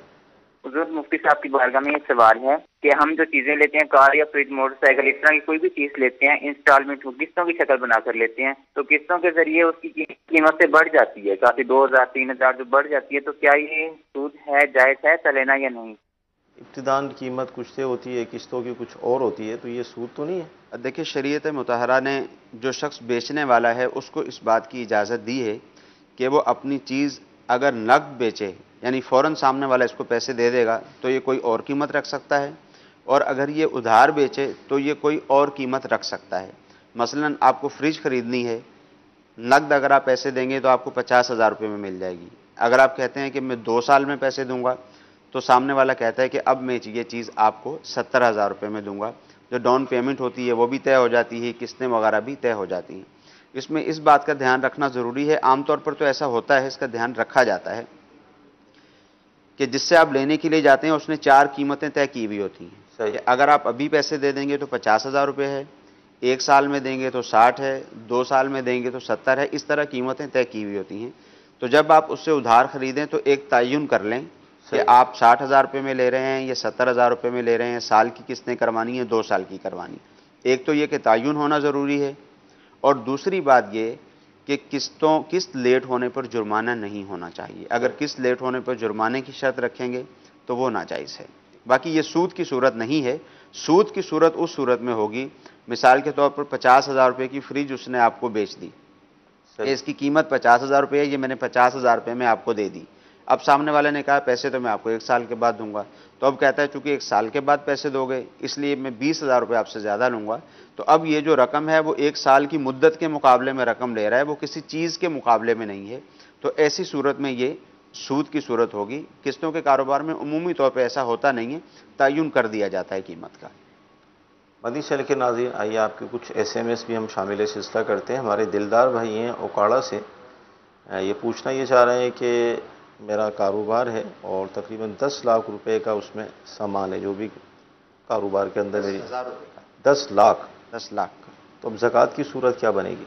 حضور مفتی صاحب کی بارگاہ میں یہ سوال ہے کہ ہم جو چیزیں لیتے ہیں، کار یا فریج، موٹر سائیکل، اس طرح کی کوئی بھی چیز لیتے ہیں انسٹالمنٹ کو قسطوں کی شکل بنا کر لیتے ہیں، تو قسطوں کے ذریعے اس کی قیمت سے بڑھ جاتی ہے کافی، 2,000 3,000 جو بڑھ جاتی ہے، تو کیا یہ سود ہے، جائز ہے ایسا لینا یا نہیں؟ ابتدان قیمت کچھ سے ہوتی ہے، قسطوں کی کچھ اور ہوتی ہے، تو یہ سود تو نہیں ہے؟ دیکھیں شریعت مطہرہ نے جو شخص بیچنے والا ہے اس کو اس بات کی اجازت دی ہے کہ وہ اپنی چیز اگر نقد بیچے، یعنی فوراً سامنے والا اس کو پیسے دے دے گا تو یہ کوئی اور قیمت رکھ سکتا ہے، اور اگر یہ ادھار بیچے تو یہ کوئی اور قیمت رکھ سکتا ہے. مثلاً آپ کو فریج خریدنی ہے، نقد اگر آپ پیسے دیں گے تو آپ کو 50,000 روپے میں مل جائے گی. اگر آپ کہتے ہیں کہ میں 2 سال میں پیسے دوں گا تو سامنے والا کہتا ہے کہ اب میں یہ چیز آپ کو 70,000 روپے میں دوں گا، جو ڈاؤن پیمنٹ ہوتی ہے وہ بھی طے ہو جاتی ہے، قسطیں وغیرہ بھی طے ہو جاتی ہیں۔ اس میں اس بات کا دھیان رکھنا ضروری ہے، عام طور پر تو ایسا ہوتا ہے، اس کا دھیان رکھا جاتا ہے کہ جس سے آپ لینے کے لیے جاتے ہیں اس نے 4 قیمتیں طے کی ہوئی ہوتی ہیں کہ اگر آپ ابھی پیسے دے دیں گے تو 50,000 روپے ہے، 1 سال میں دیں گے تو 60 ہے، 2 سال میں دیں گے تو 70 ہے، اس طرح قیمتیں طے کی ہوئی ہوتی ہیں۔ تو جب آپ اس سے ادھار خریدیں تو ایک تعین کر لیں کہ آپ 60,000 روپے میں لے رہے ہیں یا 70,000 روپے میں لے رہے ہیں، سال کی قسطیں کروانی ہیں، 2 سال کی کروانی۔ ایک تو یہ کہ تعین ہونا ضروری ہے، اور دوسری بات یہ کہ قسط لیٹ ہونے پر جرمانہ نہیں ہونا چاہیے۔ اگر قسط لیٹ ہونے پر جرمانے کی شرط رکھیں گے تو وہ ناجائز ہے۔ باقی یہ سود کی صورت نہیں ہے، سود کی صورت اس صورت میں ہوگی، مثال کے طور پر 50,000 روپے کی فریج اس نے آپ کو بیچ دی، اس کی قیمت 50,000 روپے ہے، یہ میں نے 50,000 روپے میں آپ کو دے دی۔ اب سامنے والے نے کہا پیسے تو میں آپ کو 1 سال کے بعد دوں گا، تو اب کہتا ہے چونکہ 1 سال کے بعد پیسے دو گے اس لیے میں 20,000 روپے آپ سے زیادہ لوں گا، تو اب یہ جو رقم ہے وہ 1 سال کی مدت کے مقابلے میں رقم لے رہا ہے، وہ کسی چیز کے مقابلے میں نہیں ہے۔ تو ایسی صورت میں یہ سود کی صورت ہوگی۔ قسطوں کے کاروبار میں عمومی طور پہ ایسا ہوتا نہیں ہے، تعین کر دیا جاتا ہے قیمت کا۔ مدنی چینل کے ناظرین، آئیے آپ کے کچھ SMS بھی ہم شامل سلسلہ کرتے ہیں۔ ہمارے دلدار بھائی ہیں اوکاڑا سے، یہ پوچھنا یہ چاہ رہے ہیں کہ میرا کاروبار ہے اور تقریباً 10 لاکھ روپے کا اس میں سامان ہے، جو بھی کاروبار کے اندر میری 10 لاکھ کا، تو اب زکوٰۃ کی صورت کیا بنے گی؟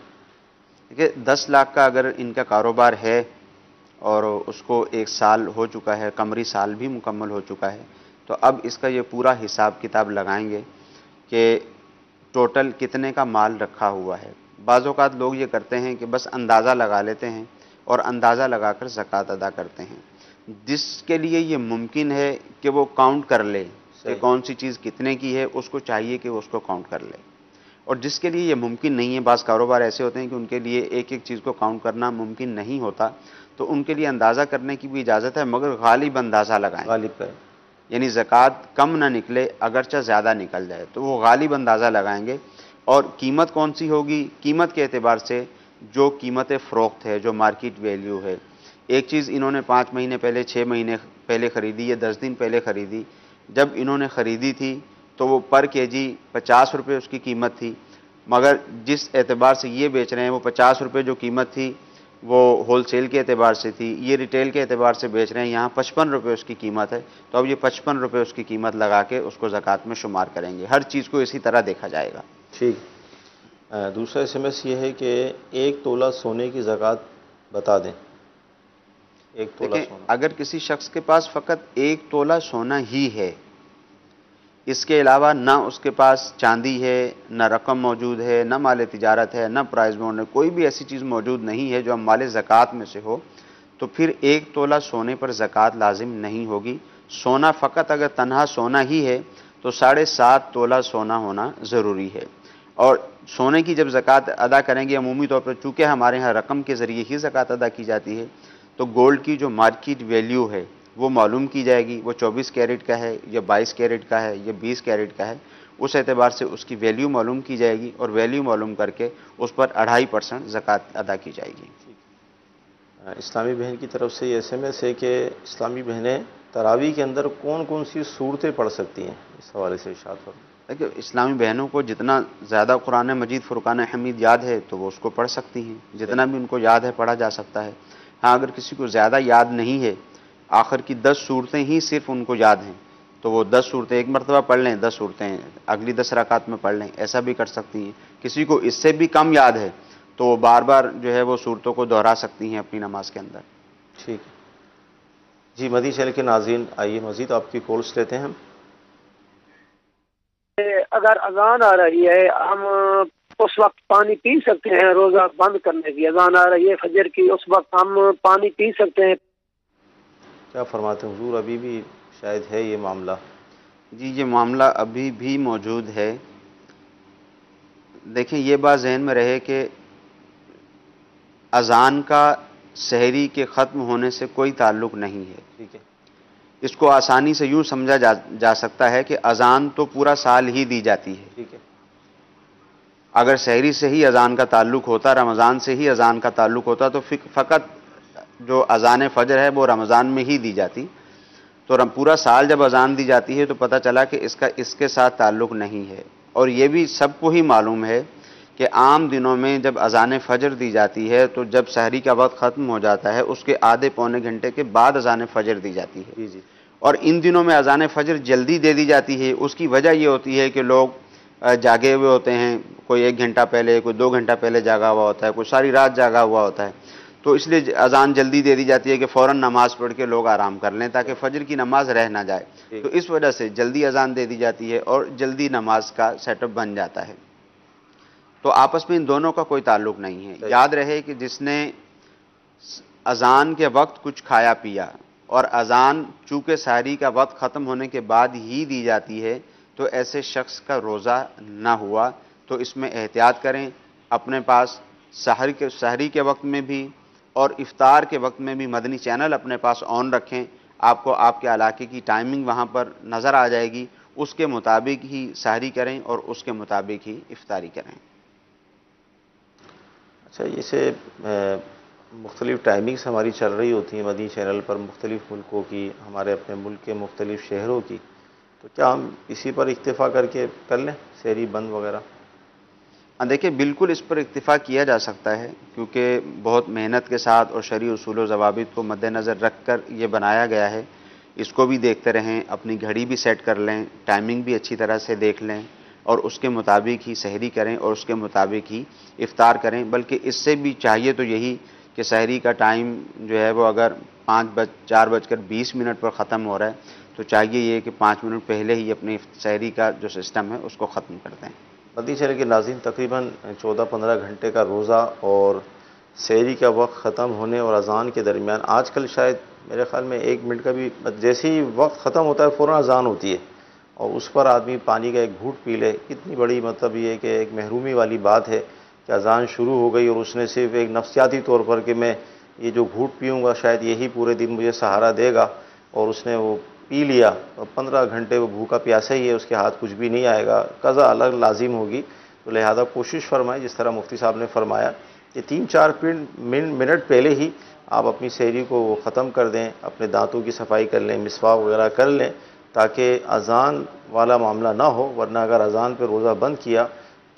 دیکھیے 10 لاکھ کا اگر ان کا کاروبار ہے اور اس کو 1 سال ہو چکا ہے، قمری سال بھی مکمل ہو چکا ہے، تو اب اس کا یہ پورا حساب کتاب لگائیں گے کہ ٹوٹل کتنے کا مال رکھا ہوا ہے۔ بعض اوقات لوگ یہ کرتے ہیں کہ بس اندازہ لگا لیتے ہیں اور اندازہ لگا کر زکوٰۃ ادا کرتے ہیں۔ جس کے لیے یہ ممکن ہے کہ وہ کاؤنٹ کر لے کہ کون سی چیز کتنے کی ہے، اس کو چاہیے کہ وہ اس کو کاؤنٹ کر لے، اور جس کے لیے یہ ممکن نہیں ہے، بعض کاروبار ایسے ہوتے ہیں کہ ان کے لیے ایک ایک چیز کو کاؤنٹ کرنا ممکن نہیں ہوتا، تو ان کے لیے اندازہ کرنے کی بھی اجازت ہے، مگر غالب اندازہ لگائیں، غالب کریں، یعنی زکوٰۃ کم نہ نکلے اگرچہ زیادہ نکل جائے، تو وہ غالب اندازہ لگائیں گے۔ اور قیمت کون سی ہوگی؟ قیمت کے اعتبار سے جو قیمت فروخت ہے، جو مارکیٹ ویلیو ہے، ایک چیز انہوں نے 5 مہینے پہلے، 6 مہینے پہلے خریدی یا 10 دن پہلے خریدی، جب انہوں نے خریدی تھی تو وہ پر کیجی 50 روپے اس کی قیمت تھی، مگر جس اعتبار سے یہ بیچ رہے ہیں وہ 50 روپے جو قیمت تھی وہ ہول سیل کے اعتبار سے تھی، یہ ریٹیل کے اعتبار سے بیچ رہے ہیں، یہاں 55 روپے اس کی قیمت ہے، تو اب یہ 55 روپے اس کی قیمت لگا کے اس کو زکوٰۃ میں شمار کریں گے۔ ہر چیز کو اسی طرح دیکھا جائے گا۔ ٹھیک۔ دوسرا SMS یہ ہے کہ 1 تولہ سونے کی زکوٰۃ بتا دیں۔ 1 تولہ سونا، اگر کسی شخص کے پاس فقط 1 تولہ سونا ہی ہے، اس کے علاوہ نہ اس کے پاس چاندی ہے، نہ رقم موجود ہے، نہ مال تجارت ہے، نہ پرائز بونڈ ہے، کوئی بھی ایسی چیز موجود نہیں ہے جو مال زکوٰۃ میں سے ہو، تو پھر 1 تولہ سونے پر زکوٰۃ لازم نہیں ہوگی۔ سونا فقط اگر تنہا سونا ہی ہے تو 7.5 تولہ سونا ہونا ضروری ہے۔ اور سونے کی جب زکوٰۃ ادا کریں گے، عمومی طور پر چونکہ ہمارے ہاں رقم کے ذریعے ہی زکوٰۃ ادا کی جاتی ہے، تو گولڈ کی جو مارکیٹ ویلیو ہے وہ معلوم کی جائے گی، وہ 24 کیرٹ کا ہے یا 22 کیرٹ کا ہے یا 20 کیرٹ کا ہے، اس اعتبار سے اس کی ویلیو معلوم کی جائے گی، اور ویلیو معلوم کر کے اس پر 2.5% زکوٰۃ ادا کی جائے گی۔ اسلامی بہن کی طرف سے یہ SMS ہے کہ اسلامی بہنیں تراویح کے اندر کون کون سی صورتیں پڑھ سکتی ہیں، اس حوالے سے ارشاد فرمائیں۔ دیکھیں اسلامی بہنوں کو جتنا زیادہ قرآن مجید فرقان حمید یاد ہے تو وہ اس کو پڑھ سکتی ہیں، جتنا بھی ان کو یاد ہے پڑھا جا سکتا ہے۔ ہاں اگر کسی کو زیادہ یاد نہیں ہے، آخر کی 10 صورتیں ہی صرف ان کو یاد ہیں، تو وہ 10 صورتیں ایک مرتبہ پڑھ لیں، 10 صورتیں اگلی 10 رکعت میں پڑھ لیں، ایسا بھی کر سکتی ہیں۔ کسی کو اس سے بھی کم یاد ہے تو وہ بار بار جو ہے وہ صورتوں کو دہرا سکتی ہیں اپنی نماز کے اندر۔ ٹھیک ہے جی۔ مدنی چینل کے ناظرین، آئیے مزید آپ کی کالس لیتے ہیں ہم۔ اگر اذان آ رہی ہے ہم اس وقت پانی پی سکتے ہیں؟ روزہ بند کرنے کی اذان آ رہی ہے فجر کی، اس وقت ہم پانی پی سکتے ہیں؟ کیا فرماتے ہیں حضور؟ ابھی بھی شاید ہے یہ معاملہ؟ جی یہ معاملہ ابھی بھی موجود ہے۔ دیکھیں یہ بات ذہن میں رہے کہ اذان کا سحری کے ختم ہونے سے کوئی تعلق نہیں ہے۔ ٹھیک ہے۔ اس کو آسانی سے یوں سمجھا جا سکتا ہے کہ اذان تو پورا سال ہی دی جاتی ہے۔ ٹھیک ہے۔ اگر سحری سے ہی اذان کا تعلق ہوتا، رمضان سے ہی اذان کا تعلق ہوتا، تو فقط جو اذان فجر ہے وہ رمضان میں ہی دی جاتی۔ تو پورا سال جب اذان دی جاتی ہے تو پتہ چلا کہ اس کے ساتھ تعلق نہیں ہے. اور یہ بھی سب کو ہی معلوم ہے کہ عام دنوں میں جب اذان فجر دی جاتی ہے تو جب سحری کا وقت ختم ہو جاتا ہے اس کے آدھے پونے گھنٹے کے بعد اذان فجر دی جاتی ہے. اور ان دنوں میں اذان فجر جلدی دے دی جاتی ہے. اس کی وجہ یہ ہوتی ہے کہ لوگ جاگے ہوئے ہوتے ہیں, کوئی 1 گھنٹہ پہلے, کوئی 2 گھنٹہ پہلے جاگا ہوا ہوتا ہے, کوئی ساری رات جاگا ہوا ہوتا ہے. تو اس لیے اذان جلدی دے دی جاتی ہے کہ فوراً نماز پڑھ کے لوگ آرام کر لیں تاکہ فجر کی نماز رہ نہ جائے. تو اس وجہ سے جلدی اذان دے دی جاتی ہے اور جلدی نماز کا سیٹ اپ بن جاتا ہے. تو آپس میں ان دونوں کا کوئی تعلق نہیں ہے. یاد رہے کہ جس نے اذان کے وقت کچھ کھایا پیا اور اذان چونکہ سحری کا وقت ختم ہونے کے بعد ہی دی جاتی ہے تو ایسے شخص کا روزہ نہ ہوا. تو اس میں احتیاط کریں, اپنے پاس سحری کے وقت میں بھی اور افطار کے وقت میں بھی مدنی چینل اپنے پاس آن رکھیں. آپ کو آپ کے علاقے کی ٹائمنگ وہاں پر نظر آ جائے گی, اس کے مطابق ہی سحری کریں اور اس کے مطابق ہی افطاری کریں. اچھا, اسے مختلف ٹائمنگز ہماری چل رہی ہوتی ہیں مدنی چینل پر مختلف ملکوں کی, ہمارے اپنے ملک کے مختلف شہروں کی, تو کیا ہم اسی پر اکتفا کر کے کر لیں سحری بند وغیرہ؟ دیکھیں بالکل اس پر اکتفا کیا جا سکتا ہے کیونکہ بہت محنت کے ساتھ اور شرعی اصول و ضوابط کو مد نظر رکھ کر یہ بنایا گیا ہے. اس کو بھی دیکھتے رہیں, اپنی گھڑی بھی سیٹ کر لیں, ٹائمنگ بھی اچھی طرح سے دیکھ لیں اور اس کے مطابق ہی سحری کریں اور اس کے مطابق ہی افطار کریں. بلکہ اس سے بھی چاہیے تو یہی کہ سحری کا ٹائم جو ہے وہ اگر 4:20 پر ختم ہو رہا ہے تو چاہیے یہ کہ 5 منٹ پہلے ہی اپنے سحری کا جو سسٹم ہے اس کو ختم کر دیں. مدنی چینل کے ناظرین, تقریباً 14-15 گھنٹے کا روزہ اور سحری کا وقت ختم ہونے اور اذان کے درمیان آج کل شاید میرے خیال میں 1 منٹ کا بھی, جیسے ہی وقت ختم ہوتا ہے فوراً اذان ہوتی ہے اور اس پر آدمی پانی کا ایک گھونٹ پی لے. کتنی بڑی مطلب یہ کہ ایک محرومی والی بات ہے کہ اذان شروع ہو گئی اور اس نے صرف ایک نفسیاتی طور پر کہ میں یہ جو گھونٹ پیوں گا شاید یہی پورے دن مجھے سہارا دے گا, اور اس نے وہ پی لیا اور 15 گھنٹے وہ بھوکا پیاسا ہی ہے, اس کے ہاتھ کچھ بھی نہیں آئے گا, قضا الگ لازم ہوگی. تو لہذا کوشش فرمائیں جس طرح مفتی صاحب نے فرمایا کہ 3-4 منٹ پہلے ہی آپ اپنی سحری کو وہ ختم کر دیں, اپنے دانتوں کی صفائی کر لیں, مسواک وغیرہ کر لیں تاکہ اذان والا معاملہ نہ ہو. ورنہ اگر اذان پہ روزہ بند کیا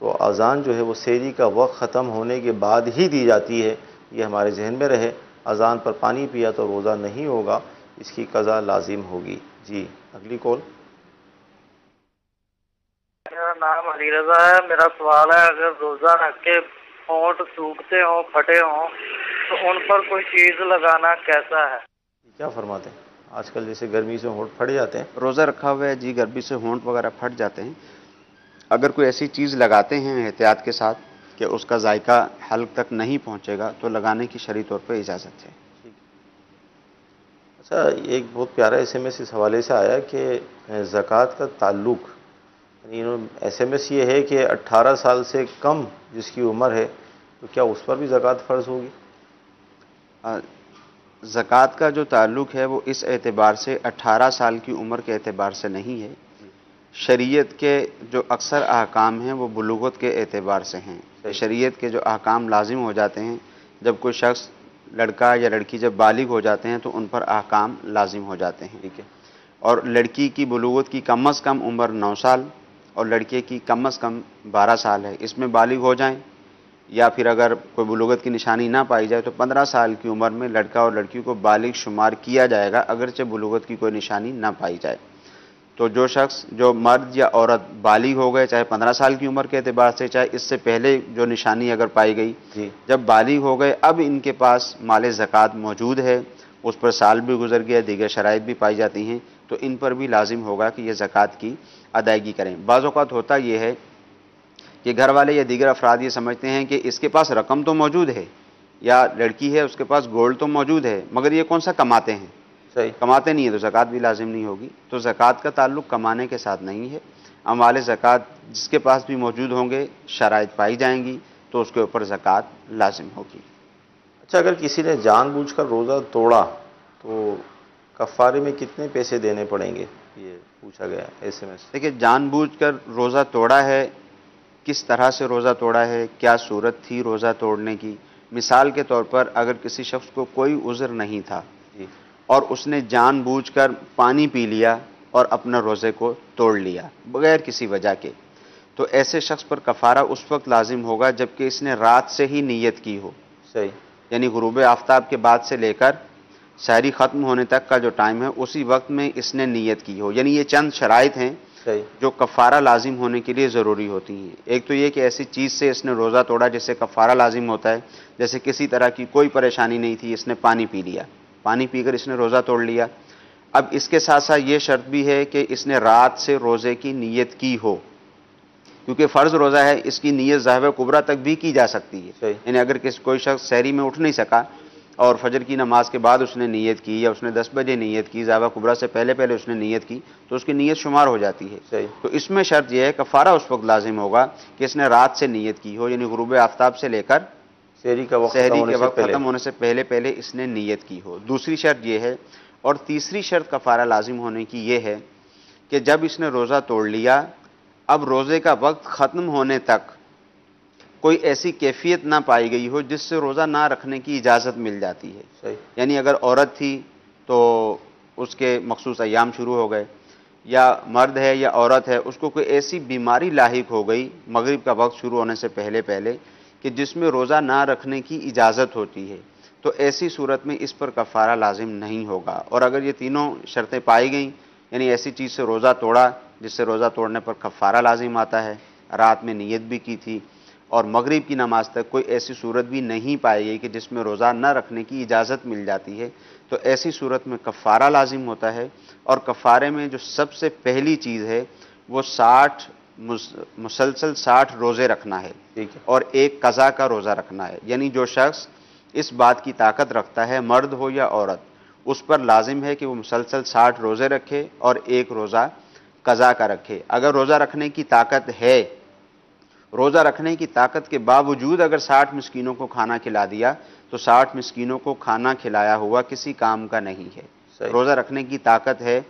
تو اذان جو ہے وہ سحری کا وقت ختم ہونے کے بعد ہی دی جاتی ہے, یہ ہمارے ذہن میں رہے. اذان پر پانی پیا تو روزہ نہیں ہوگا, اس کی قضا لازم ہوگی. جی اگلی کال. میرا نام علی رضا ہے. میرا سوال ہے, اگر روزہ رکھ کے ہونٹ سوکھتے ہوں, پھٹے ہوں, تو ان پر کوئی چیز لگانا کیسا ہے؟ کیا فرماتے ہیں؟ آج کل جیسے گرمی سے ہونٹ پھٹ جاتے ہیں, روزہ رکھا ہوا ہے جی, گرمی سے ہونٹ وغیرہ پھٹ جاتے ہیں, اگر کوئی ایسی چیز لگاتے ہیں احتیاط کے ساتھ کہ اس کا ذائقہ حلق تک نہیں پہنچے گا تو لگانے کی شرعی طور پہ اجازت ہے. اچھا, ایک بہت پیارا SMS اس حوالے سے آیا کہ زکوٰۃ کا تعلق, یعنی SMS یہ ہے کہ 18 سال سے کم جس کی عمر ہے تو کیا اس پر بھی زکوٰۃ فرض ہوگی؟ زکوٰۃ کا جو تعلق ہے وہ اس اعتبار سے 18 سال کی عمر کے اعتبار سے نہیں ہے. شریعت کے جو اکثر احکام ہیں وہ بلوغت کے اعتبار سے ہیں. شریعت کے جو احکام لازم ہو جاتے ہیں جب کوئی شخص, لڑکا یا لڑکی جب بالغ ہو جاتے ہیں تو ان پر احکام لازم ہو جاتے ہیں. ٹھیک ہے, اور لڑکی کی بلوغت کی کم از کم عمر 9 سال اور لڑکے کی کم از کم 12 سال ہے. اس میں بالغ ہو جائیں یا پھر اگر کوئی بلوغت کی نشانی نہ پائی جائے تو 15 سال کی عمر میں لڑکا اور لڑکی کو بالغ شمار کیا جائے گا اگرچہ بلوغت کی کوئی نشانی نہ پائی جائے. تو جو شخص, جو مرد یا عورت بالغ ہو گئے, چاہے 15 سال کی عمر کے اعتبار سے چاہے اس سے پہلے جو نشانی اگر پائی گئی, جب بالغ ہو گئے اب ان کے پاس مال زکوٰۃ موجود ہے, اس پر سال بھی گزر گیا, دیگر شرائط بھی پائی جاتی ہیں, تو ان پر بھی لازم ہوگا کہ یہ زکوٰۃ کی ادائیگی کریں. بعض اوقات ہوتا یہ ہے کہ گھر والے یا دیگر افراد یہ سمجھتے ہیں کہ اس کے پاس رقم تو موجود ہے, یا لڑکی ہے اس کے پاس گولڈ تو موجود ہے, مگر یہ کون سا کماتے ہیں, کماتے نہیں ہیں تو زکوٰۃ بھی لازم نہیں ہوگی. تو زکوٰۃ کا تعلق کمانے کے ساتھ نہیں ہے. اموال زکوٰۃ جس کے پاس بھی موجود ہوں گے, شرائط پائی جائیں گی تو اس کے اوپر زکوٰۃ لازم ہوگی. اچھا, اگر کسی نے جان بوجھ کر روزہ توڑا تو کفارے میں کتنے پیسے دینے پڑیں گے, یہ پوچھا گیا SMS. دیکھیے, جان بوجھ کر روزہ توڑا ہے, کس طرح سے روزہ توڑا ہے, کیا صورت تھی روزہ توڑنے کی. مثال کے طور پر اگر کسی شخص کو کوئی عذر نہیں تھا اور اس نے جان بوجھ کر پانی پی لیا اور اپنا روزے کو توڑ لیا بغیر کسی وجہ کے، تو ایسے شخص پر کفارہ اس وقت لازم ہوگا جبکہ اس نے رات سے ہی نیت کی ہو. صحیح. یعنی غروب آفتاب کے بعد سے لے کر سحری ختم ہونے تک کا جو ٹائم ہے اسی وقت میں اس نے نیت کی ہو. یعنی یہ چند شرائط ہیں جو کفارہ لازم ہونے کے لیے ضروری ہوتی ہیں. ایک تو یہ کہ ایسی چیز سے اس نے روزہ توڑا جس سے کفارہ لازم ہوتا ہے، جیسے کسی طرح کی کوئی پریشانی نہیں تھی، اس نے پانی پی لیا، پانی پی کر اس نے روزہ توڑ لیا. اب اس کے ساتھ ساتھ یہ شرط بھی ہے کہ اس نے رات سے روزے کی نیت کی ہو، کیونکہ فرض روزہ ہے، اس کی نیت ذہب کبریٰ تک بھی کی جا سکتی ہے. یعنی اگر کوئی شخص سحری میں اٹھ نہیں سکا اور فجر کی نماز کے بعد اس نے نیت کی، یا اس نے 10 بجے نیت کی، ذہب کبریٰ سے پہلے اس نے نیت کی، تو اس کی نیت شمار ہو جاتی ہے. تو اس میں شرط یہ ہے کفارہ اس وقت لازم ہوگا کہ اس نے رات سے نیت کی ہو، یعنی غروب آفتاب سے لے کر سحری کا وقت ختم ہونے سے پہلے اس نے نیت کی ہو. دوسری شرط یہ ہے، اور تیسری شرط کفارہ لازم ہونے کی یہ ہے کہ جب اس نے روزہ توڑ لیا، اب روزے کا وقت ختم ہونے تک کوئی ایسی کیفیت نہ پائی گئی ہو جس سے روزہ نہ رکھنے کی اجازت مل جاتی ہے. یعنی اگر عورت تھی تو اس کے مخصوص ایام شروع ہو گئے، یا مرد ہے یا عورت ہے اس کو کوئی ایسی بیماری لاحق ہو گئی مغرب کا وقت شروع ہونے سے پہلے کہ جس میں روزہ نہ رکھنے کی اجازت ہوتی ہے، تو ایسی صورت میں اس پر کفارہ لازم نہیں ہوگا. اور اگر یہ تینوں شرطیں پائی گئیں، یعنی ایسی چیز سے روزہ توڑا جس سے روزہ توڑنے پر کفارہ لازم آتا ہے، رات میں نیت بھی کی تھی، اور مغرب کی نماز تک کوئی ایسی صورت بھی نہیں پائی گئی کہ جس میں روزہ نہ رکھنے کی اجازت مل جاتی ہے، تو ایسی صورت میں کفارہ لازم ہوتا ہے. اور کفارے میں جو سب سے پہلی چیز ہے وہ مسلسل 60 روزے رکھنا ہے، اور ایک قضا کا روزہ رکھنا ہے. یعنی جو شخص اس بات کی طاقت رکھتا ہے، مرد ہو یا عورت، اس پر لازم ہے کہ وہ مسلسل 60 روزے رکھے اور ایک روزہ قضا کا رکھے. اگر روزہ رکھنے کی طاقت ہے، روزہ رکھنے کی طاقت کے باوجود اگر 60 مسکینوں کو کھانا کھلا دیا تو 60 مسکینوں کو کھانا کھلایا ہوا کسی کام کا نہیں ہے. روزہ رکھنے کی طاقت ہے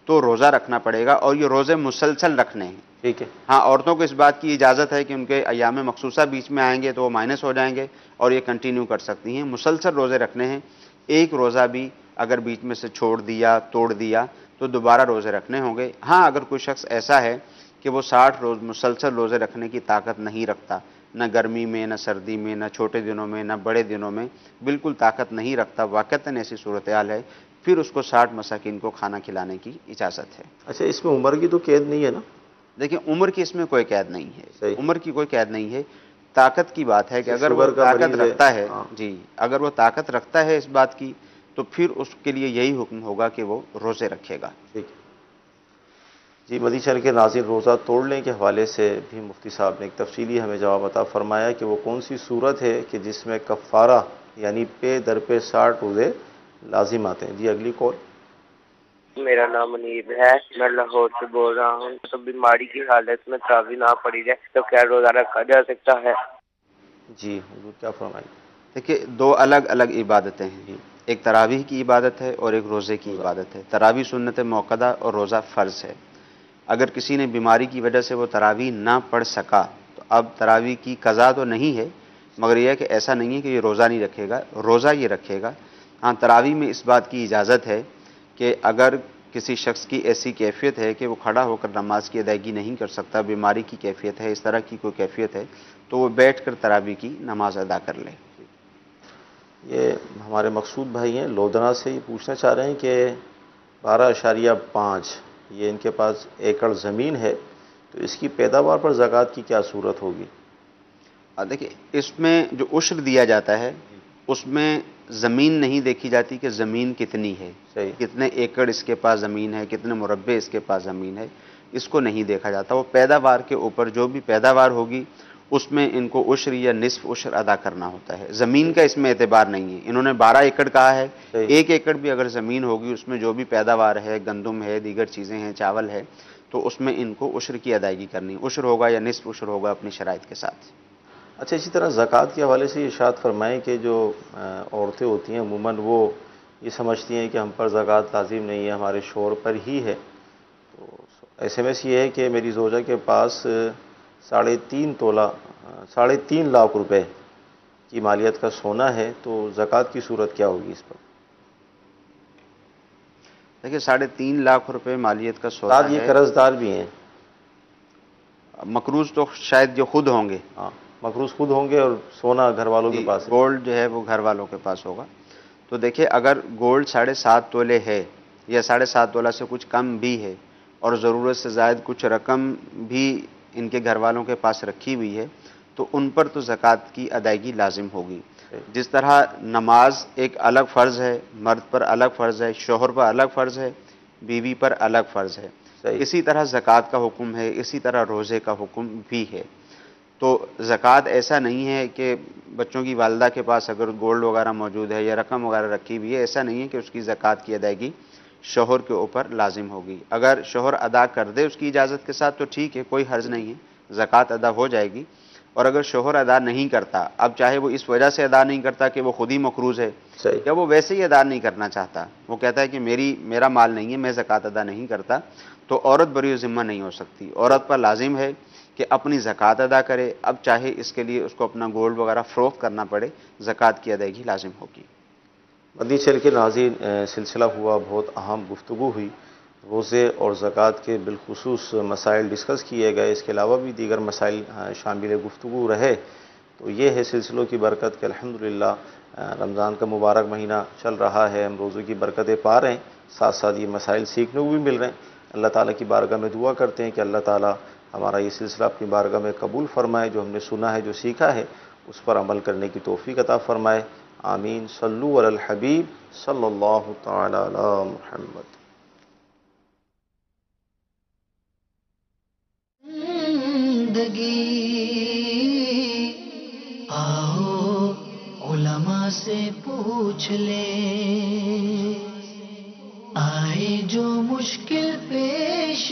تو روزہ رکھنا پڑے گا، اور یہ روزے مسلسل رکھنے ہیں. ٹھیک ہے. ہاں، عورتوں کو اس بات کی اجازت ہے کہ ان کے ایام مخصوصہ بیچ میں آئیں گے تو وہ مائنس ہو جائیں گے اور یہ کنٹینیو کر سکتی ہیں. مسلسل روزے رکھنے ہیں. ایک روزہ بھی اگر بیچ میں سے چھوڑ دیا، توڑ دیا، تو دوبارہ روزے رکھنے ہوں گے. ہاں، اگر کوئی شخص ایسا ہے کہ وہ 60 روز مسلسل روزے رکھنے کی طاقت نہیں رکھتا، نہ گرمی میں، نہ سردی میں، نہ چھوٹے دنوں میں، نہ بڑے دنوں میں، بالکل طاقت نہیں رکھتا، واقعتاً ایسی صورتحال ہے، پھر اس کو 60 مساکین کو کھانا کھلانے کی اجازت ہے. اچھا، اس میں عمر کی تو قید نہیں ہے نا؟ دیکھیں، عمر کی اس میں کوئی قید نہیں ہے. عمر کی کوئی قید نہیں ہے. طاقت کی بات ہے کہ اگر وہ طاقت رکھتا ہے، جی، اگر وہ طاقت رکھتا ہے اس بات کی، تو پھر اس کے لیے یہی حکم ہوگا کہ وہ روزے رکھے گا. ٹھیک ہے جی. مدنی چینل کے ناظرین، روزہ توڑنے کے حوالے سے بھی مفتی صاحب نے ایک تفصیلی ہمیں جواب عطا فرمایا کہ وہ کون سی صورت ہے کہ جس میں کفارہ یعنی پے در پے 60 روزے لازم آتے ہیں. جی، اگلی کال. میرا نام منیب ہے، میں لاہور سے بول رہا ہوں. تو بیماری کی حالت میں تراویح نہ پڑی جائے تو کیا روزہ رکھا جا سکتا ہے؟ جی حضور کیا فرمائیں؟ دیکھیے، دو الگ الگ عبادتیں ہیں. ایک تراویح کی عبادت ہے اور ایک روزے کی عبادت ہے. تراویح سنت موقدہ اور روزہ فرض ہے. اگر کسی نے بیماری کی وجہ سے وہ تراویح نہ پڑھ سکا تو اب تراویح کی قضا تو نہیں ہے، مگر یہ ہے کہ ایسا نہیں ہے کہ یہ روزہ نہیں رکھے گا، روزہ یہ رکھے گا. ہاں، تراویح میں اس بات کی اجازت ہے کہ اگر کسی شخص کی ایسی کیفیت ہے کہ وہ کھڑا ہو کر نماز کی ادائیگی نہیں کر سکتا، بیماری کی کیفیت ہے، اس طرح کی کوئی کیفیت ہے، تو وہ بیٹھ کر تراویح کی نماز ادا کر لے. یہ ہمارے مقصود بھائی ہیں لودھنا سے، یہ پوچھنا چاہ رہے ہیں کہ 12.5 یہ ان کے پاس ایکڑ زمین ہے، تو اس کی پیداوار پر زکوٰۃ کی کیا صورت ہوگی؟ دیکھیں، اس میں جو عشر دیا جاتا ہے اس میں زمین نہیں دیکھی جاتی کہ زمین کتنی ہے، کتنے ایکڑ اس کے پاس زمین ہے، کتنے مربع اس کے پاس زمین ہے، اس کو نہیں دیکھا جاتا. وہ پیداوار کے اوپر جو بھی پیداوار ہوگی اس میں ان کو عشر یا نصف عشر ادا کرنا ہوتا ہے. زمین کا اس میں اعتبار نہیں ہے. انہوں نے 12 ایکڑ کہا ہے، 1 ایکڑ بھی اگر زمین ہوگی اس میں جو بھی پیداوار ہے، گندم ہے، دیگر چیزیں ہیں، چاول ہے، تو اس میں ان کو عشر کی ادائیگی کرنی، عشر ہوگا یا نصف عشر ہوگا اپنی شرائط کے ساتھ. اچھا، اسی طرح زکوٰۃ کے حوالے سے ارشاد فرمائیں کہ جو عورتیں ہوتی ہیں عموماً وہ یہ سمجھتی ہیں کہ ہم پر زکوٰۃ لازم نہیں ہے، ہمارے شوہر پر ہی ہے. تو ایسے میں یہ ہے کہ میری زوجہ کے پاس 3.5 لاکھ روپے کی مالیت کا سونا ہے، تو زکوٰۃ کی صورت کیا ہوگی اس پر؟ دیکھیے 3.5 لاکھ روپے مالیت کا سودا ہے. یہ قرض دار بھی ہیں. مقروض تو شاید جو خود ہوں گے. ہاں مقروض خود ہوں گے اور سونا گھر والوں کے پاس. گولڈ جو ہے وہ گھر والوں کے پاس ہوگا. تو دیکھیں اگر گولڈ 7.5 تولے ہے یا 7.5 تولہ سے کچھ کم بھی ہے اور ضرورت سے زائد کچھ رقم بھی ان کے گھر والوں کے پاس رکھی ہوئی ہے تو ان پر تو زکوٰۃ کی ادائیگی لازم ہوگی. جس طرح نماز ایک الگ فرض ہے، مرد پر الگ فرض ہے، شوہر پر الگ فرض ہے، بیوی پر الگ فرض ہے، اسی طرح زکوٰۃ کا حکم ہے، اسی طرح روزے کا حکم بھی ہے. تو زکوٰۃ ایسا نہیں ہے کہ بچوں کی والدہ کے پاس اگر گولڈ وغیرہ موجود ہے یا رقم وغیرہ رکھی ہوئی ہے، ایسا نہیں ہے کہ اس کی زکوٰۃ کی ادائیگی شوہر کے اوپر لازم ہوگی. اگر شوہر ادا کر دے اس کی اجازت کے ساتھ تو ٹھیک ہے، کوئی حرج نہیں ہے، زکوٰۃ ادا ہو جائے گی. اور اگر شوہر ادا نہیں کرتا، اب چاہے وہ اس وجہ سے ادا نہیں کرتا کہ وہ خود ہی مقروض ہے یا وہ ویسے ہی ادا نہیں کرنا چاہتا، وہ کہتا ہے کہ میرا مال نہیں ہے، میں زکوٰۃ ادا نہیں کرتا، تو عورت بری ذمہ نہیں ہو سکتی. عورت پر لازم ہے کہ اپنی زکوٰۃ ادا کرے. اب چاہے اس کے لیے اس کو اپنا گولڈ وغیرہ فروخت کرنا پڑے، زکوٰۃ کی ادائیگی لازم ہوگی. مدنی چینل کے ناظرین، سلسلہ ہوا، بہت اہم گفتگو ہوئی. روزے اور زکوٰۃ کے بالخصوص مسائل ڈسکس کیے گئے، اس کے علاوہ بھی دیگر مسائل شامل گفتگو رہے. تو یہ ہے سلسلوں کی برکت کہ الحمدللہ رمضان کا مبارک مہینہ چل رہا ہے، ہم روزوں کی برکتیں پا رہے ہیں، ساتھ ساتھ یہ مسائل سیکھنے کو بھی مل رہے ہیں. اللہ تعالیٰ کی بارگاہ میں دعا کرتے ہیں کہ اللہ تعالیٰ ہمارا یہ سلسلہ اپنی بارگاہ میں قبول فرمائے، جو ہم نے سنا ہے، جو سیکھا ہے، اس پر عمل کرنے کی توفیق عطا فرمائے. آمین. صلو علی الحبیب صلی اللہ تعالی علی محمد. آؤ علماء سے پوچھ لے، آئے جو مشکل پیش